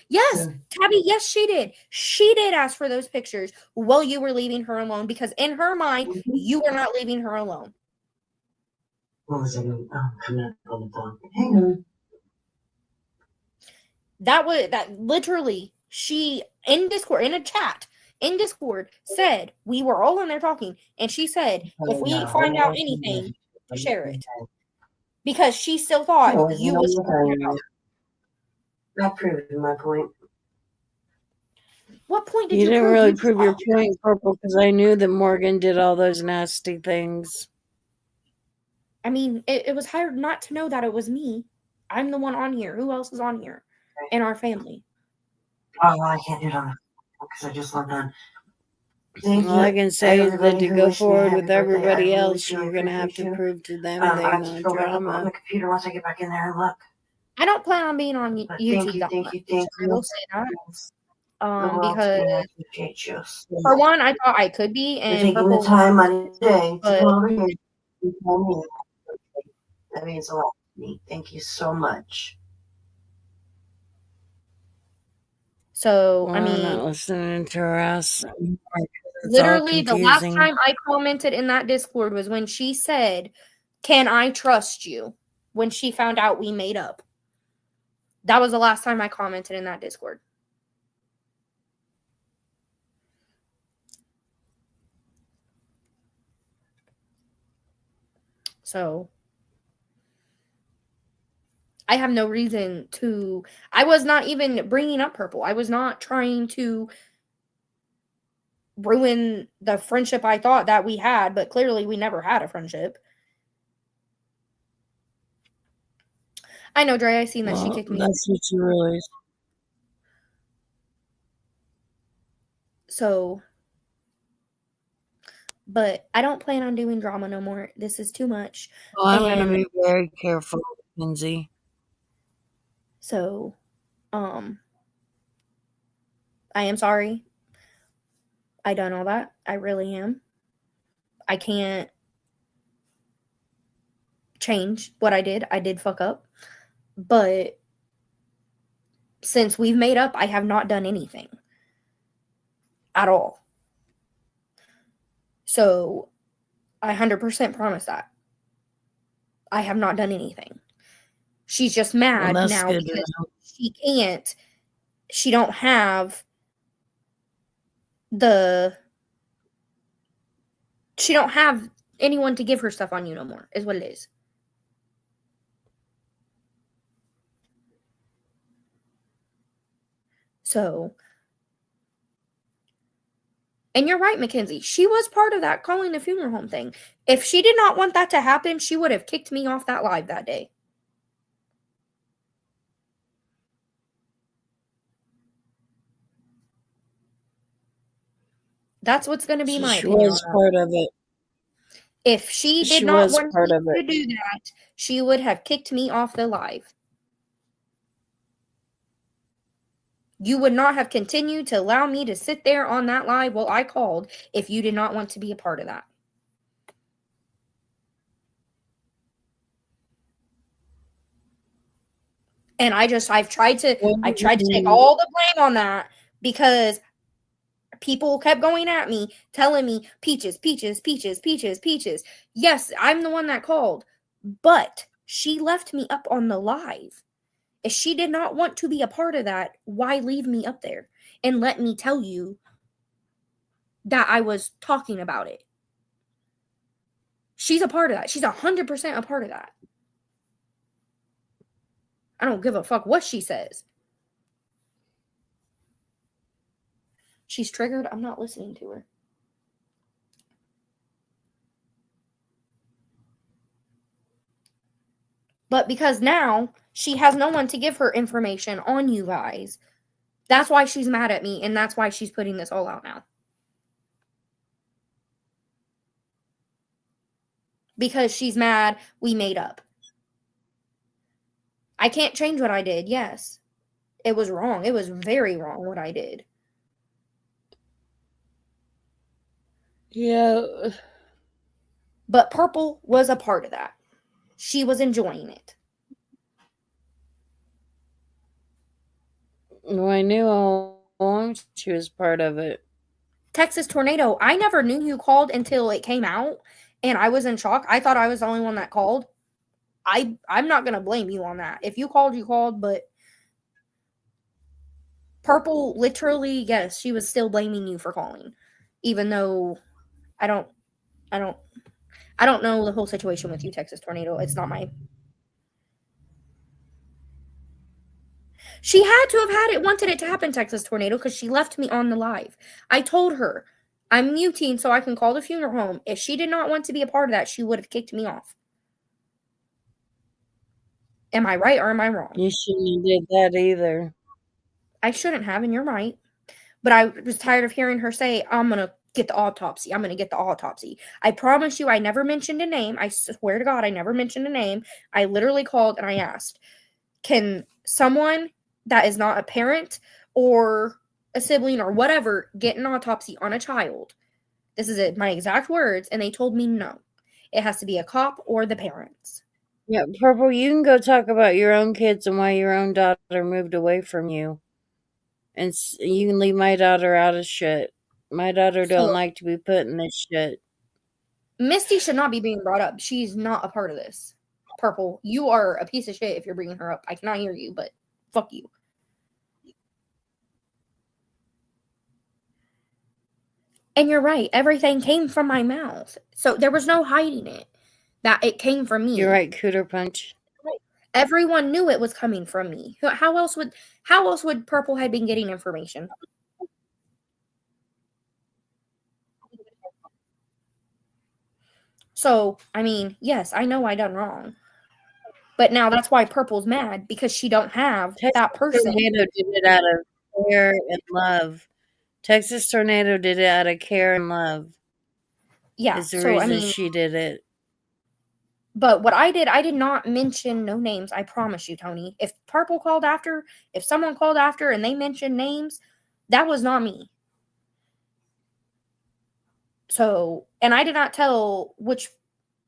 Yes, Tabby, yes, she did. She did ask for those pictures while you were leaving her alone, because in her mind, you were not leaving her alone. What was I doing? Oh, coming up on the phone. Hang on. That literally, she in Discord, in a chat, in Discord, said, we were all in there talking, and she said, if we find out anything, share it. Because she still thought you was talking about her. That proved my point. What point did you you didn't prove? really prove your point, Purple, because I knew that Morgan did all those nasty things. I mean, it was hard not to know that it was me. I'm the one on here. Who else is on here in our family? Oh, well, I can't do it on because I just logged on. All I can say is that to go forward with everybody else, you're going to have to prove to them they're not drama. On the computer once I get back in there and look. I don't plan on being on YouTube that much. I will say that. Because for one, I thought I could be, and taking the time out of the day to come over here and tell me that means a lot to me. Thank you so much. So well, I mean, I'm not listening to her ass. Literally, the last time I commented in that Discord was when she said, "Can I trust you?" When she found out we made up. That was the last time I commented in that Discord. So I have no reason to. I was not even bringing up Purple. I was not trying to ruin the friendship I thought that we had, but clearly we never had a friendship. I know, Dre. I seen that she kicked me. That's what you realized. So, but I don't plan on doing drama no more. This is too much. Well, I'm going to be very careful, Lindsay. So, I am sorry. I done all that. I really am. I can't change what I did. I did fuck up. But since we've made up, I have not done anything. At all. So, I 100% promise that. I have not done anything. She's just mad now because she can't. She don't have she don't have anyone to give her stuff on you no more, is what it is. So, And you're right, Mackenzie. She was part of that calling the funeral home thing. If she did not want that to happen, she would have kicked me off that live that day. That's what's going to be my She opinion was on that. part of it. If she did She not was want part me of it. to do that, she would have kicked me off the live. You would not have continued to allow me to sit there on that live while I called if you did not want to be a part of that. And I've tried to take all the blame on that because people kept going at me, telling me, Peaches, Peaches, Peaches, Peaches, Peaches. Yes, I'm the one that called, but she left me up on the live. If she did not want to be a part of that, why leave me up there and let me tell you that I was talking about it? She's a part of that. She's 100% a part of that. I don't give a fuck what she says. She's triggered. I'm not listening to her. But because now she has no one to give her information on you guys, that's why she's mad at me, and that's why she's putting this all out now. Because she's mad we made up. I can't change what I did, yes. It was wrong. It was very wrong what I did. Yeah. But Purple was a part of that. She was enjoying it. Well, I knew all along she was part of it. Texas Tornado, I never knew you called until it came out, and I was in shock. I thought I was the only one that called. I'm not going to blame you on that. If you called, you called, but Purple literally, yes, she was still blaming you for calling, even though I don't know the whole situation with you, Texas Tornado. It's not my. She had to have wanted it to happen, Texas Tornado, because she left me on the live. I told her, I'm muting so I can call the funeral home. If she did not want to be a part of that, she would have kicked me off. Am I right or am I wrong? You shouldn't have did that either. I shouldn't have, and you're right. But I was tired of hearing her say, I'm going to get the autopsy. I'm going to get the autopsy. I promise you I never mentioned a name. I swear to God, I never mentioned a name. I literally called and I asked, can someone that is not a parent or a sibling or whatever get an autopsy on a child? This is my exact words. And they told me no. It has to be a cop or the parents. Yeah, Purple, you can go talk about your own kids and why your own daughter moved away from you. And you can leave my daughter out of shit. My daughter don't like to be put in this shit. Misty should not be being brought up. She's not a part of this. Purple, you are a piece of shit if you're bringing her up. I cannot hear you, but fuck you. And you're right. Everything came from my mouth. So there was no hiding it. That it came from me. You're right, Cooter Punch. Everyone knew it was coming from me. How else would Purple have been getting information? So, I mean, yes, I know I done wrong. But now that's why Purple's mad, because she don't have that person. Tornado did it out of care and love. Texas Tornado did it out of care and love. Yeah, is the reason she did it. But what I did not mention no names. I promise you, Tony. If Purple called after, if someone called after and they mentioned names, that was not me. So, and I did not tell which,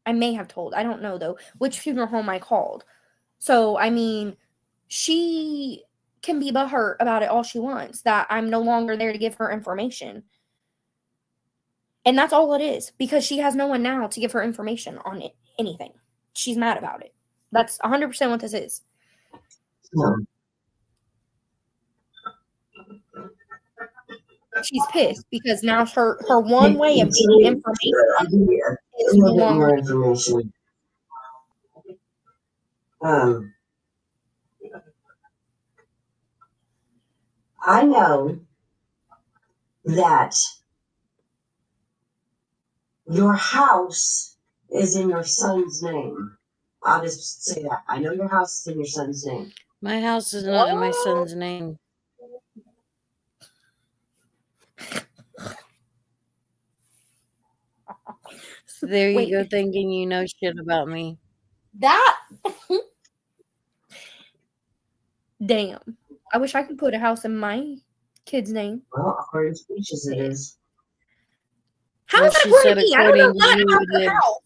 I may have told, I don't know though, which funeral home I called. So, I mean, she can be butthurt about it all she wants, that I'm no longer there to give her information. And that's all it is, because she has no one now to give her information on it, anything. She's mad about it. That's 100% what this is. She's pissed because now her one way of getting information is no longer. Information. I know that Your house is in your son's name. I'll just say that. I know your house is in your son's name. My house is not in my son's name. So there you Wait. go, thinking you know shit about me. That. Damn. I wish I could put a house in my kid's name. Well, according to Peaches, it is. How Well, is that she according said to me? I don't know according to nothing you, about it their is. house.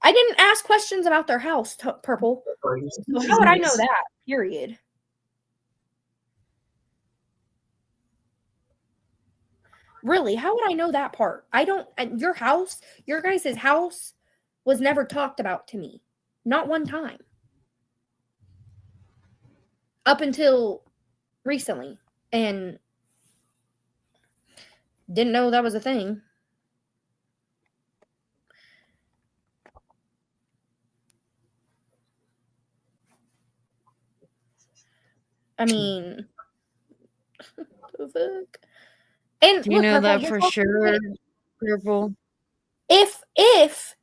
I didn't ask questions about their house, Purple. According to So Peaches, how would I it know is. that? Period. Really, how would I know that part? I don't. Your house, your guys' house, was never talked about to me. Not one time. Up until recently. And didn't know that was a thing. I mean, the fuck? And Do you look, know Purple, that you're for supposed to sure, say, Purple? if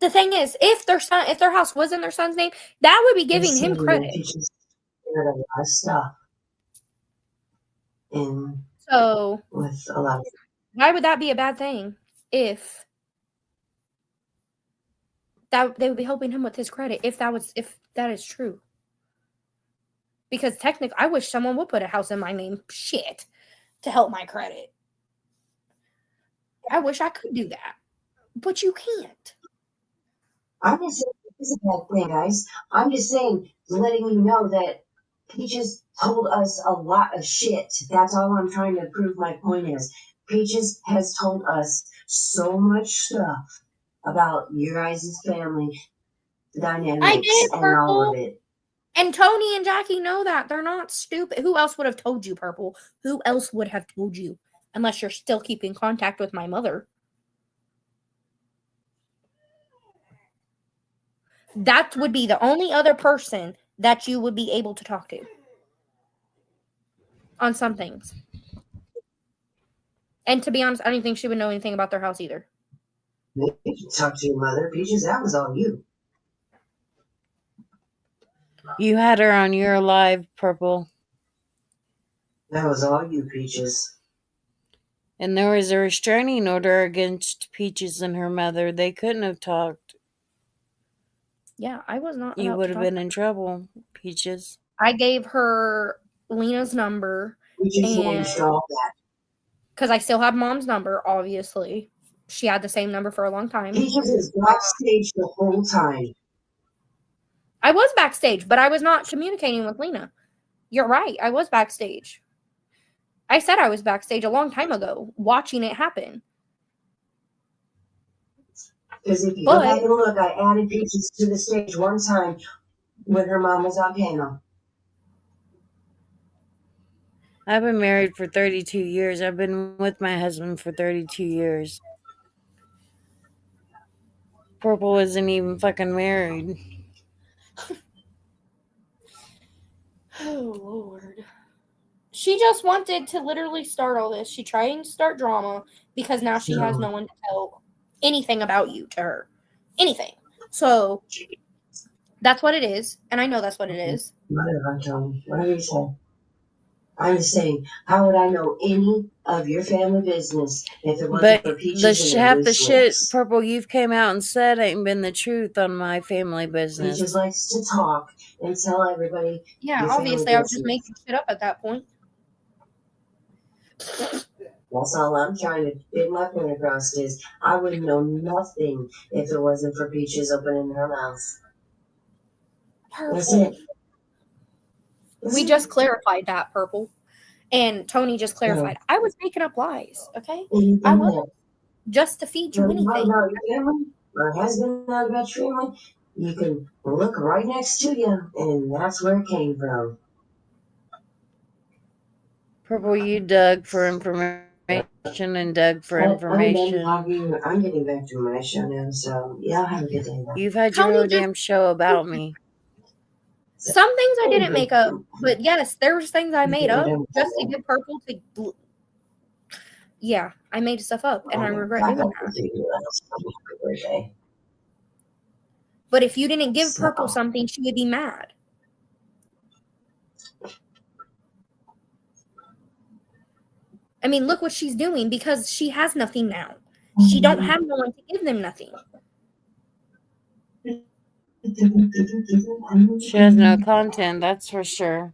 the thing is, if their house was in their son's name, that would be giving Just him so you know, credit. Peaches did a lot of stuff. And So with a lot of why would that be a bad thing? If that they would be helping him with his credit, if that is true. Because technically, I wish someone would put a house in my name, shit, to help my credit. I wish I could do that, but you can't. I'm just saying this is a bad thing, guys. I'm just saying, letting you know that Peaches told us a lot of shit. That's all I'm trying to prove my point is. Peaches has told us so much stuff about your guys' family dynamics I did, and all Purple. of it. And Tony and Jackie know that. They're not stupid. Who else would have told you, Purple? Who else would have told you? Unless you're still keeping contact with my mother. That would be the only other person that you would be able to talk to. On some things. And to be honest, I don't think she would know anything about their house either. Maybe you can talk to your mother. Peaches, that was all you. You had her on your live, Purple. That was all you, Peaches. And there was a restraining order against Peaches and her mother. They couldn't have talked. Yeah, I was not. You about would to have talk been to in trouble, Peaches. I gave her Lena's number Peaches and managed all that. because I still have mom's number, obviously. She had the same number for a long time. Peaches was backstage the whole time. I was backstage, but I was not communicating with Lena. You're right. I was backstage. I said I was backstage a long time ago, watching it happen. Because if you go back and look, I added Peaches to the stage one time when her mom was on panel. I've been married for 32 years. I've been with my husband for 32 years. Purple wasn't even fucking married. Oh, Lord. She just wanted to literally start all this. She tried to start drama because now she has no one to tell anything about you to her. Anything. So that's what it is. And I know that's what it is. Whatever, Tony. Whatever you say. I'm just saying, how would I know any of your family business if it wasn't for Peaches and half the loose shit, lips? Purple, you've came out and said ain't been the truth on my family business. Peaches likes to talk and tell everybody. Yeah, your obviously family I was just business. making shit up at that point. That's all I'm trying to get my point across is I wouldn't know nothing if it wasn't for Peaches opening her mouth. That's it. We just clarified that, Purple. And Tony just clarified. I was making up lies, okay? I was just to feed you anything. About your family or husband not about your family, you can look right next to you, and that's where it came from. Purple, you dug for information and dug for information. I'm getting back to my show now, so y'all have a good day. You've had your own damn show about me. Some things I didn't make up, but yes, there was things I made up just to get Purple to Yeah, I made stuff up, and I regret I doing hope that. to see you else on my birthday. But if you didn't give So, Purple something, she would be mad. I mean, look what she's doing because she has nothing now. She don't have no one to give them nothing. She has no content, that's for sure.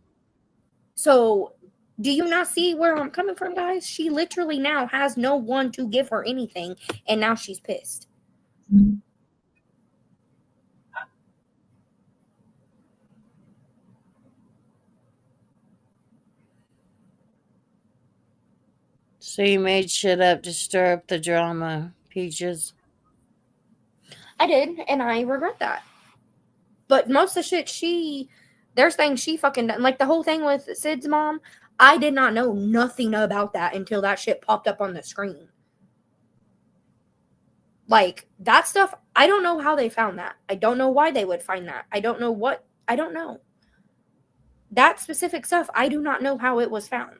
So, do you not see where I'm coming from, guys? She literally now has no one to give her anything, and now she's pissed. So you made shit up to stir up the drama, Peaches. I did, and I regret that. But most of the shit there's things she fucking done. Like the whole thing with Sid's mom, I did not know nothing about that until that shit popped up on the screen. Like that stuff, I don't know how they found that. I don't know why they would find that. I don't know. That specific stuff, I do not know how it was found.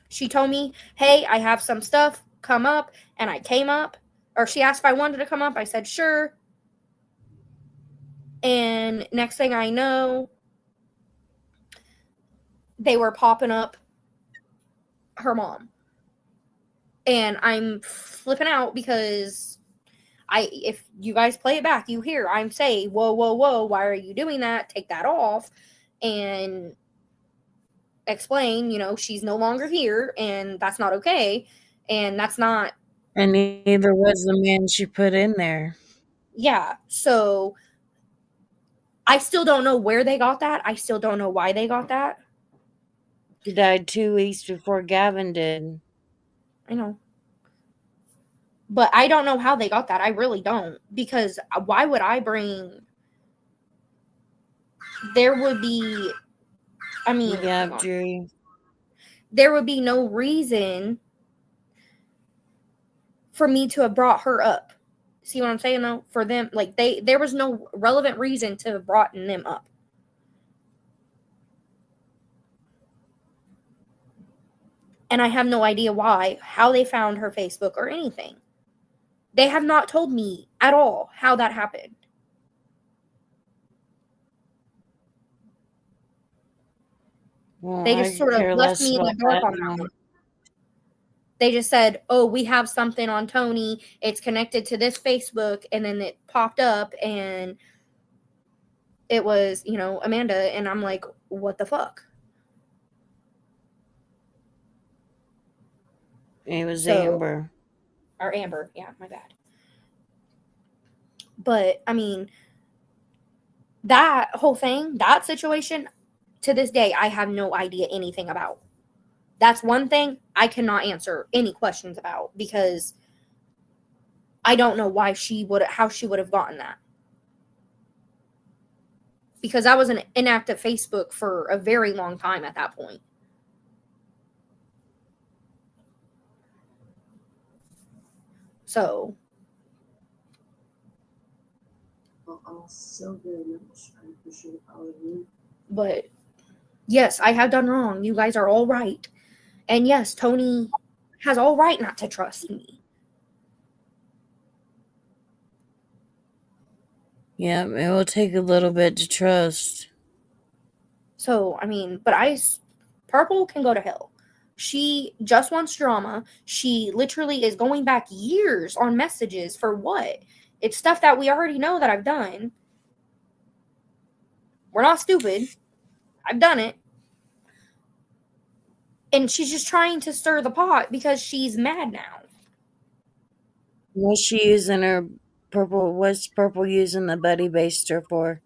She told me, hey, I have some stuff, come up, and I came up. Or she asked if I wanted to come up. I said, sure. And next thing I know, they were popping up her mom. And I'm flipping out because if you guys play it back, you hear I'm saying, whoa, whoa, whoa, why are you doing that? Take that off. And explain, she's no longer here and that's not okay. And that's not. And neither was the man she put in there. Yeah. So I still don't know where they got that. I still don't know why they got that. She died 2 weeks before Gavin did. I know. But I don't know how they got that. I really don't. Because why would I bring... There would be... I mean... Yeah, Drew. There would be no reason for me to have brought her up. See what I'm saying, though? For them, like, there was no relevant reason to have brought them up. And I have no idea why, how they found her Facebook or anything. They have not told me at all how that happened. Well, they just sort of left me in the dark on that one. They just said, oh, we have something on Tony. It's connected to this Facebook. And then it popped up and it was, Amanda. And I'm like, what the fuck? It was Amber. Or Amber. Yeah, my bad. But, I mean, that whole thing, that situation, to this day, I have no idea anything about. That's one thing I cannot answer any questions about because I don't know how she would have gotten that. Because I was an inactive Facebook for a very long time at that point. So. Well, so very much. I appreciate all of you. But yes, I have done wrong. You guys are all right. And yes, Tony has all right not to trust me. Yeah, it will take a little bit to trust. So, I mean, but Purple can go to hell. She just wants drama. She literally is going back years on messages for what? It's stuff that we already know that I've done. We're not stupid. I've done it. And she's just trying to stir the pot because she's mad now. What's she using her Purple? What's Purple using the Buddy Baster for?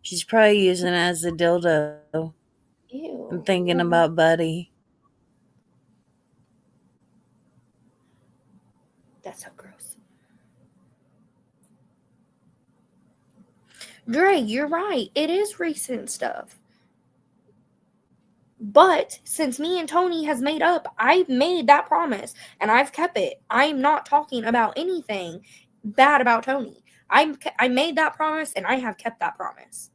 She's probably using it as a dildo. Ew. I'm thinking about Buddy. That's so gross. Dre, you're right. It is recent stuff. But since me and Tony has made up, I've made that promise and I've kept it. I'm not talking about anything bad about Tony. I made that promise and I have kept that promise.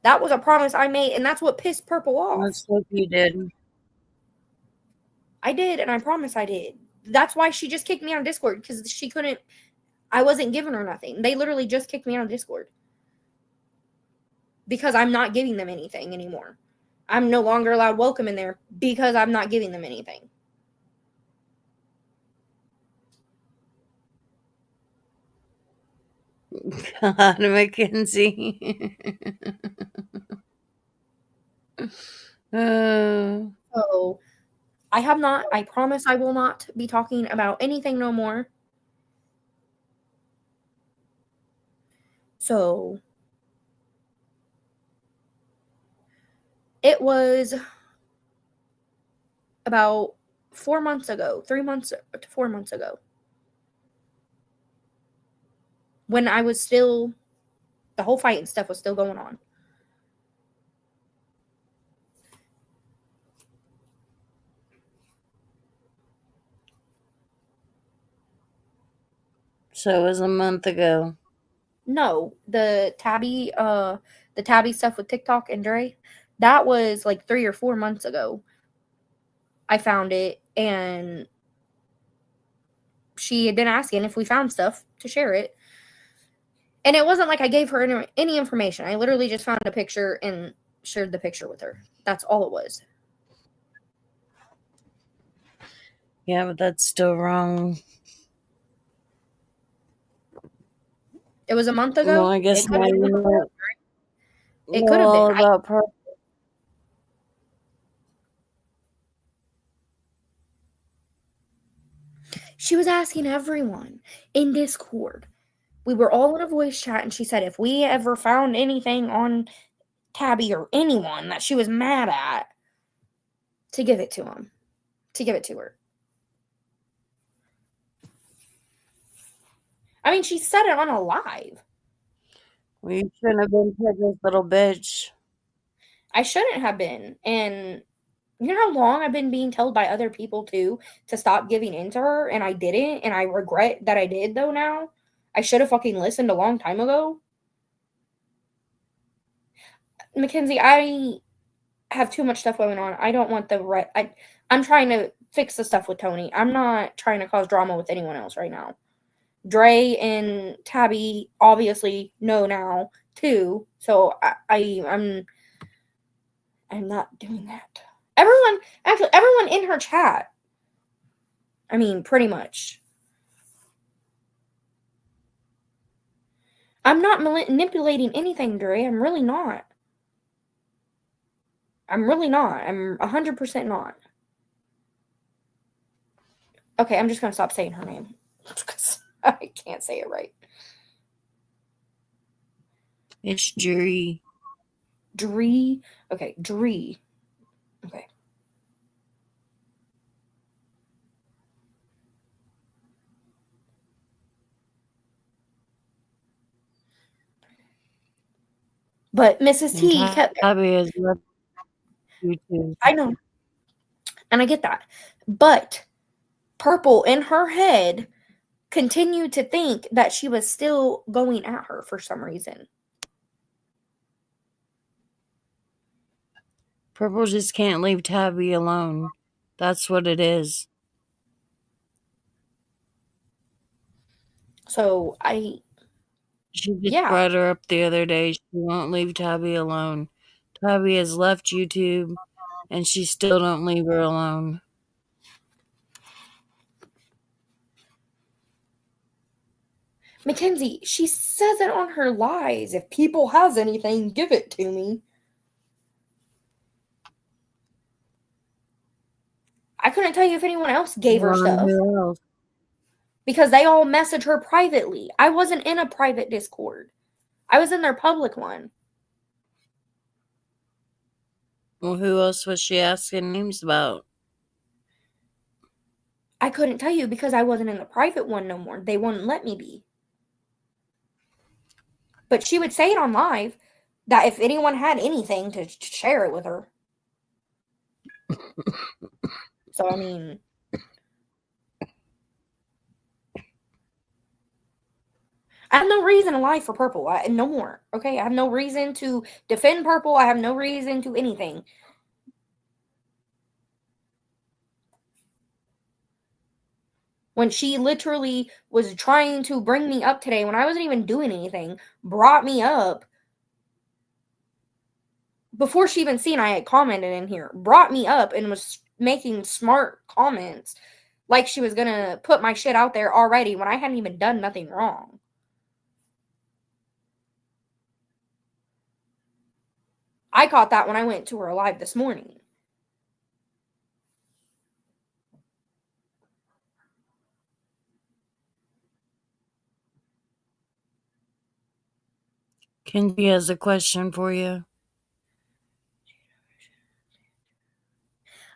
That was a promise I made, and that's what pissed Purple off. Let's hope you did. I did, and I promise I did. That's why she just kicked me out of Discord, because she couldn't. I wasn't giving her nothing. They literally just kicked me out of Discord because I'm not giving them anything anymore. I'm no longer allowed welcome in there because I'm not giving them anything. God, Mackenzie. So I promise I will not be talking about anything no more. So it was about 4 months ago, 3 months to 4 months ago, when I was still, the whole fight and stuff was still going on. So it was a month ago. No, the Tabby stuff with TikTok and Dre, that was like 3 or 4 months ago. I found it, and she had been asking if we found stuff to share it. And it wasn't like I gave her any information. I literally just found a picture and shared the picture with her. That's all it was. Yeah, but that's still wrong. It was a month ago. Well, I guess it could have been. It could have all been. about Purple. She was asking everyone in Discord. We were all in a voice chat, and she said if we ever found anything on Tabby or anyone that she was mad at, to give it to him, to give it to her. I mean, she said it on a live. Well, you shouldn't have been such a little bitch. I shouldn't have been. And you know how long I've been being told by other people too to stop giving into her, and I didn't, and I regret that I did though now. I should have fucking listened a long time ago. Mackenzie, I have too much stuff going on. I don't want I'm trying to fix the stuff with Tony. I'm not trying to cause drama with anyone else right now. Dre and Tabby obviously know now too, so I'm not doing that. Everyone in her chat. I mean, pretty much. I'm not manipulating anything, Dre. I'm really not. I'm 100% not. Okay, I'm just going to stop saying her name. Because I can't say it right. It's Dree. Dree? Okay, Dree. Okay. But Mrs. T kept... Tabby has left YouTube. I know. And I get that. But Purple, in her head, continued to think that she was still going at her for some reason. Purple just can't leave Tabby alone. That's what it is. So She just brought her up the other day. She won't leave Tabby alone. Tabby has left YouTube, and she still don't leave her alone. Mackenzie, she says it on her lies. If people has anything, give it to me. I couldn't tell you if anyone else gave her stuff. Who else? Because they all message her privately. I wasn't in a private Discord. I was in their public one. Well, who else was she asking names about? I couldn't tell you because I wasn't in the private one no more. They wouldn't let me be. But she would say it on live that if anyone had anything to share it with her. So, I mean... I have no reason to lie for Purple. No more. Okay, I have no reason to defend Purple. I have no reason to anything. When she literally was trying to bring me up today, when I wasn't even doing anything, brought me up before she even seen I had commented in here, brought me up and was making smart comments like she was gonna put my shit out there already when I hadn't even done nothing wrong. I caught that when I went to her live this morning. Kenzie has a question for you.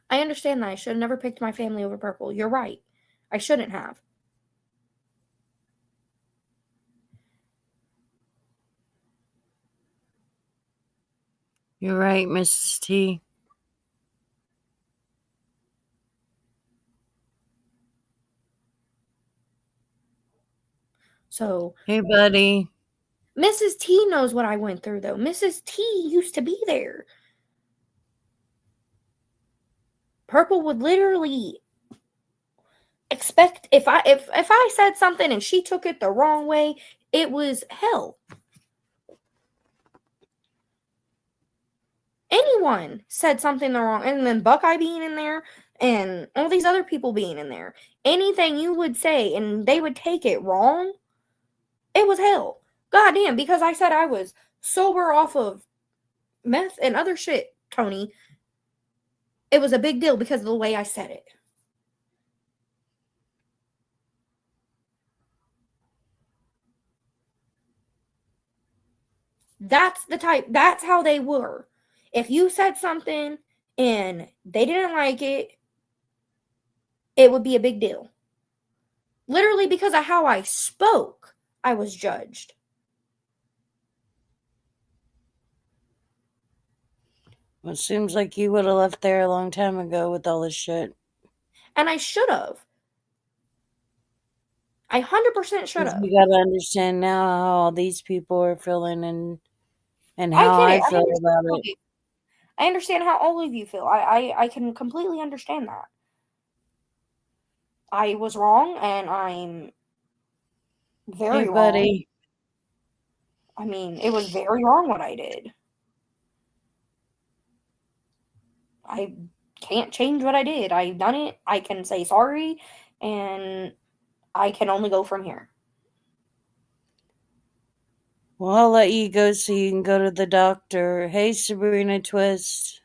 I understand that I should have never picked my family over Purple. You're right. I shouldn't have. You're right, Mrs. T. So, Hey, buddy. Mrs. T knows what I went through, though. Mrs. T used to be there. Purple would literally expect if I said something and she took it the wrong way, it was hell. Anyone said something the wrong, and then Buckeye being in there and all these other people being in there, anything you would say and they would take it wrong, it was hell. Goddamn, because I said I was sober off of meth and other shit, Tony, it was a big deal because of the way I said it. That's how they were. If you said something and they didn't like it, it would be a big deal. Literally because of how I spoke, I was judged. Well, it seems like you would have left there a long time ago with all this shit. And I should have. I 100% should have. You gotta understand now how all these people are feeling and how I feel about it. I understand how all of you feel. I can completely understand that. I was wrong, and I'm very wrong. Buddy. I mean, it was very wrong what I did. I can't change what I did. I've done it. I can say sorry, and I can only go from here. Well, I'll let you go so you can go to the doctor. Hey, Sabrina Twist.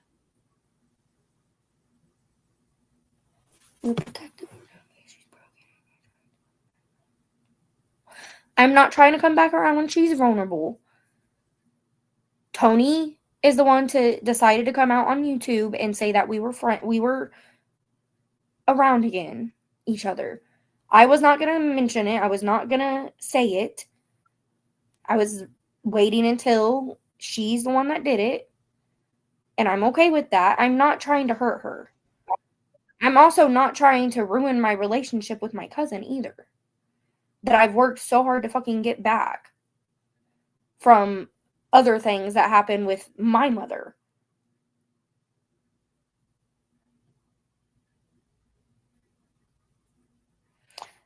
I'm not trying to come back around when she's vulnerable. Tony is the one to decided to come out on YouTube and say that we were around again, each other. I was not going to mention it. I was not going to say it. I was waiting until she's the one that did it. And I'm okay with that. I'm not trying to hurt her. I'm also not trying to ruin my relationship with my cousin either. That I've worked so hard to fucking get back from other things that happened with my mother.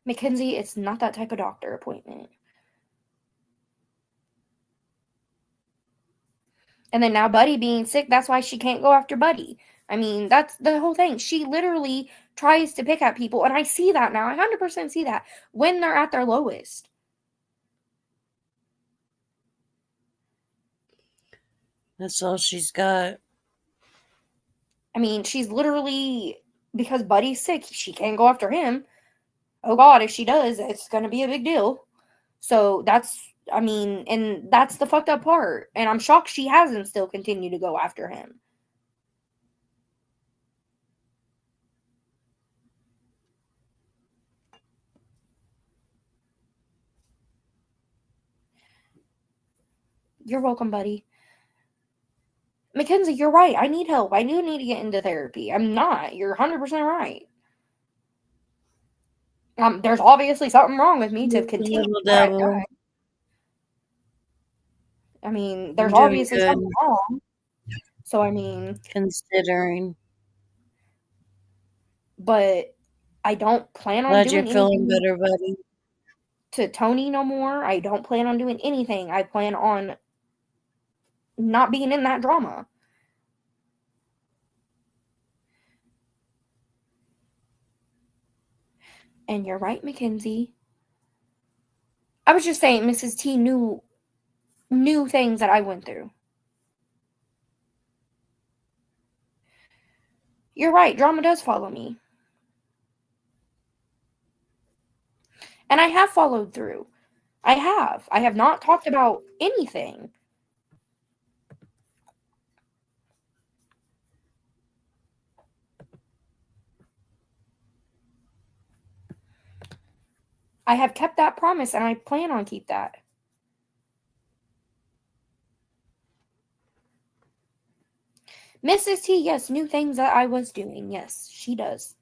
Mackenzie, it's not that type of doctor appointment. And then now Buddy being sick, that's why she can't go after Buddy. I mean, that's the whole thing. She literally tries to pick at people, and I see that now. I 100% see that when they're at their lowest. That's all she's got. I mean, she's literally, because Buddy's sick, she can't go after him. Oh God, if she does, it's going to be a big deal. So that's, I mean, and that's the fucked up part. And I'm shocked she hasn't still continued to go after him. You're welcome, Buddy. Mackenzie, you're right. I need help. I do need to get into therapy. I'm not. You're 100% right. There's obviously something wrong with me to continue. I mean, there's doing obviously good, something wrong. So, I mean, considering. but I don't plan on Glad you're doing feeling anything better, buddy. to Tony no more. I don't plan on doing anything. I plan on not being in that drama. And you're right, Mackenzie. I was just saying Mrs. T knew things that I went through. You're right, drama does follow me. And I have followed through. I have. I have not talked about anything. I have kept that promise and I plan on keep that. Mrs. T, yes, knew things that I was doing. Yes, she does.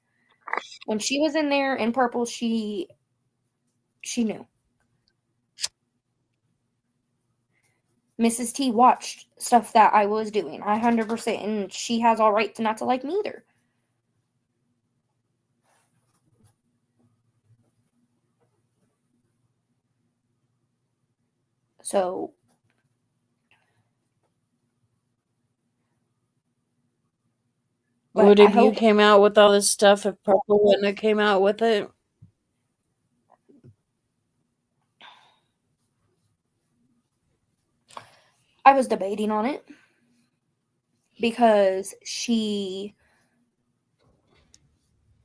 When she was in there in purple, she knew. Mrs. T watched stuff that I was doing. 100%, and she has all right to not to like me either. So Would I if you hope came out with all this stuff if Purple wouldn't have came out with it? I was debating on it because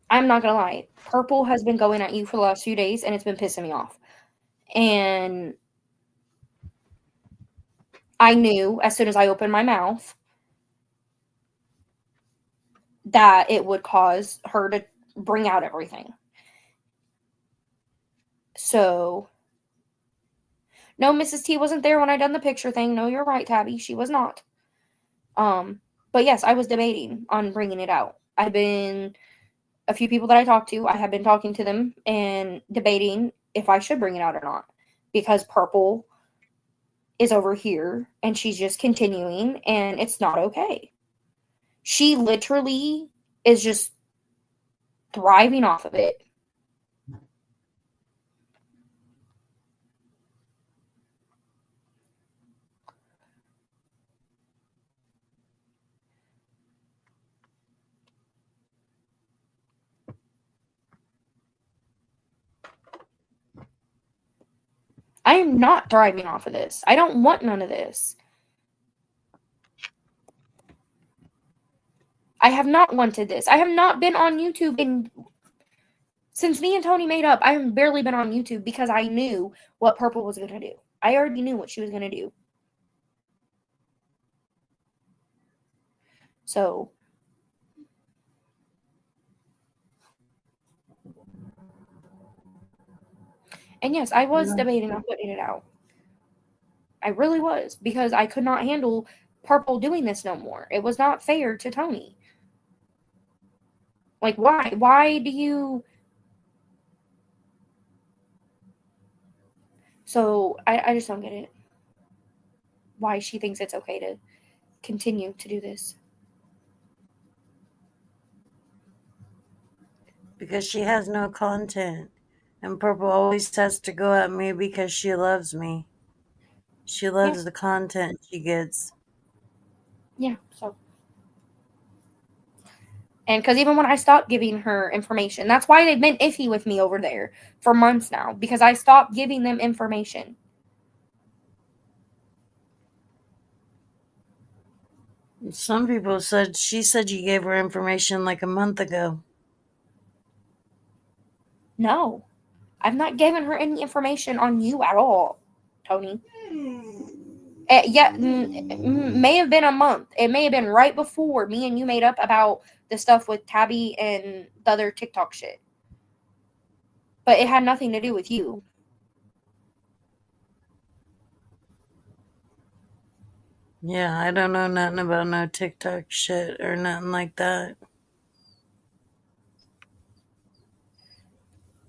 I'm not gonna lie, Purple has been going at you for the last few days and it's been pissing me off. And I knew as soon as I opened my mouth that it would cause her to bring out everything. So, no, Mrs. T wasn't there when I done the picture thing. No, you're right, Tabby. She was not. But yes, I was debating on bringing it out. A few people that I talked to, I have been talking to them and debating if I should bring it out or not. Because Purple is over here and she's just continuing and it's not okay. She literally is just thriving off of it. I am not thriving off of this. I don't want none of this. I have not wanted this. I have not been on YouTube since me and Tony made up. I have barely been on YouTube because I knew what Purple was going to do. I already knew what she was going to do. So, and yes, I was debating on putting it out. I really was because I could not handle Purple doing this no more. It was not fair to Tony. Like, why? Why do you... So, I just don't get it. Why she thinks it's okay to continue to do this. Because she has no content. And Purple always has to go at me because she loves me. She loves the content she gets. Yeah, so. And because even when I stopped giving her information, that's why they've been iffy with me over there for months now, because I stopped giving them information. Some people said, she said you gave her information like a month ago. No, I've not given her any information on you at all, Tony. May have been a month. It may have been right before me and you made up about the stuff with Tabby and the other TikTok shit. But it had nothing to do with you. Yeah, I don't know nothing about no TikTok shit or nothing like that.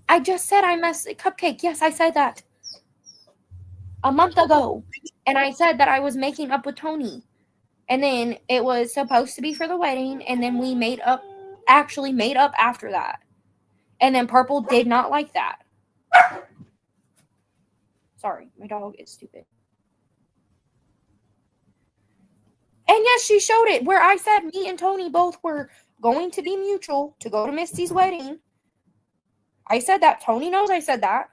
I just said I messed Cupcake. Yes, I said that. a month ago, and I said that I was making up with Tony. And then it was supposed to be for the wedding, and then we actually made up after that. And then Purple did not like that. Sorry, my dog is stupid. And yes, she showed it where I said me and Tony both were going to be mutual to go to Misty's wedding. I said that. Tony knows I said that.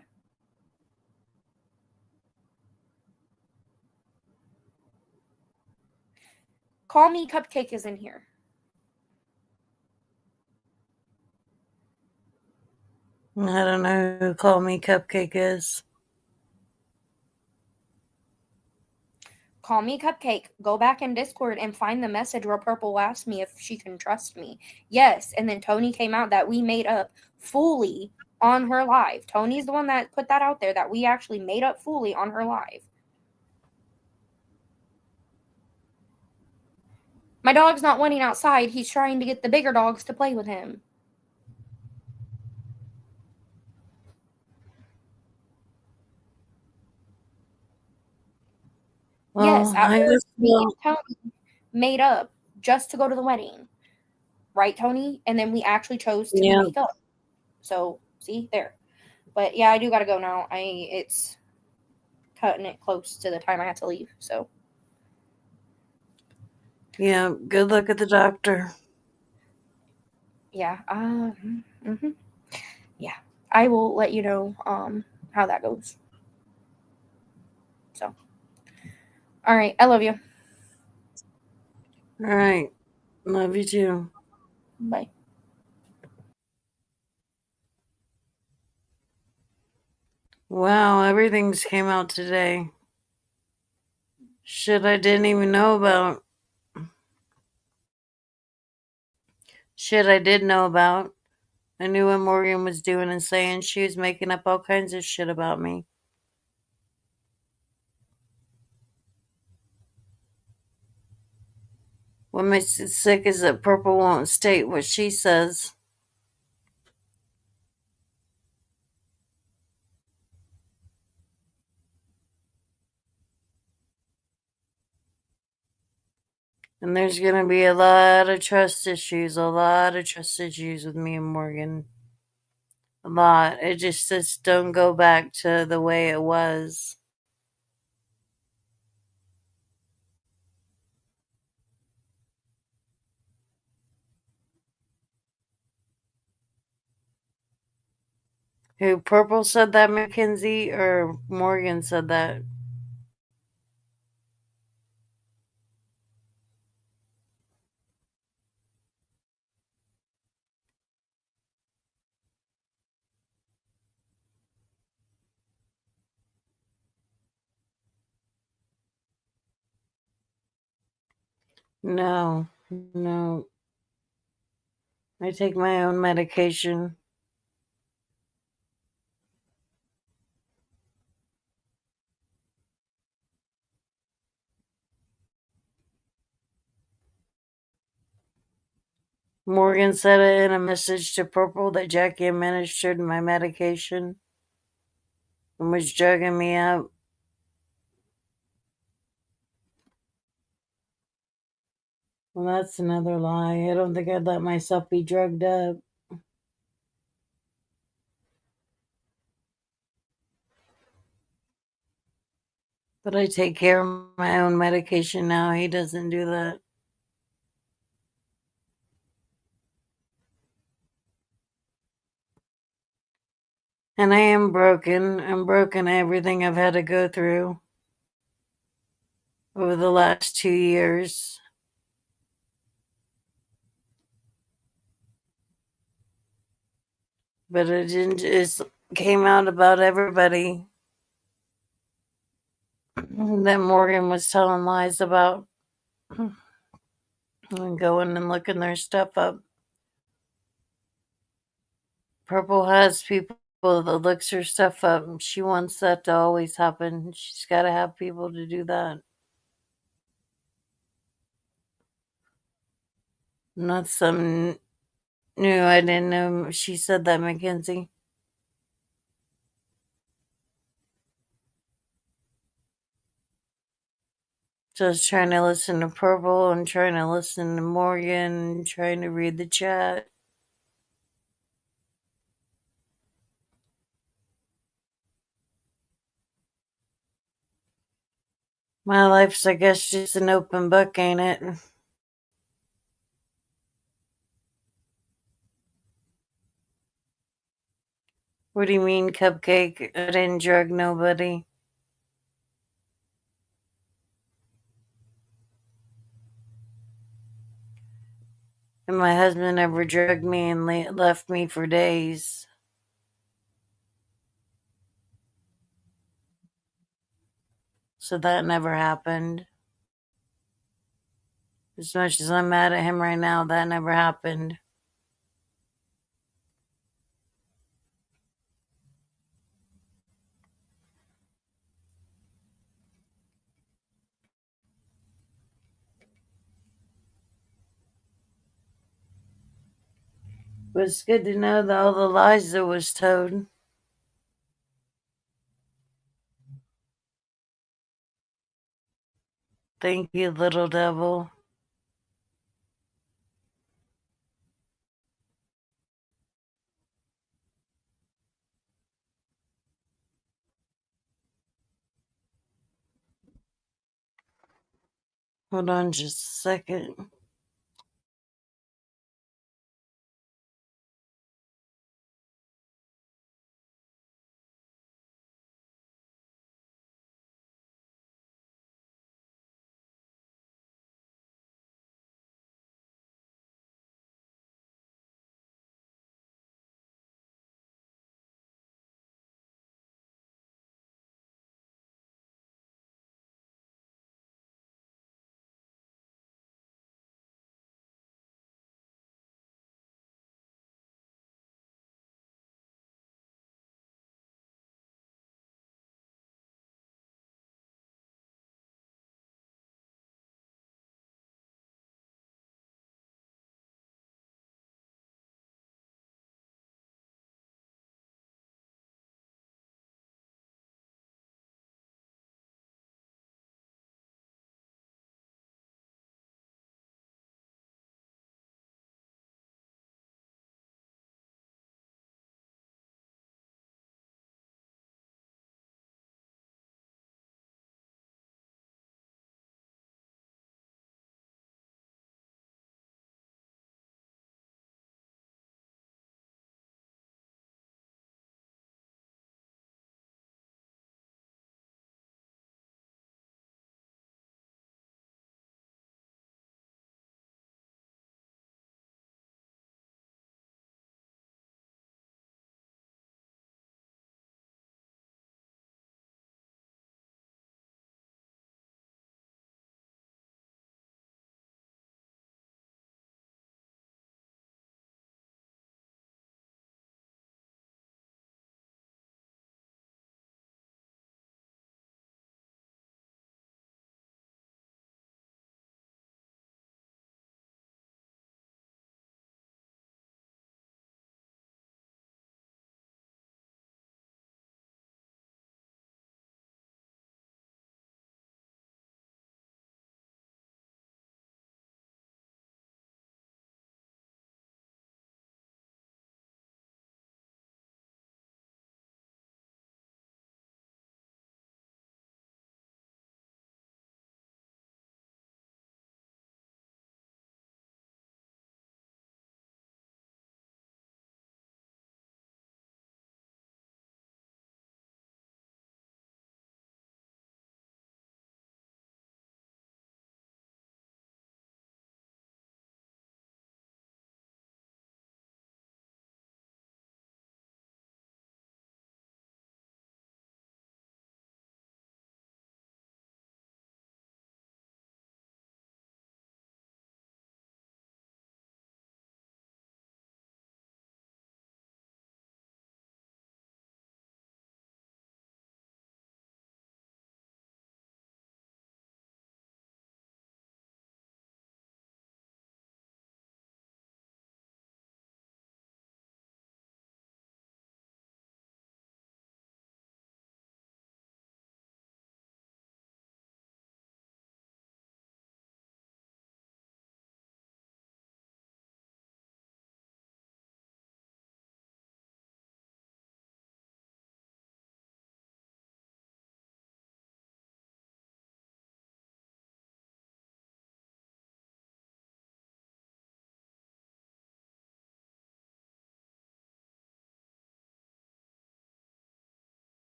Call Me Cupcake is in here. I don't know who Call Me Cupcake is. Call Me Cupcake. Go back in Discord and find the message where Purple asked me if she can trust me. Yes, and then Tony came out that we made up fully on her live. Tony's the one that put that out there, that we actually made up fully on her live. My dog's not wanting outside. He's trying to get the bigger dogs to play with him. Well, yes, at I first, just me feel, and Tony made up just to go to the wedding. Right, Tony? And then we actually chose to yeah. make up. So, see, there. But yeah, I do gotta go now. It's cutting it close to the time I have to leave. So Yeah, good luck at the doctor. yeah, yeah, I will let you know how that goes. So, all right, I love you. All right, love you too. Bye. Wow, everything's came out today. Shit I didn't even know about. Shit I did know about. I knew what Morgan was doing and saying. She was making up all kinds of shit about me. What makes it sick is that Purple won't state what she says. And there's going to be a lot of trust issues with me and Morgan. A lot. It just don't go back to the way it was. Who, Purple said that, Mackenzie, or Morgan said that? No. I take my own medication. Morgan said it in a message to Purple that Jackie administered my medication and was drugging me up. Well, that's another lie. I don't think I'd let myself be drugged up. But I take care of my own medication now. He doesn't do that. And I am broken. I'm broken everything I've had to go through over the last 2 years. But it didn't just came out about everybody that Morgan was telling lies about and going and looking their stuff up. Purple has people that looks her stuff up. She wants that to always happen. She's got to have people to do that. Not some new. I didn't know she said that, Mackenzie. So I was trying to listen to Purple and trying to listen to Morgan and trying to read the chat. My life's, I guess, just an open book, ain't it? What do you mean, Cupcake? I didn't drug nobody. And my husband never drugged me and left me for days. So that never happened. As much as I'm mad at him right now, that never happened. But it's good to know that all the lies that was told. Thank you, little devil. Hold on just a second.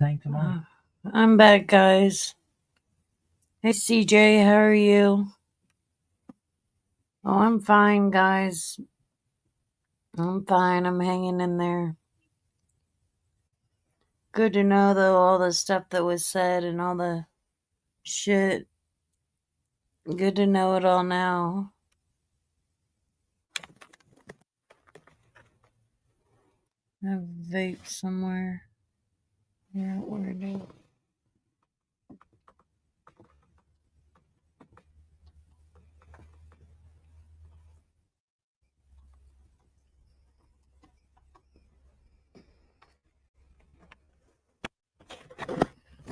thing tomorrow. I'm back, guys. Hey, CJ, how are you? Oh, I'm fine, guys. I'm fine. I'm hanging in there. Good to know, though, all the stuff that was said and all the shit. Good to know it all now. I have a vape somewhere. Yeah, where it is.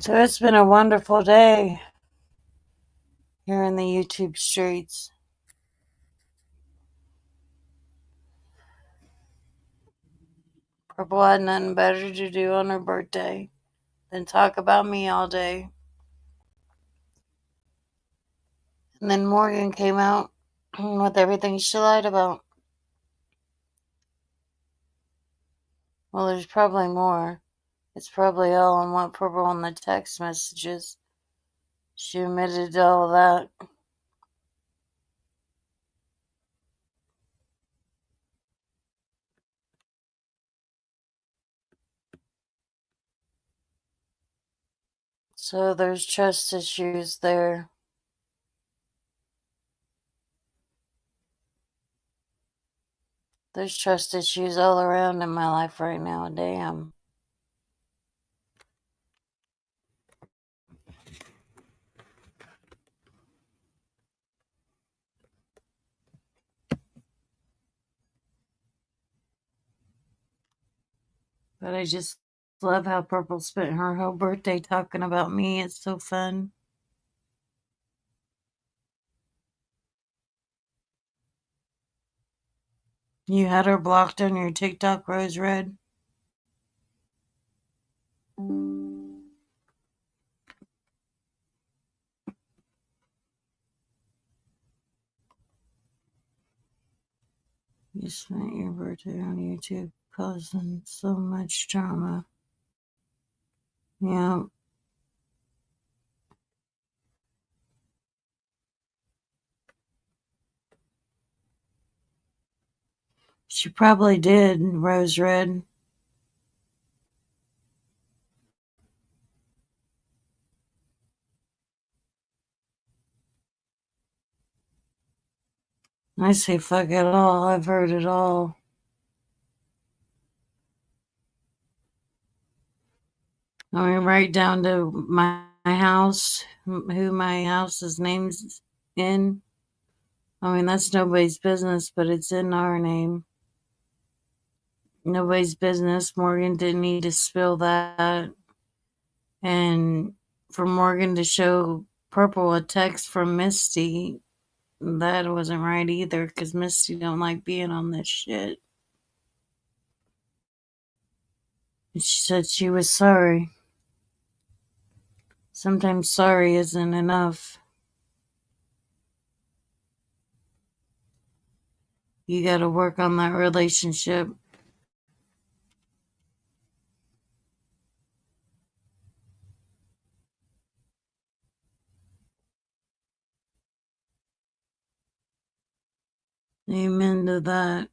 So it's been a wonderful day here in the YouTube streets. Purple had nothing better to do on her birthday than talk about me all day. And then Morgan came out with everything she lied about. Well, there's probably more. It's probably all on what Purple on the text messages. She admitted to all of that. So there's trust issues there. There's trust issues all around in my life right now. Damn. But I just love how Purple spent her whole birthday talking about me. It's so fun. You had her blocked on your TikTok, Rose Red? You spent your birthday on YouTube causing so much drama. Yeah. She probably did, Rose Red. I say fuck it all. I've heard it all. I mean, right down to my house, who my house is named in. I mean, that's nobody's business, but it's in our name. Nobody's business. Morgan didn't need to spill that. And for Morgan to show Purple a text from Misty, that wasn't right either, because Misty don't like being on this shit. And she said she was sorry. Sometimes sorry isn't enough. You gotta work on that relationship. Amen to that.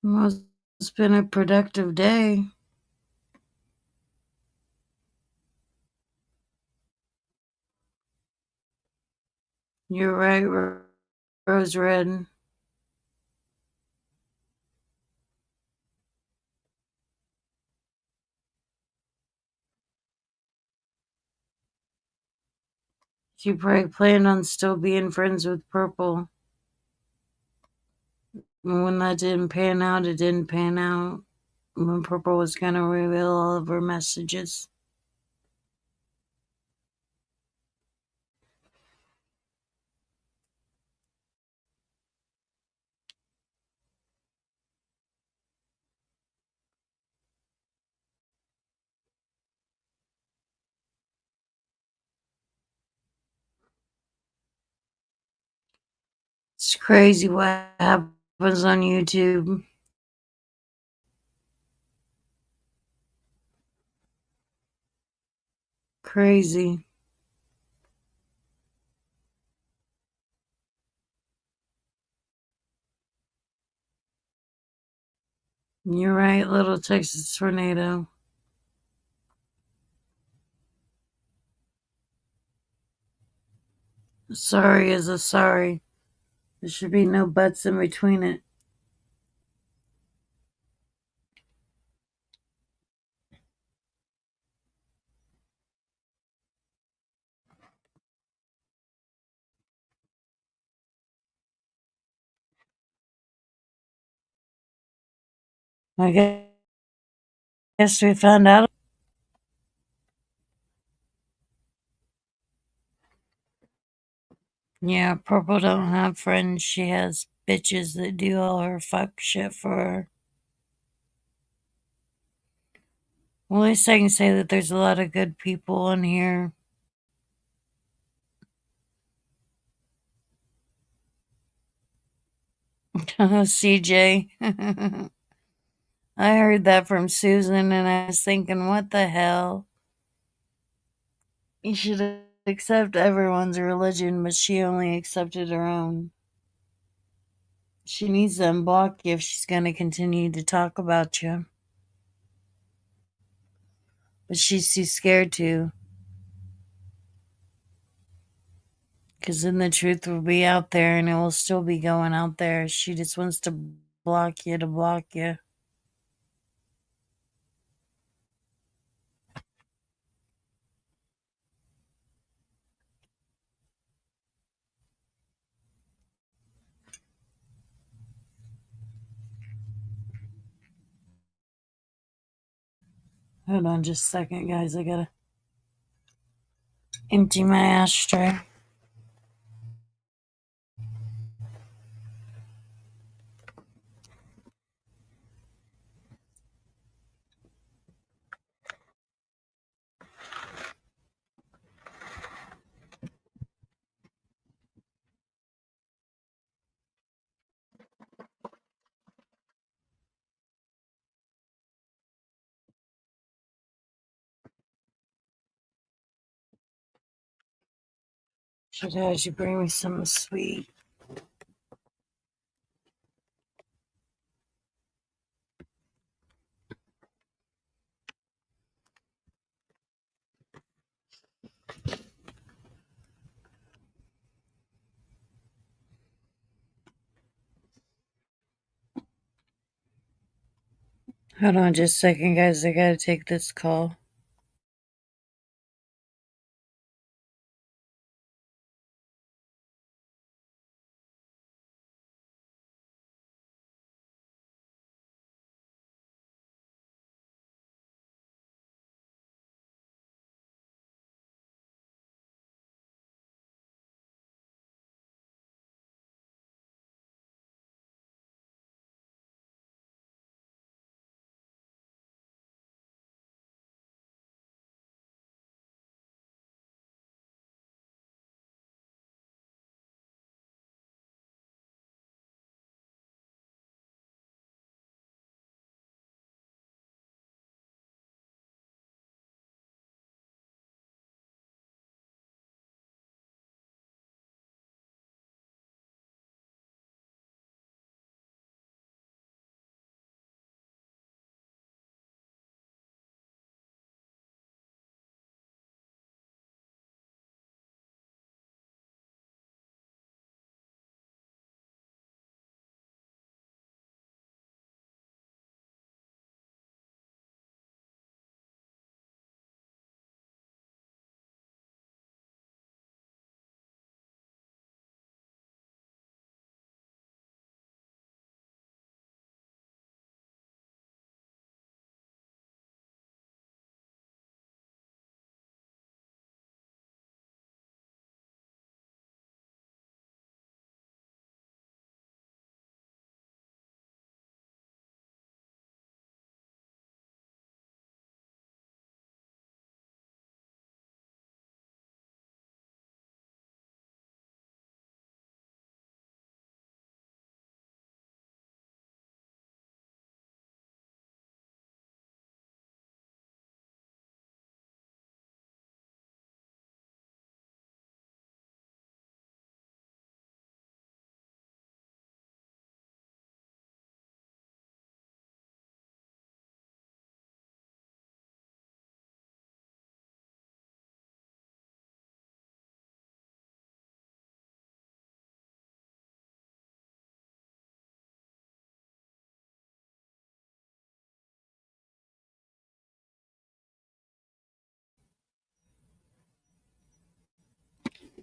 Well, it's been a productive day. You're right, Rose Red. She probably planned on still being friends with Purple. And when that didn't pan out, it didn't pan out. When Purple was gonna reveal all of her messages. It's crazy what happens on YouTube. Crazy. You're right, little Texas tornado. Sorry is a sorry. There should be no buts in between it. I guess we found out. Yeah, Purple don't have friends. She has bitches that do all her fuck shit for her. Well, at least I can say that there's a lot of good people on here. CJ. I heard that from Susan and I was thinking, what the hell? You should accept everyone's religion, but she only accepted her own. She needs to unblock you if she's going to continue to talk about you. But she's too scared to. Because then the truth will be out there and it will still be going out there. She just wants to block you to block you. Hold on just a second, guys. I gotta empty my ashtray. Should have you bring me something sweet. Hold on just a second, guys. I gotta take this call.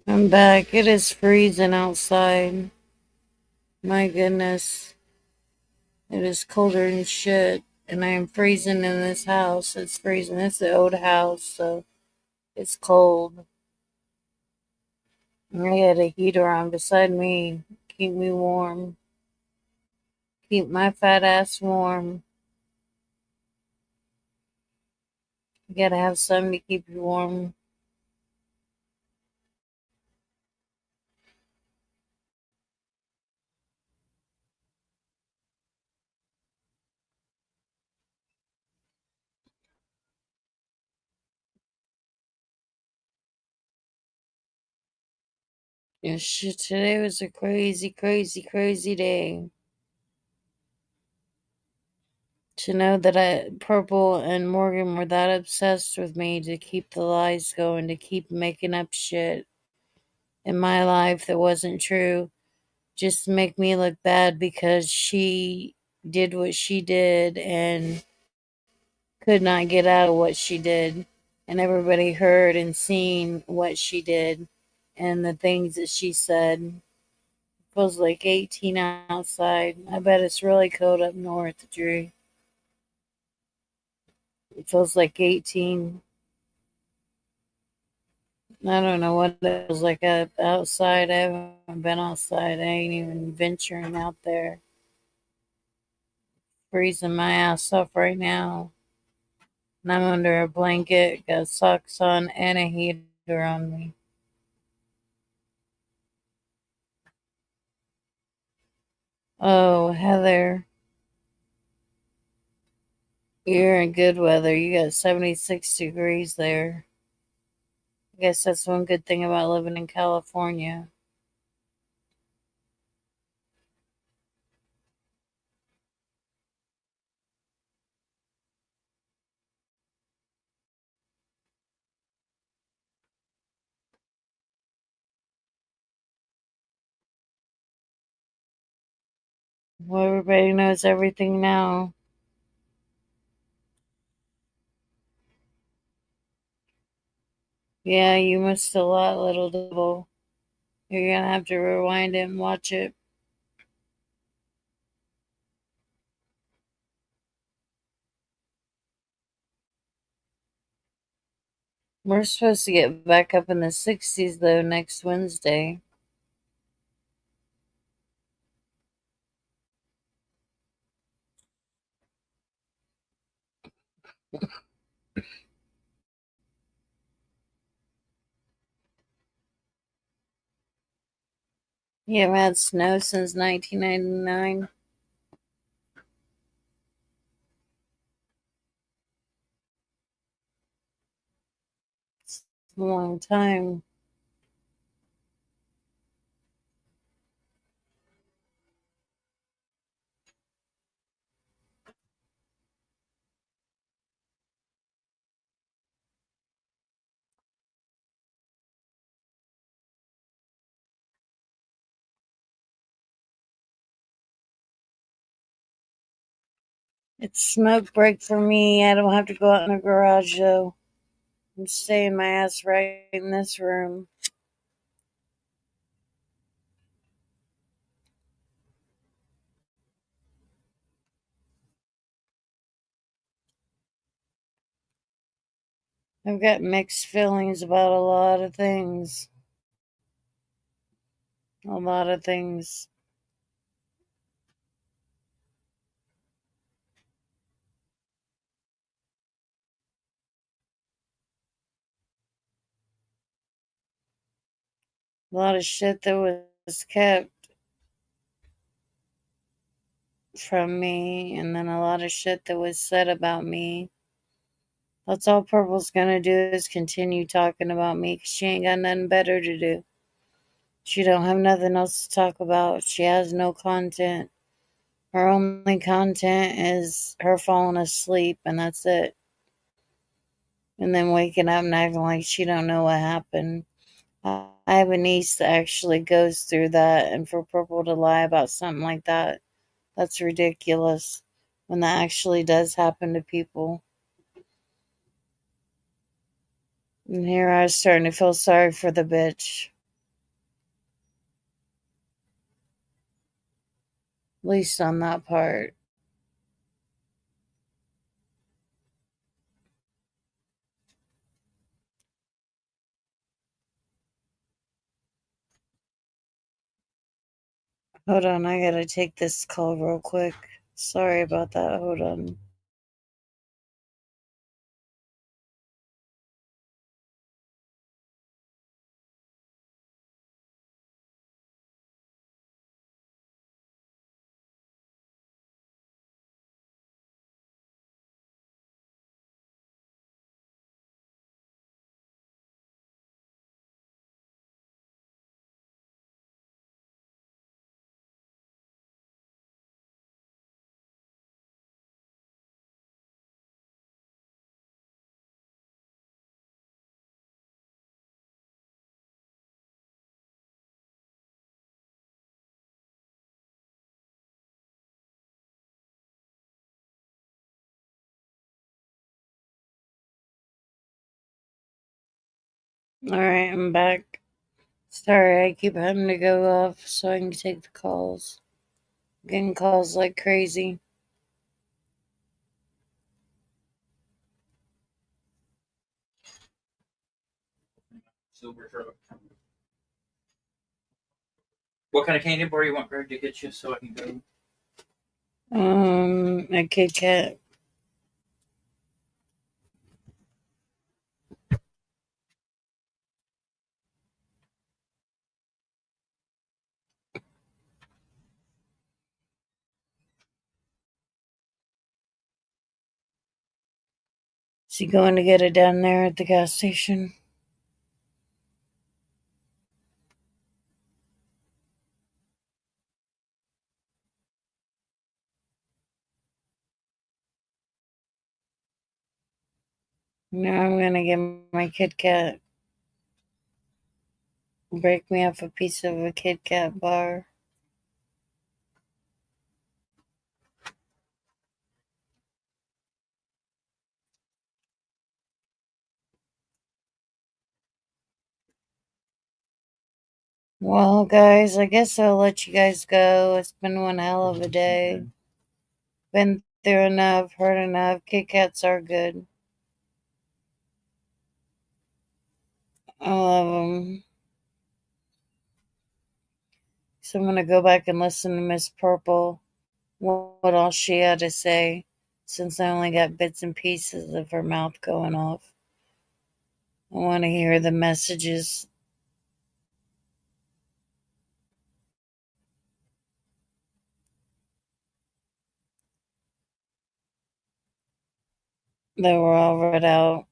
I'm back. It is freezing outside. My goodness. It is colder than shit. And I am freezing in this house. It's freezing. It's the old house, so it's cold. I got a heater on beside me. Keep me warm. Keep my fat ass warm. You gotta have something to keep you warm. Yeah, shit, today was a crazy, crazy, crazy day. To know that Purple and Morgan were that obsessed with me to keep the lies going, to keep making up shit in my life that wasn't true, just to make me look bad because she did what she did and could not get out of what she did. And everybody heard and seen what she did and the things that she said. It feels like 18 outside. I bet it's really cold up north, Drew. It feels like 18. I don't know what it feels like outside. I haven't been outside. I ain't even venturing out there. Freezing my ass off right now. And I'm under a blanket, got socks on, and a heater on me. Oh, Heather, you're in good weather. You got 76 degrees there. I guess that's one good thing about living in California. Well, everybody knows everything now. Yeah, you missed a lot, little devil. You're gonna have to rewind it and watch it. We're supposed to get back up in the 60s though next Wednesday. You haven't had snow since 1999. It's a long time. It's smoke break for me. I don't have to go out in the garage though. I'm staying my ass right in this room. I've got mixed feelings about a lot of things. A lot of things. A lot of shit that was kept from me, and then a lot of shit that was said about me. That's all Purple's gonna do is continue talking about me 'cause she ain't got nothing better to do. She don't have nothing else to talk about. She has no content. Her only content is her falling asleep, and that's it. And then waking up and acting like she don't know what happened. I have a niece that actually goes through that, and for Purple to lie about something like that, that's ridiculous when that actually does happen to people. And here I was starting to feel sorry for the bitch. At least on that part. Hold on, I gotta take this call real quick. Sorry about that. Hold on. Alright, I'm back. Sorry, I keep having to go off so I can take the calls. Getting calls like crazy. Silver truck. What kind of candy bar you want Greg to get you so I can go? A Kit Kat. Is he going to get it down there at the gas station? No, I'm gonna get my Kit Kat. Break me off a piece of a Kit Kat bar. Well, guys, I guess I'll let you guys go. It's been one hell of a day. Been through enough, heard enough. Kit Kats are good. I love them. So I'm gonna go back and listen to Miss Purple, what all she had to say, since I only got bits and pieces of her mouth going off. I want to hear the messages. They were all read out.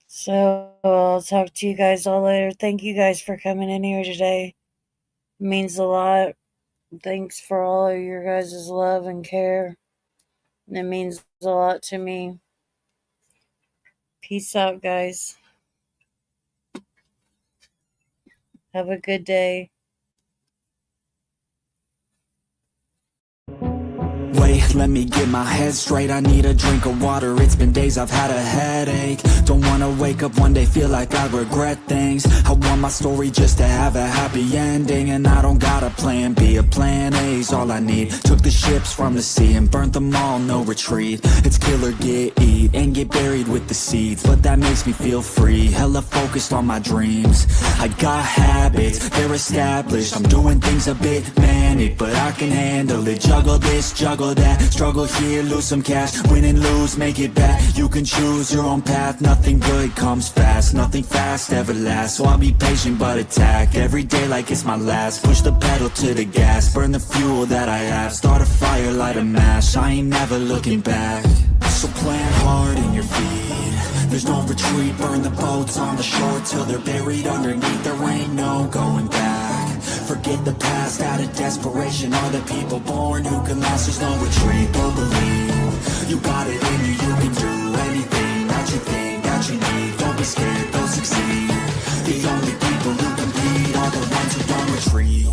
So I'll talk to you guys all later. Thank you guys for coming in here today. It means a lot. Thanks for all of your guys' love and care. It means a lot to me. Peace out, guys. Have a good day. Wait, let me get my head straight. I need a drink of water. It's been days I've had a headache. Don't wanna wake up one day, feel like I regret things. I want my story just to have a happy ending. And I don't got a plan B, a plan A's all I need. Took the ships from the sea and burnt them all, no retreat. It's kill or get, eat, and get buried with the seeds. But that makes me feel free, hella focused on my dreams. I got habits, they're established. I'm doing things a bit manic, but I can handle it. Juggle this, juggle that, struggle here, lose some cash. Win and lose, make it back. You can choose your own path. Nothing good comes fast, nothing fast ever lasts. So I'll be patient but attack every day like it's my last. Push the pedal to the gas, burn the fuel that I have. Start a fire, light a match, I ain't never looking back. So plant hard in your feet, there's no retreat. Burn the boats on the shore till they're buried underneath. There ain't no going back. Forget the past out of desperation. Are the people born who can last? There's no retreat, but believe you got it in you. You can do anything that you think that you need. Don't be scared, they'll succeed. The only people who compete are the ones who don't retreat.